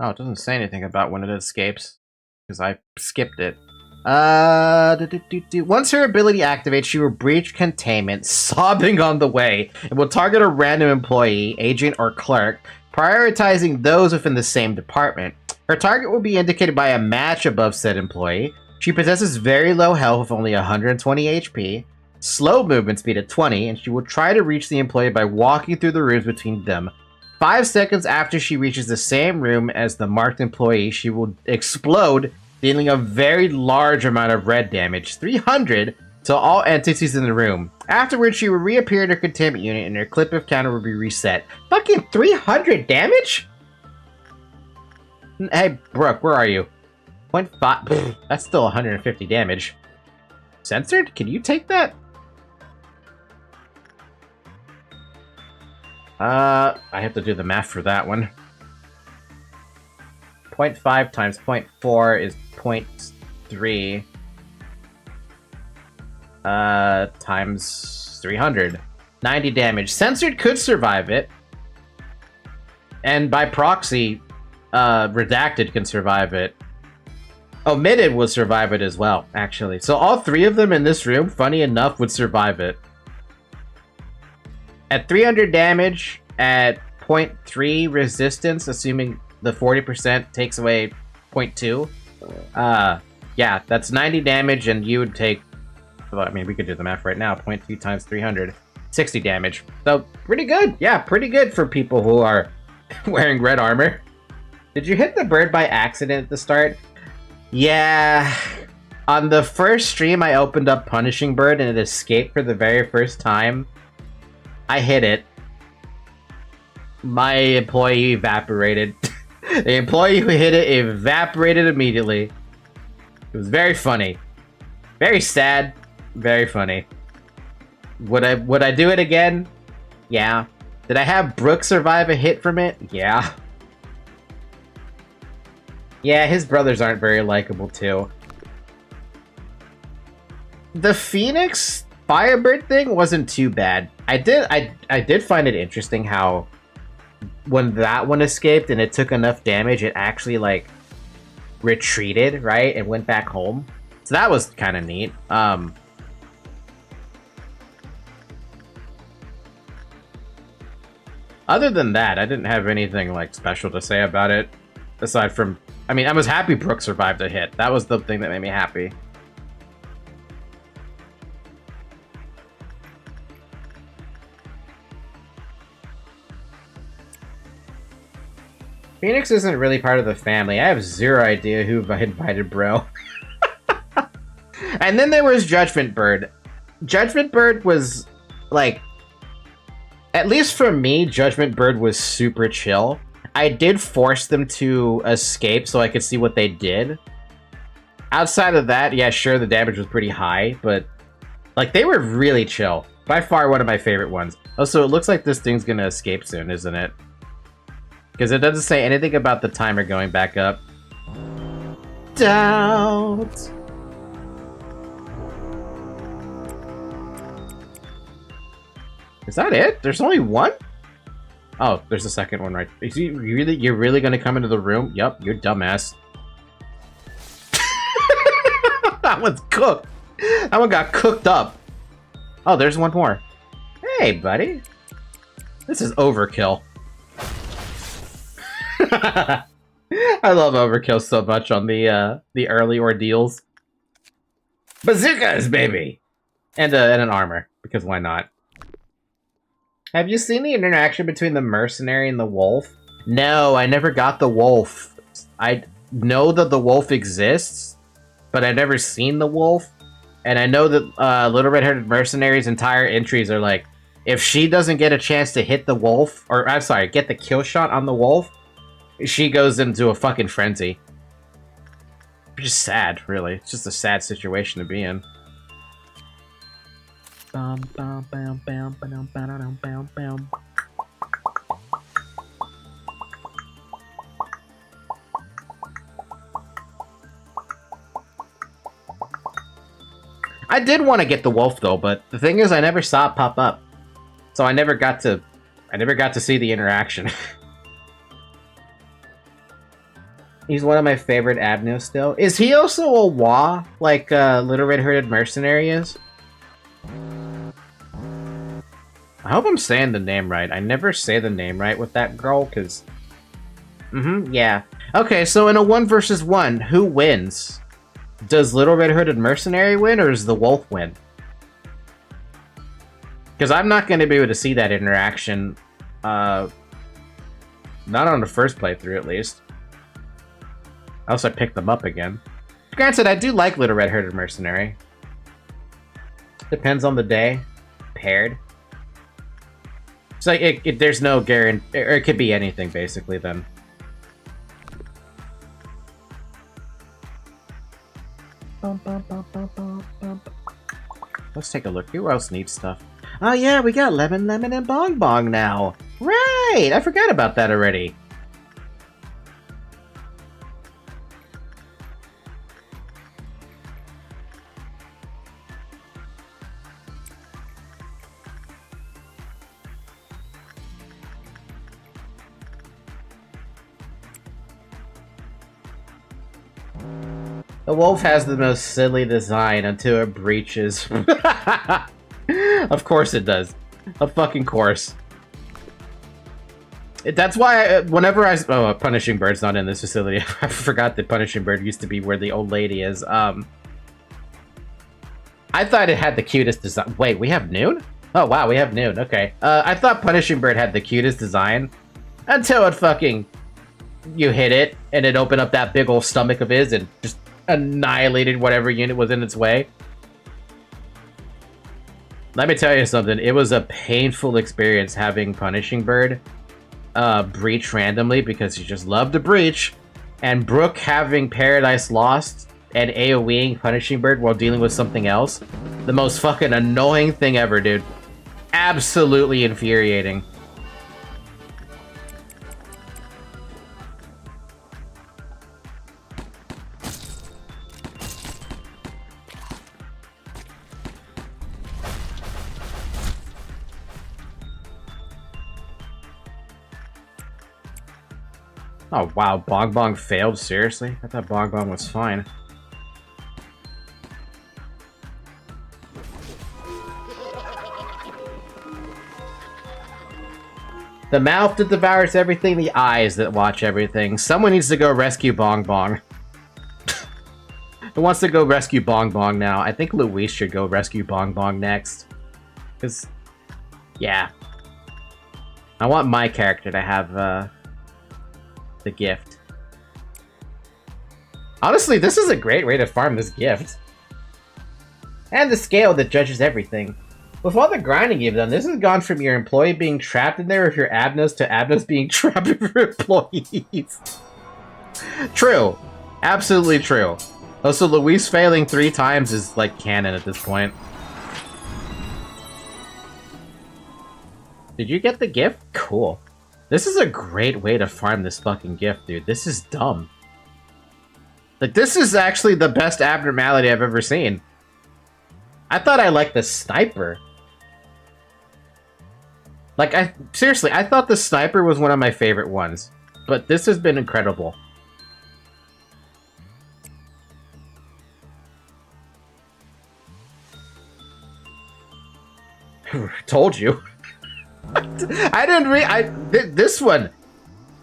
it doesn't say anything about when it escapes, because I skipped it. Once her ability activates, she will breach containment, sobbing on the way, and will target a random employee, agent, or clerk, prioritizing those within the same department. Her target will be indicated by a match above said employee. She possesses very low health with only 120 HP, slow movement speed at 20, and she will try to reach the employee by walking through the rooms between them. 5 seconds after she reaches the same room as the marked employee, she will explode, dealing a very large amount of red damage, 300, to all entities in the room. Afterwards, she will reappear in her containment unit and her clip of counter will be reset. Fucking 300 damage? Hey, Brooke, where are you? 0.5. That's still 150 damage. Censored? Can you take that? I have to do the math for that one. 0.5 times 0.4 is 0.3. Times 300. 90 damage. Censored could survive it. And by proxy, Redacted can survive it. Omitted would survive it as well, actually. So all 3 of them in this room, funny enough, would survive it. At 300 damage, at 0.3 resistance, assuming the 40% takes away 0.2. Yeah, that's 90 damage, and you would take... Well, I mean, we could do the math right now. 0.2 times 300. 60 damage. So, pretty good. Yeah, pretty good for people who are wearing red armor. Did you hit the bird by accident at the start? Yeah. On the first stream, I opened up Punishing Bird, and it escaped for the very first time. I hit it. My employee evaporated. The employee who hit it evaporated immediately. It was very funny. Very sad. Very funny. Would I do it again? Yeah. Did I have Brooke survive a hit from it? Yeah. Yeah, his brothers aren't very likable too. The Phoenix Firebird thing wasn't too bad. I did find it interesting how when that one escaped and it took enough damage, it actually like retreated, right, and went back home. So that was kind of neat. Other than that, I didn't have anything like special to say about it. Aside from, I mean, I was happy Brooke survived a hit. That was the thing that made me happy. Phoenix isn't really part of the family. I have zero idea who I invited, bro. And then there was Judgment Bird. Judgment Bird was, like... At least for me, Judgment Bird was super chill. I did force them to escape so I could see what they did. Outside of that, yeah, sure, the damage was pretty high, but... Like, they were really chill. By far one of my favorite ones. Also, it looks like this thing's gonna escape soon, isn't it? Because it doesn't say anything about the timer going back up. Doubt. Is that it? There's only one? Oh, there's a second one right. Is he really? You're really gonna come into the room? Yup, you're dumbass. That one's cooked. That one got cooked up. Oh, there's one more. Hey, buddy. This is overkill. I love overkill so much on the early ordeals. Bazookas, baby! And an armor, because why not? Have you seen the interaction between the mercenary and the wolf? No, I never got the wolf. I know that the wolf exists, but I've never seen the wolf. And I know that Little Red-Headed Mercenary's entire entries are like, if she doesn't get a chance to hit the wolf, or I'm sorry, get the kill shot on the wolf, she goes into a fucking frenzy. Which is sad, really. It's just a sad situation to be in. I did want to get the wolf though, but the thing is I never saw it pop up. So I never got to see the interaction. He's one of my favorite Abnos still. Is he also a Wa, like Little Red-Headed Mercenary is? I hope I'm saying the name right. I never say the name right with that girl, because... yeah. Okay, so in a 1 versus 1, who wins? Does Little Red-Hooded Mercenary win, or does the wolf win? Because I'm not going to be able to see that interaction. Not on the first playthrough, at least. Else I picked them up again. Granted, I do like Little Red-Hooded Mercenary. Depends on the day. Paired. It's like, there's no guarantee, or it could be anything, basically, then. Let's take a look. Who else needs stuff? Oh yeah, we got Lemon, and Bong Bong now. Right! I forgot about that already. The wolf has the most silly design until it breaches. Of course it does. Of fucking course. That's why whenever oh, Punishing Bird's not in this facility. I forgot that Punishing Bird used to be where the old lady is. I thought it had the cutest design. Wait, we have Noon? Oh wow, we have Noon. Okay. I thought Punishing Bird had the cutest design until it fucking... You hit it, and it opened up that big old stomach of his and just annihilated whatever unit was in its way. Let me tell you something. It was a painful experience having Punishing Bird breach randomly because he just loved to breach, and Brooke having Paradise Lost and AoEing Punishing Bird while dealing with something else. The most fucking annoying thing ever, dude. Absolutely infuriating. Oh wow, Bong Bong failed? Seriously? I thought Bong Bong was fine. The mouth that devours everything, the eyes that watch everything. Someone needs to go rescue Bong Bong. Who wants to go rescue Bong Bong now? I think Luis should go rescue Bong Bong next. Because, yeah. I want my character to have, the gift. Honestly, this is a great way to farm this gift. And the scale that judges everything. With all the grinding you've done, this has gone from your employee being trapped in there with your Abnos to Abnos being trapped with your employees. True. Absolutely true. Also, Luis failing 3 times is like canon at this point. Did you get the gift? Cool. This is a great way to farm this fucking gift, dude. This is dumb. Like, this is actually the best abnormality I've ever seen. I thought I liked the sniper. Like, seriously, I thought the sniper was one of my favorite ones. But this has been incredible. Told you. I didn't this one.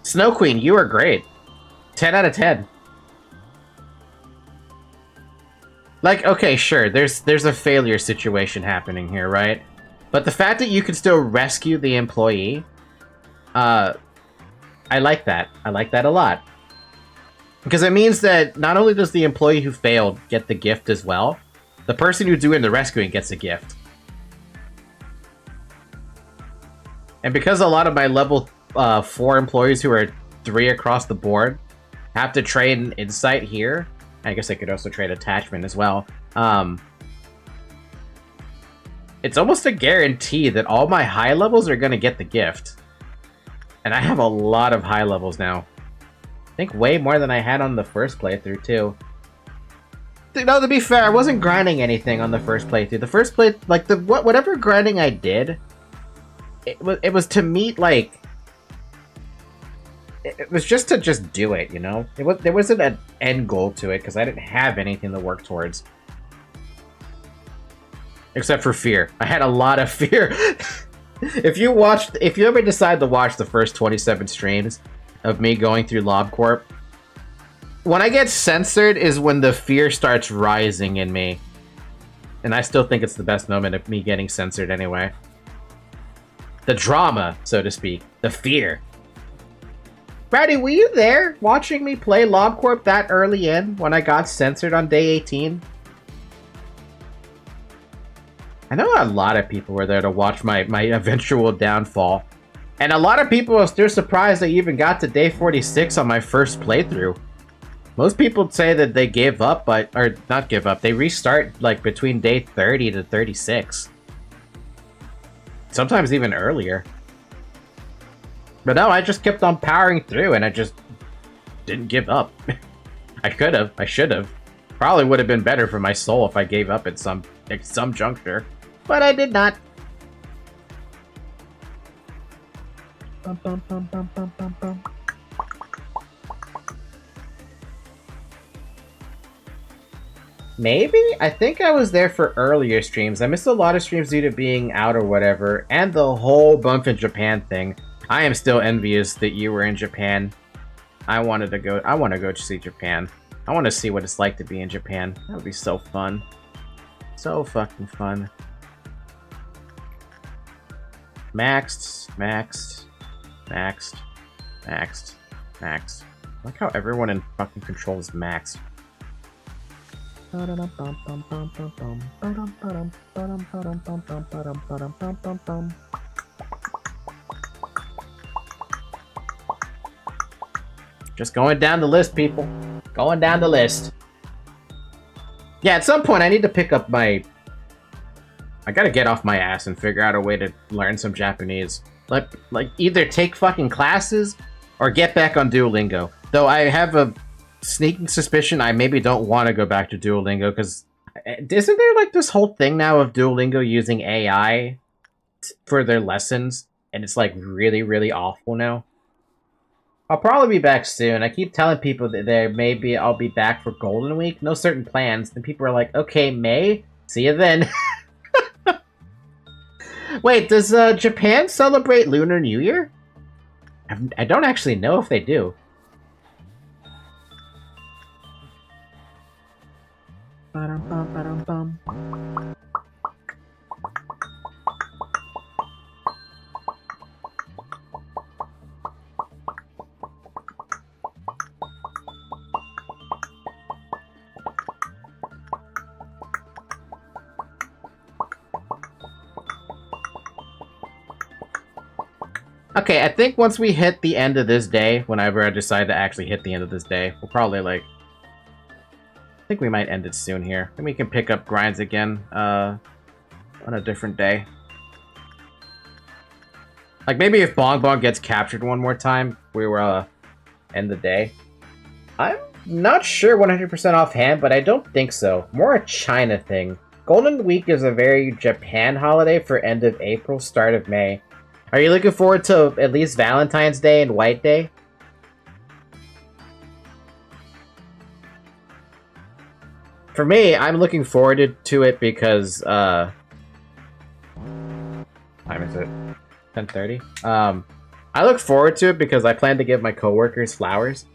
Snow Queen, you are great. 10 out of 10. Like, okay, sure, there's a failure situation happening here, right? But the fact that you can still rescue the employee, I like that. I like that a lot. Because it means that not only does the employee who failed get the gift as well, the person who's doing the rescuing gets a gift. And because a lot of my level 4 employees who are 3 across the board have to trade an insight here, I guess I could also trade attachment as well, it's almost a guarantee that all my high levels are going to get the gift. And I have a lot of high levels now. I think way more than I had on the first playthrough, too. No, to be fair, I wasn't grinding anything on the first playthrough. The first play, like, whatever grinding I did, it was to meet, like... It was just to just do it, you know? There wasn't an end goal to it, because I didn't have anything to work towards. Except for fear. I had a lot of fear. If you ever decide to watch the first 27 streams of me going through LobCorp, when I get censored is when the fear starts rising in me. And I still think it's the best moment of me getting censored anyway. The drama, so to speak. The fear. Brady, were you there watching me play LobCorp that early in when I got censored on day 18? I know a lot of people were there to watch my eventual downfall. And a lot of people are still surprised I even got to day 46 on my first playthrough. Most people say that they gave up, or not give up, they restart like between day 30 to 36. Sometimes even earlier. But no, I just kept on powering through and I just didn't give up. I could have, I should have. Probably would have been better for my soul if I gave up at some juncture. But I did not. Bum, bum, bum, bum, bum, bum, bum. Maybe? I think I was there for earlier streams. I missed a lot of streams due to being out or whatever, and the whole bump in Japan thing. I am still envious that you were in Japan. I want to go see Japan. I want to see what it's like to be in Japan. That would be so fun. So fucking fun. Maxed. I like how everyone in fucking Control is maxed. Just going down the list, people. Going down the list. Yeah, at some point I need to pick up my... I gotta get off my ass and figure out a way to learn some Japanese. Like either take fucking classes or get back on Duolingo. Though I have a sneaking suspicion I maybe don't want to go back to Duolingo, because isn't there like this whole thing now of Duolingo using AI for their lessons? And it's like really, really awful now. I'll probably be back soon. I keep telling people that maybe I'll be back for Golden Week. No certain plans. Then people are like, okay, May, see you then. Wait, does Japan celebrate Lunar New Year? I don't actually know if they do. Ba-dum-bum. Okay, I think once we hit the end of this day, whenever I decide to actually hit the end of this day, we'll probably, like... I think we might end it soon here. Then we can pick up grinds again, on a different day. Like, maybe if Bong Bong gets captured one more time, we will, end the day. I'm not sure 100% offhand, but I don't think so. More a China thing. Golden Week is a very Japan holiday for end of April, start of May. Are you looking forward to at least Valentine's Day and White Day? For me, I'm looking forward to it because, time is it? 10:30? I look forward to it because I plan to give my coworkers flowers.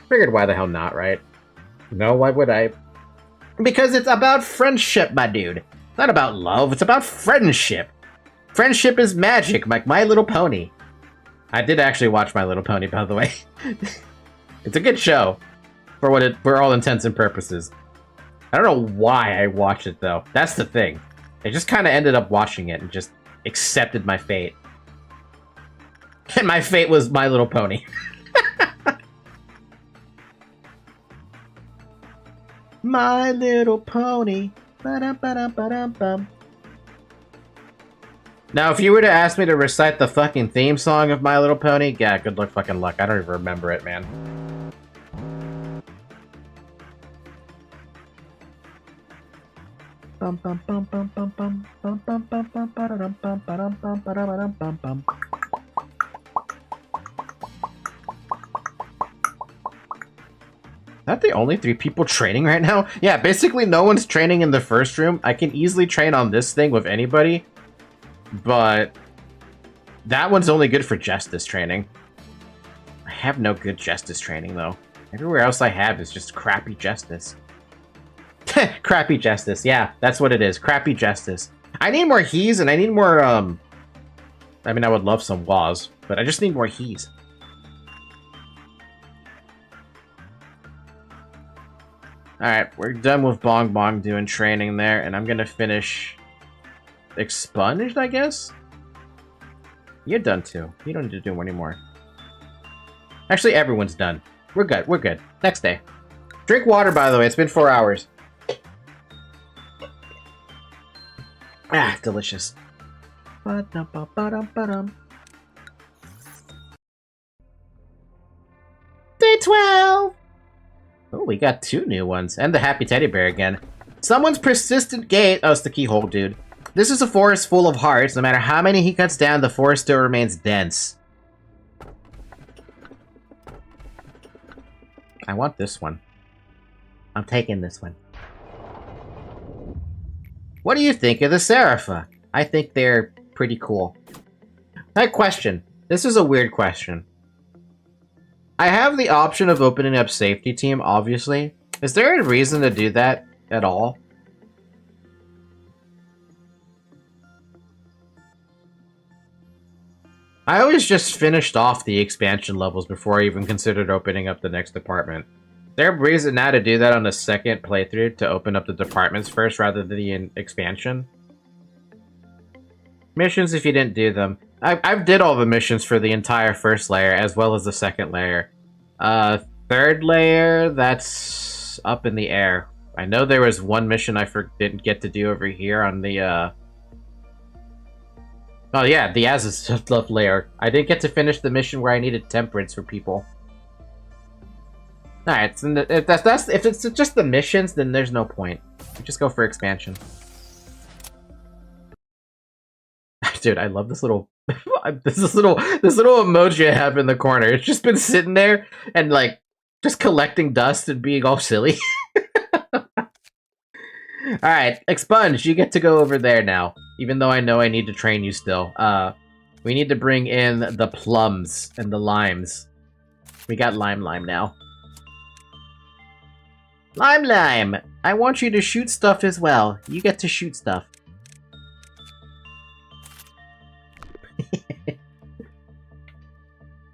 Figured why the hell not, right? No, why would I? Because it's about friendship, my dude. It's not about love, it's about friendship. Friendship is magic, like My Little Pony. I did actually watch My Little Pony, by the way. It's a good show, for all intents and purposes. I don't know why I watched it, though. That's the thing. I just kind of ended up watching it and just accepted my fate. And my fate was My Little Pony. My Little Pony. Ba-dum-ba-dum-ba-dum-bum. Now, if you were to ask me to recite the fucking theme song of My Little Pony, yeah, good luck fucking luck. I don't even remember it, man. Bum bum bum bum bum bum bum bum bum bum ba-da-dum bum ba-dum bum ba-da-dum bum bum. Is that the only 3 people training right now? Yeah, basically no one's training in the first room. I can easily train on this thing with anybody, but that one's only good for Justice training. I have no good Justice training, though. Everywhere else I have is just crappy Justice. Crappy Justice, yeah, that's what it is. Crappy Justice. I need more he's and I need more, I mean, I would love some was, but I just need more he's. Alright, we're done with Bong Bong doing training there, and I'm gonna finish Expunged, I guess? You're done too. You don't need to do anymore. Actually, everyone's done. We're good, we're good. Next day. Drink water, by the way, it's been 4 hours. Ah, delicious. Day 12! Oh, we got 2 new ones. And the Happy Teddy Bear again. Someone's persistent gate... Oh, it's the keyhole, dude. This is a forest full of hearts. No matter how many he cuts down, the forest still remains dense. I want this one. I'm taking this one. What do you think of the Serapha? I think they're pretty cool. That question. This is a weird question. I have the option of opening up Safety Team, obviously. Is there a reason to do that at all? I always just finished off the expansion levels before I even considered opening up the next department. Is there a reason now to do that on the second playthrough, to open up the departments first rather than the expansion? Missions if you didn't do them. I've did all the missions for the entire first layer, as well as the second layer. Third layer, that's up in the air. I know there was one mission I didn't get to do over here on the, Oh yeah, the Azazov layer. I didn't get to finish the mission where I needed temperance for people. Alright, so if it's just the missions, then there's no point. Just go for expansion. Dude, I love this little this little emoji I have in the corner. It's just been sitting there and like just collecting dust and being all silly. Alright, Expunge, you get to go over there now. Even though I know I need to train you still. We need to bring in the plums and the limes. We got Lime now. Lime! I want you to shoot stuff as well. You get to shoot stuff.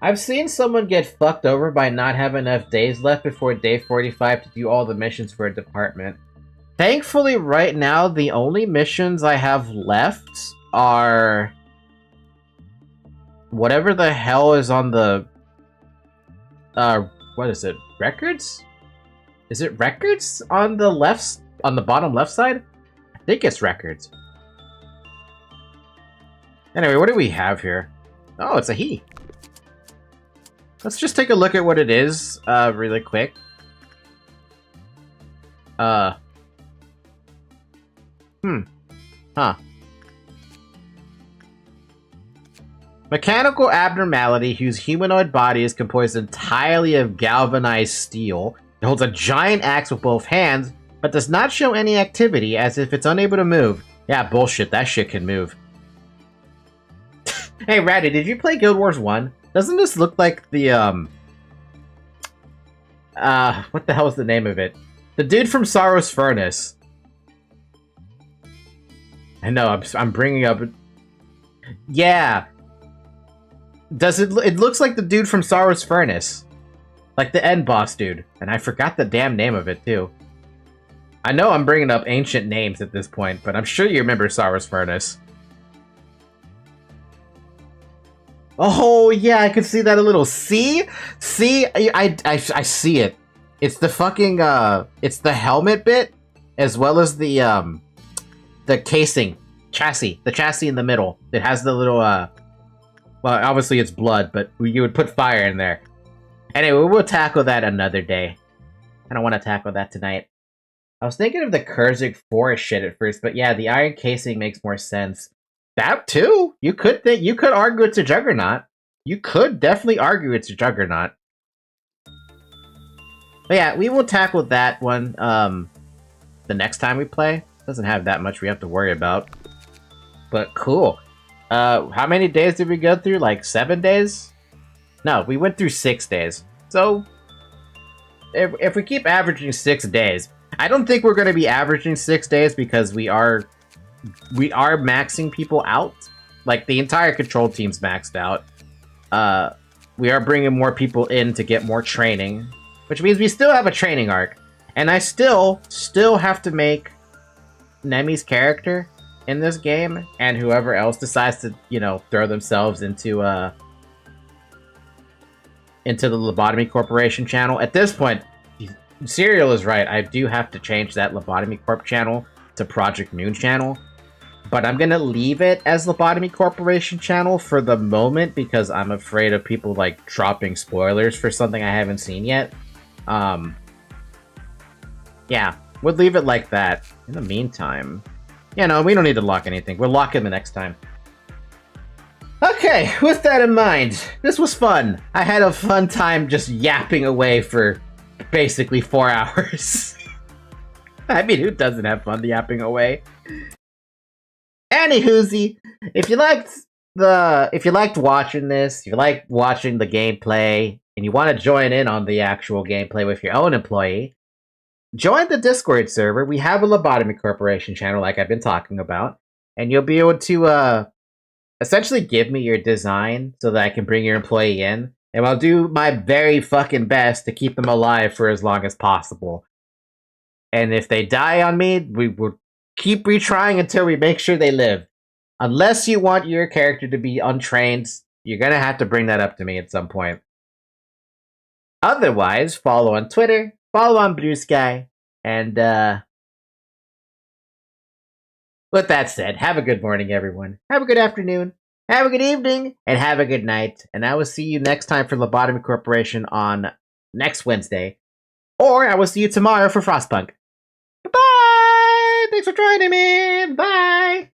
I've seen someone get fucked over by not having enough days left before day 45 to do all the missions for a department. Thankfully, right now, the only missions I have left are... whatever the hell is on the... what is it? Records? Is it records on the left... on the bottom left side? I think it's records. Anyway, what do we have here? Oh, it's a he. Let's just take a look at what it is, really quick. Huh. Mechanical abnormality whose humanoid body is composed entirely of galvanized steel. It holds a giant axe with both hands, but does not show any activity, as if it's unable to move. Yeah, bullshit, that shit can move. Hey, Ratty, did you play Guild Wars 1? Doesn't this look like the, what the hell is the name of it? The dude from Sorrow's Furnace. I know, I'm bringing up... Yeah. Does it... It looks like the dude from Sorrow's Furnace. Like the end boss dude. And I forgot the damn name of it, too. I know I'm bringing up ancient names at this point, but I'm sure you remember Sorrow's Furnace. Oh, yeah, I can see that a little. See? See? I see it. It's the fucking, it's the helmet bit, as well as the casing. Chassis. The chassis in the middle. It has the little, well, obviously it's blood, but you would put fire in there. Anyway, we'll tackle that another day. I don't want to tackle that tonight. I was thinking of the Kurzig Forest shit at first, but yeah, the iron casing makes more sense. That too? You could argue it's a Juggernaut. You could definitely argue it's a Juggernaut. But yeah, we will tackle that one the next time we play. Doesn't have that much we have to worry about. But cool. How many days did we go through? Like 7 days? No, we went through 6 days. So if we keep averaging 6 days, I don't think we're going to be averaging 6 days because we are maxing people out. Like, the entire control team's maxed out. We are bringing more people in to get more training, which means we still have a training arc. And I still have to make Nemi's character in this game, and whoever else decides to, you know, throw themselves into the Lobotomy Corporation channel. At this point, Serial is right. I do have to change that Lobotomy Corp channel to Project Noon channel. But I'm gonna leave it as Lobotomy Corporation channel for the moment because I'm afraid of people, like, dropping spoilers for something I haven't seen yet. Yeah, we'll leave it like that. In the meantime, you know, we don't need to lock anything. We'll lock it the next time. Okay, with that in mind, this was fun. I had a fun time just yapping away for basically 4 hours. I mean, who doesn't have fun yapping away? Anywhoosie, if you liked watching this, if you liked watching the gameplay, and you want to join in on the actual gameplay with your own employee, join the Discord server. We have a Lobotomy Corporation channel, like I've been talking about, and you'll be able to essentially give me your design so that I can bring your employee in, and I'll do my very fucking best to keep them alive for as long as possible. And if they die on me, we will keep retrying until we make sure they live. Unless you want your character to be untrained, you're gonna have to bring that up to me at some point. Otherwise, follow on Twitter, follow on Blue Sky, and with that said, have a good morning, everyone. Have a good afternoon, have a good evening, and have a good night. And I will see you next time for Lobotomy Corporation on next Wednesday. Or I will see you tomorrow for Frostpunk. Bye-bye! Thanks for joining me! Bye!